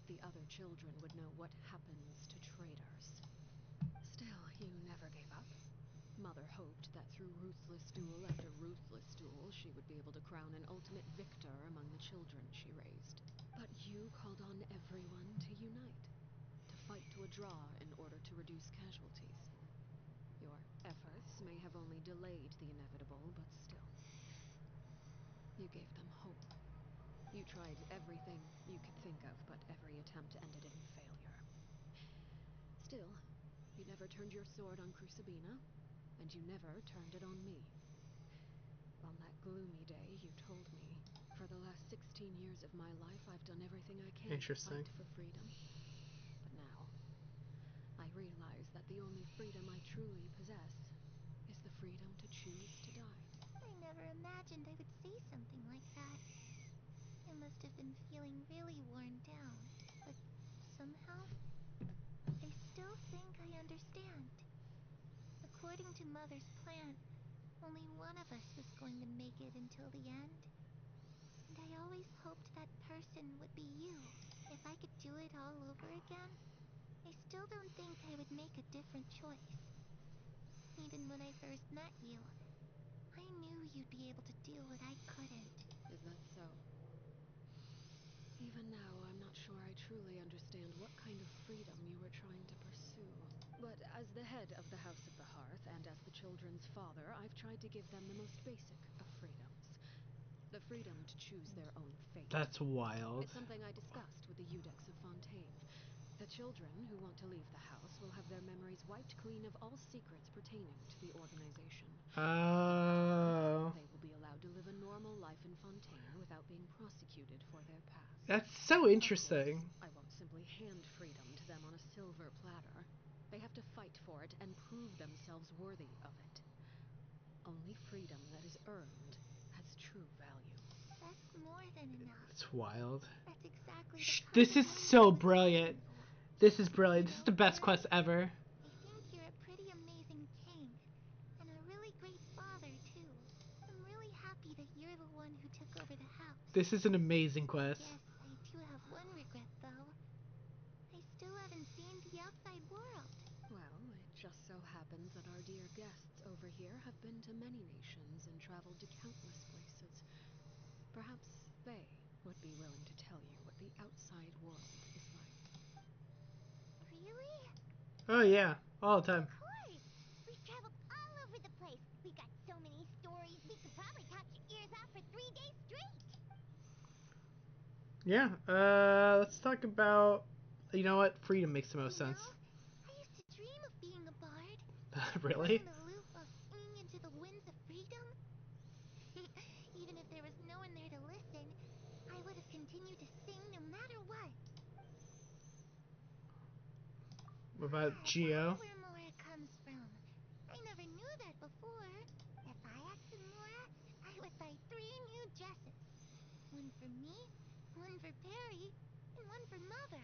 the other children would know what happens to traitors. Still, you never gave up. Mother hoped that through ruthless duel after ruthless duel, she would be able to crown an ultimate victor among the children she raised. But you called on everyone to unite, to fight to a draw in order to reduce casualties. Your efforts may have only delayed the inevitable, but still. You gave them hope. You tried everything you could think of, but every attempt ended in failure. Still, you never turned your sword on Crucibina, and you never turned it on me. On that gloomy day, you told me, for the last 16 years of my life, I've done everything I can to fight for freedom. But now, I realize that the only freedom I truly possess is the freedom to choose to die. I never imagined I would say something like that. It must have been feeling really worn down, but somehow, I still think I understand. According to Mother's plan, only one of us was going to make it until the end. And I always hoped that person would be you. If I could do it all over again, I still don't think I would make a different choice. Even when I first met you, I knew you'd be able to do what I couldn't. Is that so? Even now, I'm not sure I truly understand what kind of freedom you were trying to pursue. But as the head of the House of the Hearth, and as the children's father, I've tried to give them the most basic of freedoms. The freedom to choose their own fate. That's wild. It's something I discussed with the Eudex of Fontaine. The children who want to leave the house will have their memories wiped clean of all secrets pertaining to the organization. Oh. They will be allowed to live a normal life in Fontaine without being prosecuted for their past. That's so interesting. Of course, I won't simply hand freedom to them on a silver platter. They have to fight for it and prove themselves worthy of it. Only freedom that is earned has true value. That's more than enough. It's wild. That's exactly the kind This of is woman so I was brilliant. looking for. This is brilliant. This is the best quest ever. I think you're a pretty amazing king, and a really great father, too. I'm really happy that you're the one who took over the house. This is an amazing quest. Yes, I do have one regret, though. I still haven't seen the outside world. Well, it just so happens that our dear guests over here have been to many nations and traveled to countless places. Perhaps they would be willing to tell you what the outside world is like. Really? Oh yeah, all the time. Of course! We've traveled all over the place. We've got so many stories, we could probably talk your ears off for 3 days straight. Yeah, let's talk about, you know what, freedom makes the most sense. I used to dream of being a bard. Really? Playing the lute while singing into the winds of freedom. Even if there was no one there to listen, I would have continued to sing no matter what. What about Geo? That's where Mora comes from. I never knew that before. If I asked Mora, I would buy 3 new dresses. One for me, one for Perry, and one for Mother.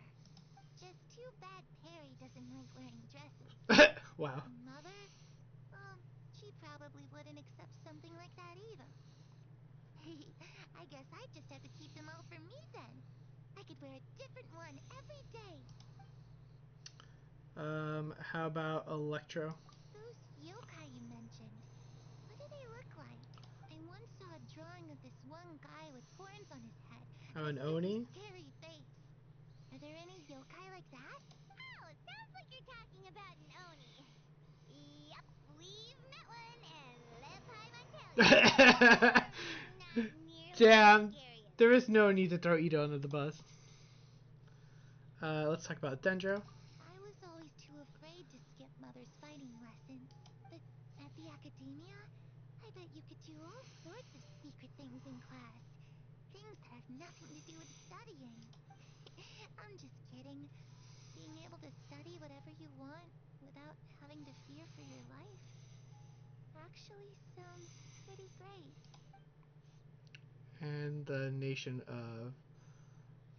Just too bad Perry doesn't like wearing dresses. Wow. And Mother, she probably wouldn't accept something like that either. I guess I'd just have to keep them all for me then. I could wear a different one every day. How about Electro? Those yokai you mentioned, what do they look like? I once saw a drawing of this one guy with horns on his head Oh, and an a super Oni? scary face. Are there any yokai like that? Oh, sounds like you're talking about an Oni. Yup, we've met one and live high Montelian. Not nearly Damn, as scary as there is no need to throw Ito under the bus. Let's talk about Dendro. I was always too afraid to skip Mother's fighting lessons. But at the academia, I bet you could do all sorts of secret things in class. Things that have nothing to do with studying. I'm just kidding. Being able to study whatever you want without having to fear for your life actually sounds pretty great. And the nation of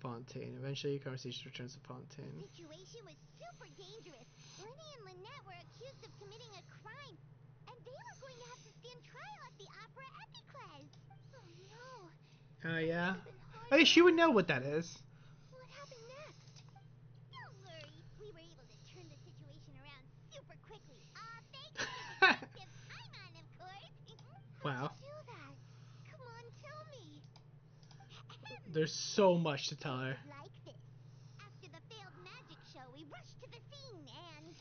Fontaine. Eventually, conversation returns to The Fontaine. situation was super dangerous. Lenny and Lynette were accused of committing a crime, and they were going to have to stand trial at the Opera Epicles. Oh no. Oh, yeah? That would have been hard I guess she would know enough. what that is. What happened next? Don't worry. We were able to turn the situation around super quickly. All thanks to Detective Paimon, of course. Wow. How'd you do that? Come on, tell me. There's so much to tell her. It was like this. After the failed magic show, we rushed to the scene and...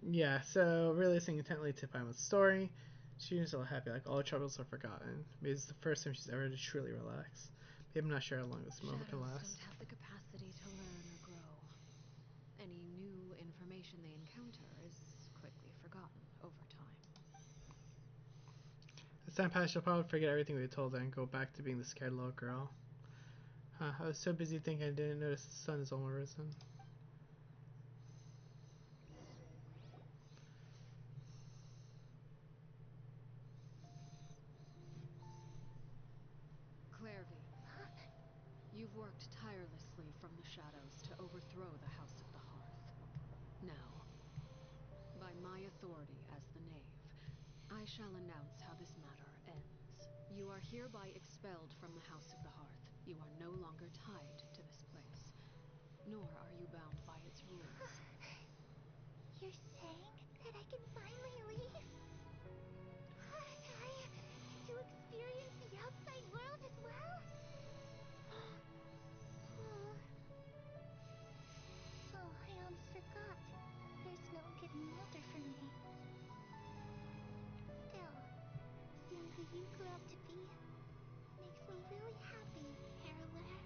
Yeah, so really listening intently to Paimon's story, she was so happy, like all her troubles are forgotten. Maybe it's the first time she's ever to truly relax. Maybe I'm not sure how long this moment can Shadows last. don't have the capacity to learn or grow. Any new information they encounter is quickly forgotten over time. As time passed, she'll probably forget everything we told her and go back to being the scared little girl. Huh, I was so busy thinking I didn't notice the sun is almost risen. Clairvy. You've worked tirelessly from the shadows to overthrow the House of the Hearth. Now, by my authority as the Knave, I shall announce how this matter ends. You are hereby expelled from the House of the Hearth. You are no longer tied to this place, nor are you bound by its rules. You're saying that I can finally leave? To experience the outside world as well? Oh, I almost forgot. There's no getting older for me. Still, seeing who you grew up to be makes me really happy, Harroware.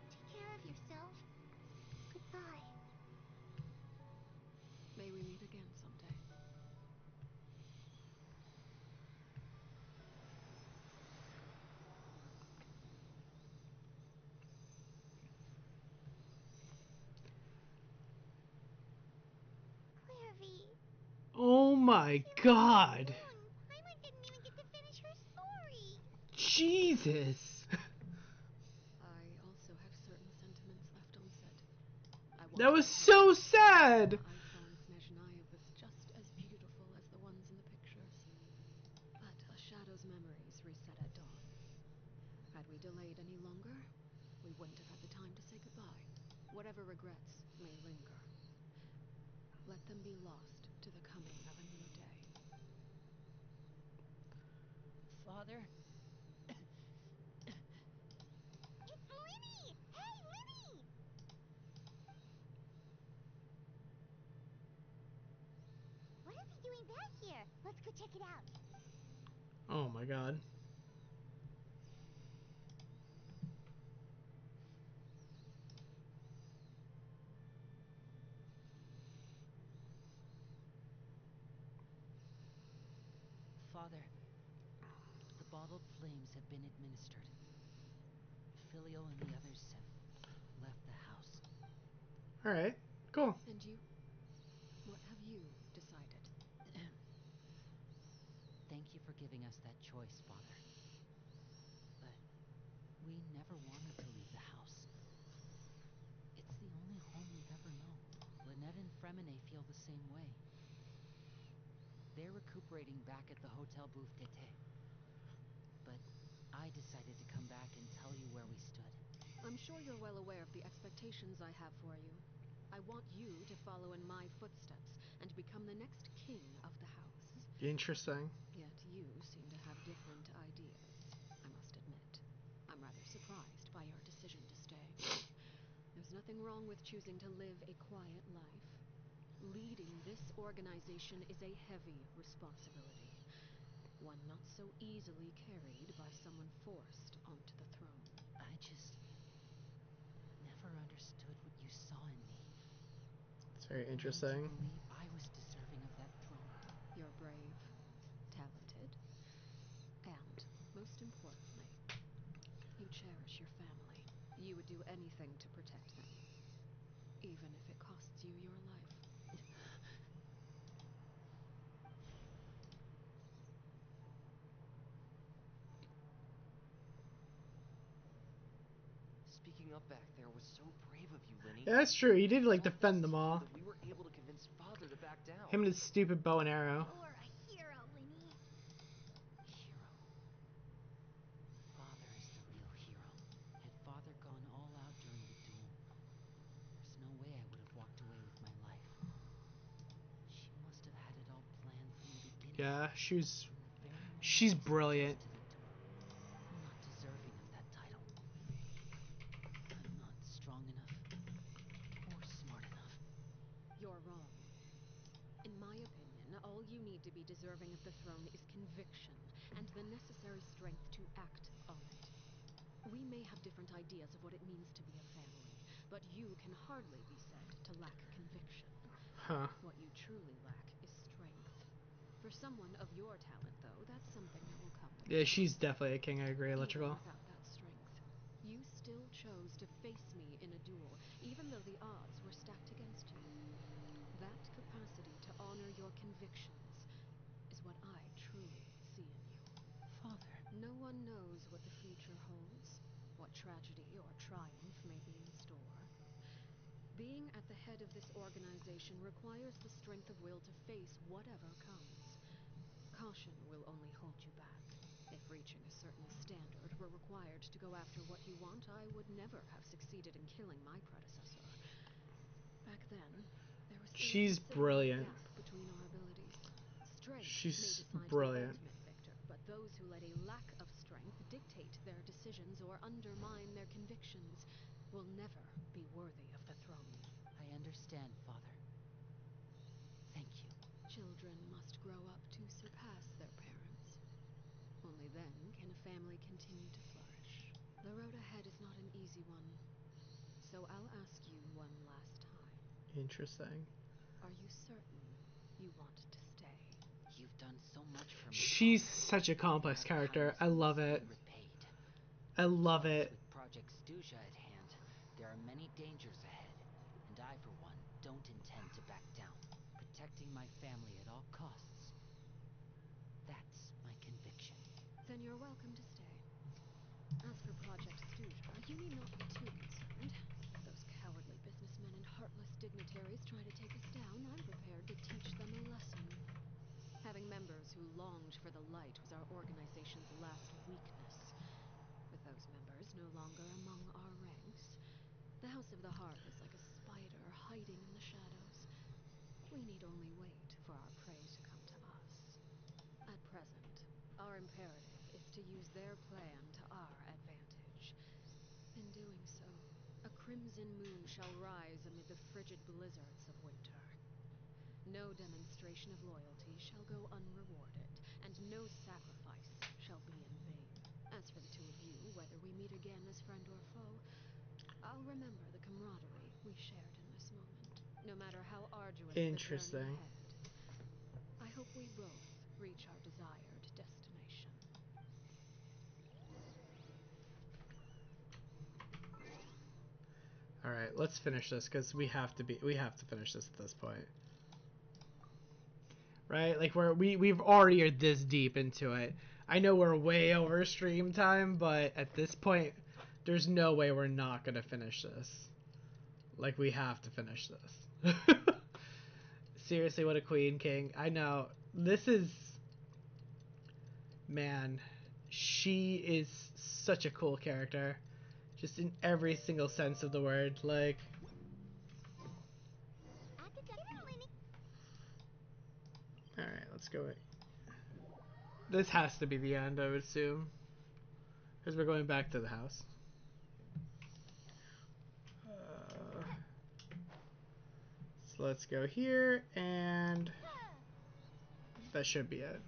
Take care of yourself. Goodbye. May we meet again someday. Clairvy. Oh my god. Paimon didn't even get to finish her story. Jesus. I also have certain sentiments left unsaid. That was so sad. I saw in Snezhnaya was just as beautiful as the ones in the pictures. But a shadow's memories reset at dawn. Had we delayed any longer, we wouldn't have had the time to say goodbye. Whatever regrets may linger, let them be lost to the coming of a new day. Father? It's Linny! Hey, Linny! What is he doing back here? Let's go check it out. Oh my god. Father, the bottled flames have been administered. Filio and the others have left the house. Alright, cool. And you? What have you decided? Thank you for giving us that choice, Father. But we never wanted to leave the house. It's the only home we've ever known. Lynette and Fremine feel the same way. They're recuperating back at the Hotel Bouffes d'été. But I decided to come back and tell you where we stood. I'm sure you're well aware of the expectations I have for you. I want you to follow in my footsteps and become the next king of the house. Interesting. Yet you seem to have different ideas, I must admit. I'm rather surprised by your decision to stay. There's nothing wrong with choosing to live a quiet life. Leading this organization is a heavy responsibility, one not so easily carried by someone forced onto the throne. I just never understood what you saw in me. It's very To interesting. believe I was deserving of that throne. You're brave, talented, and, most importantly, you cherish your family. You would do anything to protect them, even if it costs you your life. Speaking up back there was so brave of you, Linny. Yeah, that's true. He did like So defend them thanks to you all. that we were able to convince Father to back down. Him and his stupid bow and arrow. You're a hero, Linny. Hero. Father is the real hero. Had Father gone all out during the duel, there's no way I would have walked away with my life. She must have had it all planned from the beginning. Yeah, she's From the very moment she's I stepped brilliant. to the door. I'm not deserving of that title. I'm not strong enough or smart enough. You're wrong. In my opinion, all you need to be deserving of the throne is conviction and the necessary strength to act on it. We may have different ideas of what it means to be a family, but you can hardly be said to lack conviction. Huh. What you truly lack is strength. For someone of your talent, though, that's something that will come with Yeah, time. she's definitely a king. I agree. Even Electrical. without that strength, you still chose to face me in a duel, even though the odds were stacked against you. That capacity to honor your convictions is what I truly see in you. Father. No one knows what what the future holds, what tragedy or triumph may be in store. Being at the head of this organization requires the strength of will to face whatever comes. Caution will only hold you back. If reaching a certain standard were required to go after what you want, I would never have succeeded in killing my predecessor. Back then, there was still She's a considerable brilliant. gap between our abilities. Strength may She's decide brilliant. the ultimate victor, but those who let a lack of strength dictate their decisions or undermine their convictions will never be worthy of the throne. I understand, Father. Thank you. Children must grow up to surpass their parents. Only then can a family continue to flourish. The road ahead is not an easy one, so I'll ask you one last time. Interesting. Are you certain you want to stay? You've done so much for me. She's Father. such a complex Your character. kindness I love must it. be repaid. I love But it. with Project Stuja at hand, there are many dangers ahead, and I, for one, don't intend to back down. Protecting my family at all costs. That's my conviction. Then you're welcome to stay. As for Project Stuja, you need not be too concerned. If those cowardly businessmen and heartless dignitaries try to take us down, I'm prepared to teach them a lesson. Having members who longed for the light was our organization's last weakness. With those members no longer among our ranks, the House of the Hearth is like a spider hiding in the shadows. We need only wait for our prey to come to us. At present, our imperative is to use their plan to our advantage. In doing so, a crimson moon shall rise amid the frigid blizzards of winter. No demonstration of loyalty shall go unrewarded, and no sacrifice shall be in vain. As for the two of you, whether we meet again as friend or foe, I'll remember the camaraderie we shared in this moment, no matter how arduous the Interesting. journey ahead. I hope we both reach our desired destination. All right, let's finish this because we have to finish this at this point. Right? Like we've already are this deep into it. I know we're way over stream time, but at this point there's no way we're not going to finish this. Like we have to finish this. Seriously, what a queen, king. I know. This is, man, she is such a cool character. Just in every single sense of the word. Like, alright, let's go. This has to be the end, I would assume. Because we're going back to the house. So let's go here, and that should be it.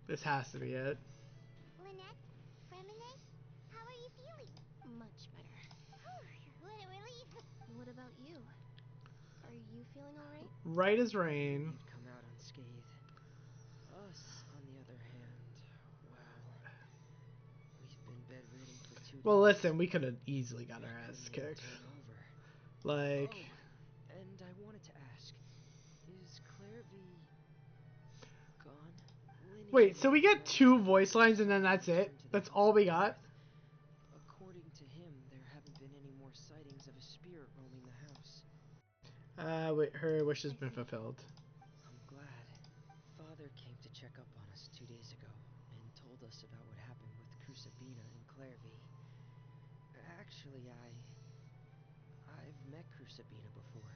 This has to be it. Lynette, Fremine, how are you feeling? Much better. What a relief. What about you? Are you feeling alright? Right as rain. You'd come out unscathed. Us, on the other hand, well, we've been bedridden for 2 days. Well, listen, we could have easily got our ass Couldn't even kicked. turn over. Like, Oh, and I wanted to ask, is Clairvy gone? Linny wait, so we and get Max 2 have voice lines and then returned that's it? to the That's all we got? According to him, there haven't been any more sightings of a spirit roaming the house. Wait, her wish has been fulfilled. I'm glad. Father came to check up on us 2 days ago and told us about what happened with Crucibina and Clairvy. Actually, I've met Crucibina before.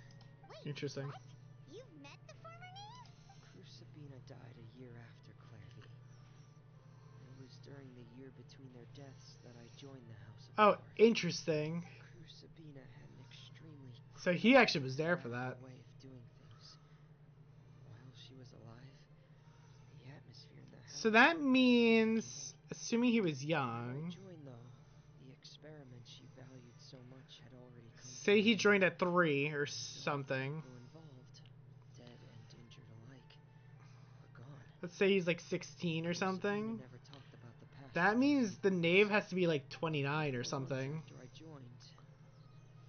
Wait, Interesting. what? You've met the former knave? Crucibina died a year after Clairvy. It was during the year between their deaths that I joined the House of Oh, Hearth. interesting. Crucibina had an extremely So he actually was there for that. way of doing things. While she was alive, the atmosphere in the house. So that means, assuming he was When young, I joined, though, the experiment she valued so much had already come. say to he an joined end. at 3 or And all the something. people involved, dead and injured alike, were gone. Let's say he's like 16 or Crucibina something. never talked about the past That to me. means the knave has to be like 29 or 4 months something. after I joined,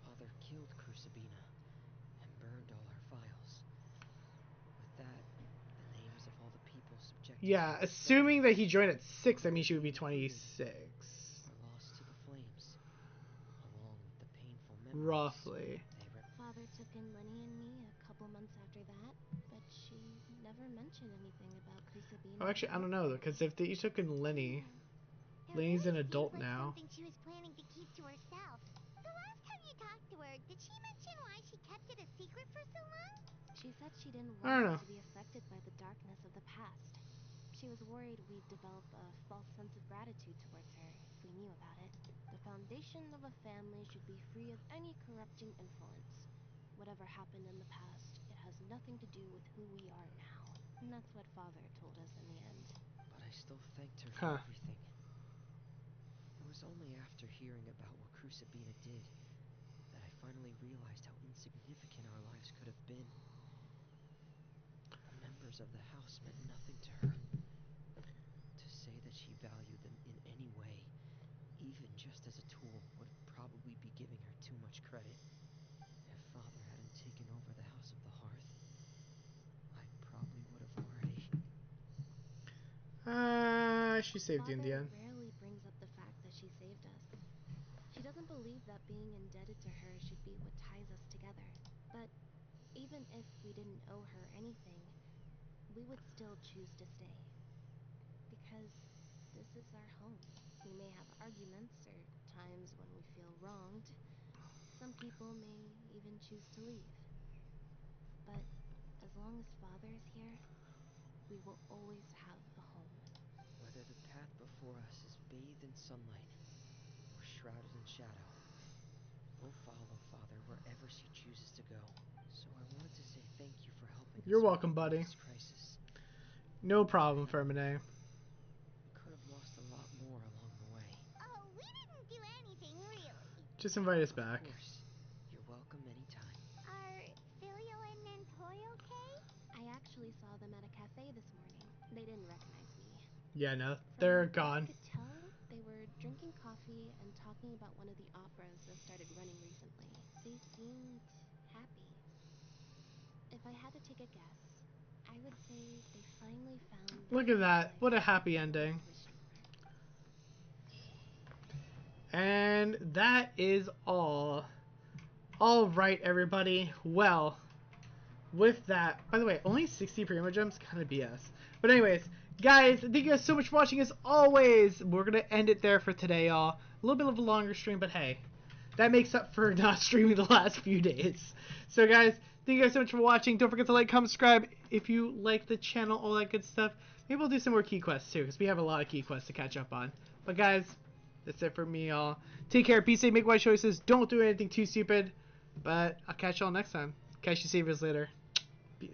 Father killed Crucibina and burned all her files. With that, the names of all the people subjected Yeah, assuming that he joined at 6, that means she would be 26. Were lost to the flames, along with the painful memories. Roughly. Father took in Lenny and me a couple months after that, but she never mentioned anything about Kusabina. Oh, actually, I don't know, though, because if you took in Lenny, It Lenny's an really adult seems like now. something she was planning to keep to herself. The last time you talked to her, did she mention why she kept it a secret for so long? She said she didn't I don't want know. us to be affected by the darkness of the past. She was worried we'd develop a false sense of gratitude towards her if we knew about it. The foundation of a family should be free of any corrupting influence. Whatever happened in the past, it has nothing to do with who we are now. And that's what Father told us in the end. But I still thanked her for Huh. everything. It was only after hearing about what Kusabina did that I finally realized how insignificant our lives could have been. The members of the house meant nothing to her. To say that she valued them in any way, even just as a tool, would probably be giving her too much credit. If Father hadn't taken over the House of the Hearth, I probably would have already... She saved you in the Father end. rarely brings up the fact that she saved us. She doesn't believe that being indebted to her should be what ties us together. But even if we didn't owe her anything, we would still choose to stay. Because this is our home. We may have arguments or times when we feel wronged. Some people may even choose to leave. But as long as Father is here, we will always have a home. Whether the path before us is bathed in sunlight or shrouded in shadow, we'll follow Father wherever she chooses to go. So I wanted to say thank you for helping You're us welcome, through buddy. this crisis. No problem, Fermine. We could have lost a lot more along the way. Oh, we didn't do anything, really. Just invite us back. Of course. You're welcome anytime. Are Filio and Toy okay? I actually saw them at a cafe this morning. They didn't recognize me. Yeah, no, From they're what I gone. could tell, they were drinking coffee and talking about one of the operas that started running recently. They seemed happy. If I had to take a guess, I would say they finally found Look the at that. life What a they've happy always ending. wished for. And that is all. All right, everybody. Well, with that, by the way, only 60 primo gems, kind of BS. But anyways, guys, thank you guys so much for watching. As always, we're gonna end it there for today, y'all. A little bit of a longer stream, but hey, that makes up for not streaming the last few days. So, guys, thank you guys so much for watching. Don't forget to like, comment, subscribe if you like the channel, all that good stuff. Maybe we'll do some more key quests too, because we have a lot of key quests to catch up on. But guys, that's it for me, y'all. Take care, be safe, make wise choices. Don't do anything too stupid. But I'll catch y'all next time. Catch you savers later. Peace.